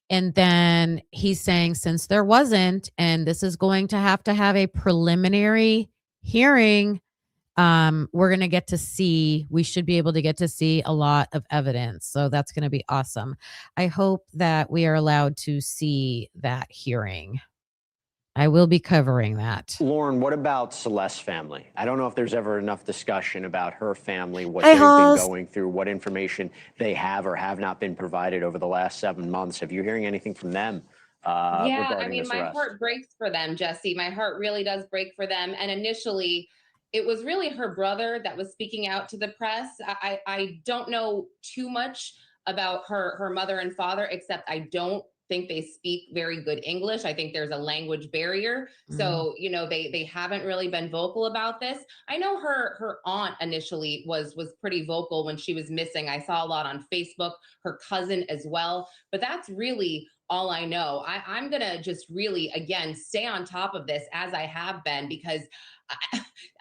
And then he's saying, since there wasn't, and this is going to have a preliminary hearing, we're going to get to see, we should be able to get to see a lot of evidence. So that's going to be awesome. I hope that we are allowed to see that hearing. I will be covering that. Lauren, what about Celeste's family? I don't know if there's ever enough discussion about her family, what Hi, they've Halls. been going through, what information they have or have not been provided over the last 7 months. Have you hearing anything from them? Yeah, I Regarding mean, this my arrest? heart breaks for them, Jesse. My heart really does break for them. And initially, it was really her brother that was speaking out to the press. I don't know too much about her mother and father, except I don't think they speak very good English. I think there's a language barrier. So, they haven't really been vocal about this. I know her aunt initially was pretty vocal when she was missing. I saw a lot on Facebook, her cousin as well, but that's really all I know. I'm going to just really, again, stay on top of this as I have been, because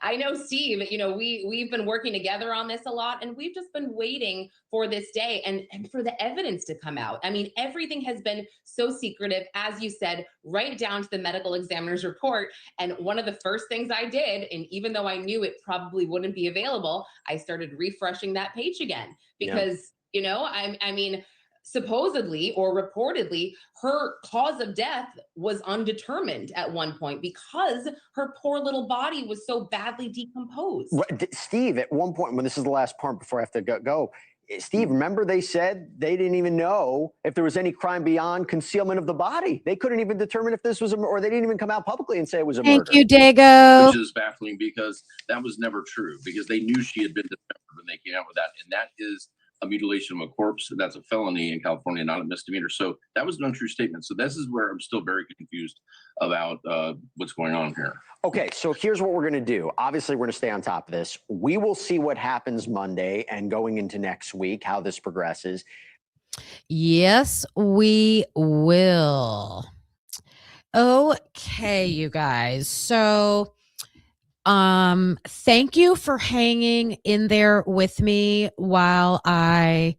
I know Steve, we've been working together on this a lot, and we've just been waiting for this day and for the evidence to come out. I mean, everything has been so secretive, as you said, right down to the medical examiner's report. And one of the first things I did, and even though I knew it probably wouldn't be available, I started refreshing that page again because, I mean, supposedly or reportedly, her cause of death was undetermined at one point because her poor little body was so badly decomposed. Steve, at one point, when this is the last part before I have to go, Steve, remember they said they didn't even know if there was any crime beyond concealment of the body. They couldn't even determine if this was or they didn't even come out publicly and say it was a murder. Thank you, Dago. Which is baffling because that was never true, because they knew she had been dismembered when they came out with that. And that is a mutilation of a corpse. That's a felony in California, not a misdemeanor. So that was an untrue statement. So this is where I'm still very confused about what's going on here. Okay, so here's what we're going to do. Obviously, we're going to stay on top of this. We will see what happens Monday and going into next week, how this progresses. Yes, we will. Okay, you guys. So thank you for hanging in there with me while I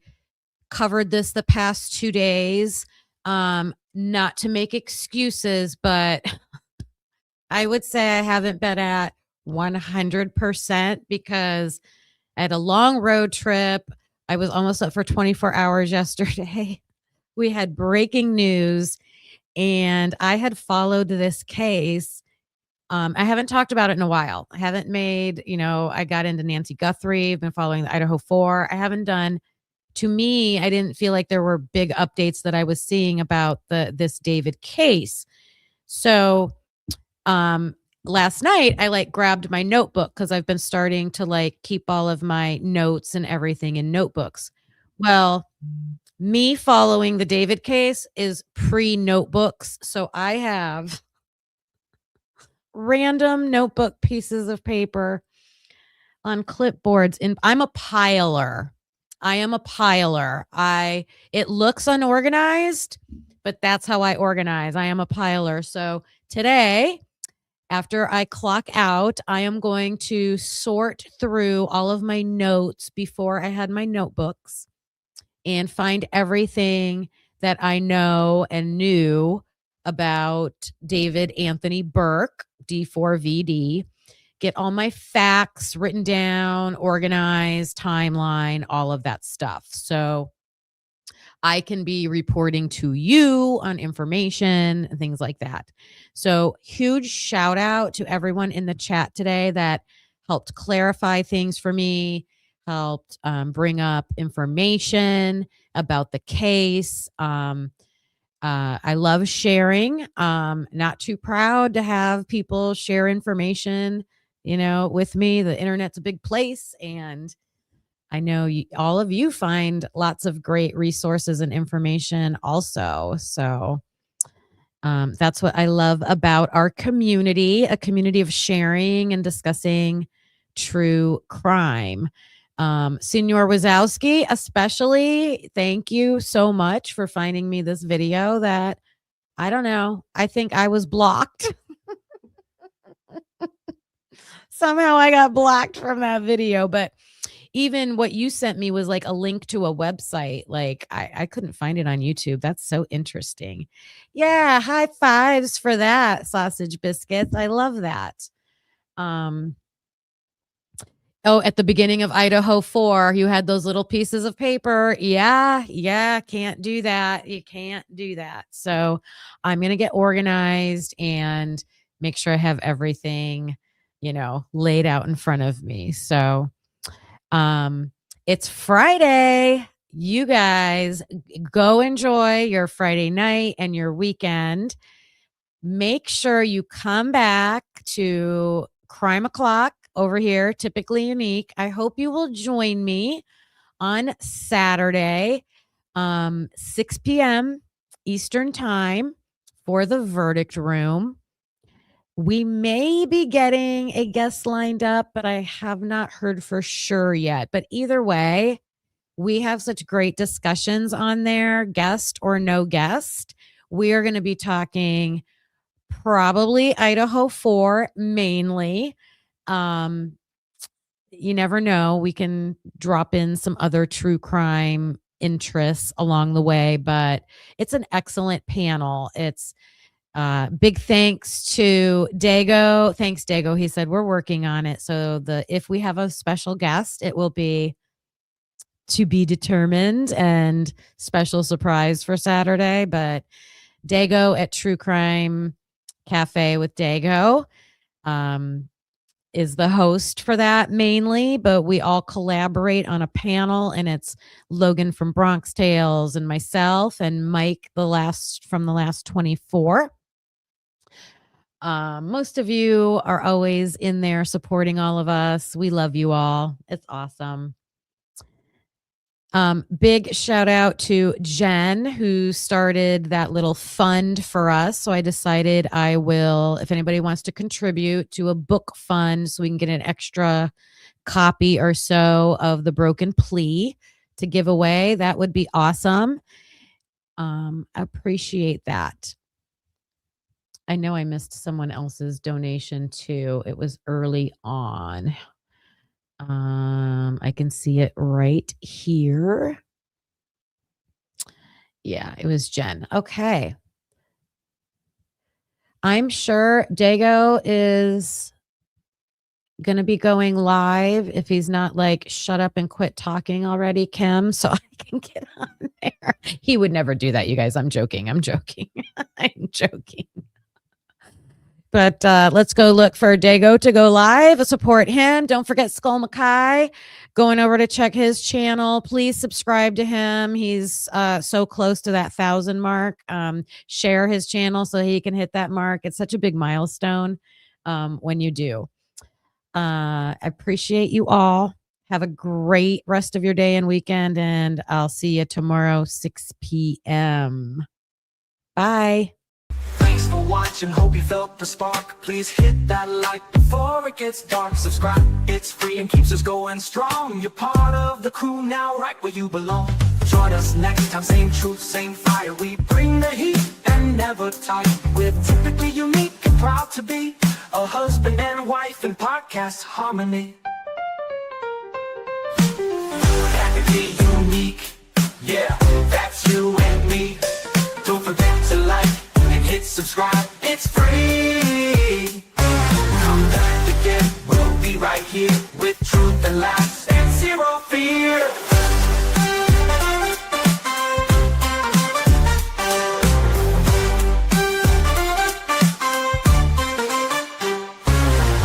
covered this the past 2 days. Not to make excuses, but I would say I haven't been at 100% because I had a long road trip. I was almost up for 24 hours yesterday. We had breaking news, and I had followed this case. I haven't talked about it in a while. I haven't made, I got into Nancy Guthrie. I've been following the Idaho 4. I haven't done, to me, I didn't feel like there were big updates that I was seeing about this David case. So last night I like grabbed my notebook because I've been starting to like keep all of my notes and everything in notebooks. Well, me following the David case is pre-notebooks. So I have random notebook pieces of paper on clipboards, and I'm a piler. I am a piler. It looks unorganized, but that's how I organize. I am a piler. So today, after I clock out, I am going to sort through all of my notes before I had my notebooks and find everything that I know and knew about David Anthony Burke, D4VD, get all my facts written down, organized, timeline, all of that stuff. So I can be reporting to you on information and things like that. So huge shout out to everyone in the chat today that helped clarify things for me, helped bring up information about the case. I love sharing. Not too proud to have people share information, with me. The internet's a big place, and I know all of you find lots of great resources and information also. So that's what I love about our community, a community of sharing and discussing true crime. Senor Wazowski, especially, thank you so much for finding me this video that, I don't know, I think I was blocked. Somehow I got blocked from that video, but even what you sent me was like a link to a website. Like I couldn't find it on YouTube. That's so interesting. Yeah, high fives for that, Sausage Biscuits. I love that. At the beginning of Idaho 4, you had those little pieces of paper. Yeah, can't do that. You can't do that. So I'm going to get organized and make sure I have everything, laid out in front of me. So it's Friday. You guys go enjoy your Friday night and your weekend. Make sure you come back to Crime O'Clock over here, Typically Unique. I hope you will join me on Saturday, 6 p.m. Eastern Time for the verdict room. We may be getting a guest lined up, but I have not heard for sure yet. But either way, we have such great discussions on there, guest or no guest. We are going to be talking probably Idaho 4 mainly. You never know. We can drop in some other true crime interests along the way, but it's an excellent panel. It's big thanks to Dago. Thanks, Dago. He said we're working on it. So if we have a special guest, it will be to be determined and special surprise for Saturday. But Dago at True Crime Cafe with Dago is the host for that mainly, but we all collaborate on a panel, and it's Logan from Bronx Tales and myself and Mike from the last 24. Most of you are always in there supporting all of us. We love you all. It's awesome. Big shout out to Jen, who started that little fund for us. So I decided I will, if anybody wants to contribute to a book fund so we can get an extra copy or so of The Broken Plea to give away, that would be awesome. Appreciate that. I know I missed someone else's donation too. It was early on. I can see it right here. Yeah, it was Jen. Okay. I'm sure Dago is going to be going live if he's not like, shut up and quit talking already, Kim, so I can get on there. He would never do that, you guys. I'm joking. I'm joking. But let's go look for Dago to go live. Support him. Don't forget Skull Mackay going over to check his channel. Please subscribe to him. He's so close to that 1,000 mark. Share his channel so he can hit that mark. It's such a big milestone when you do. I appreciate you all. Have a great rest of your day and weekend, and I'll see you tomorrow, 6 p.m. Bye. Thanks for watching, hope you felt the spark. Please hit that like before it gets dark. Subscribe, it's free and keeps us going strong. You're part of the crew now, right where you belong. Join us next time, same truth, same fire. We bring the heat and never tire. We're typically unique and proud to be a husband and wife in podcast harmony. That could be unique, yeah, that's you and me. Don't forget to like and hit subscribe, it's free. Come back again, we'll be right here with truth and laughs and zero fear.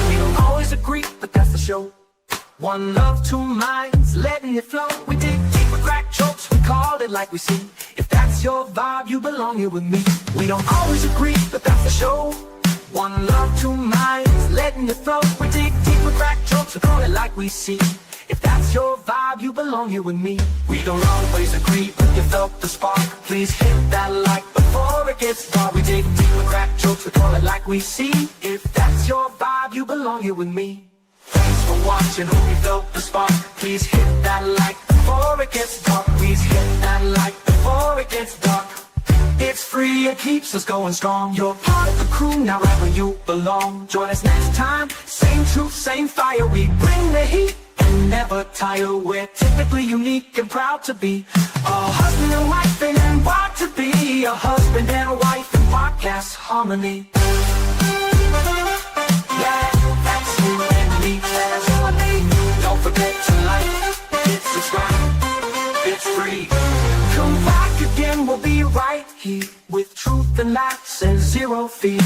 We don't always agree, but that's the show. One love, two minds, letting it flow. We dig deep with crack jokes, we call it like we see. If that's your vibe, you belong here with me. We don't always agree, but that's the show. One love, two minds, letting it flow. We dig deep with crack jokes, we call it like we see. If that's your vibe, you belong here with me. We don't always agree, but you felt the spark. Please hit that like before it gets dark. We dig deep with crack jokes, we call it like we see. If that's your vibe, you belong here with me. Thanks for watching, hope you felt the spark. Please hit that like before it gets dark. Please hit that like before it gets dark. It's free, it keeps us going strong. You're part of the crew now, right where you belong. Join us next time, same truth, same fire. We bring the heat and never tire. We're typically unique and proud to be a husband and wife and proud to be a husband and wife in podcast harmony. Yeah, that's you and me, that's you and me. Don't forget to like, hit subscribe, it's free. Come back again, we'll be right here with truth and laughs and zero fear.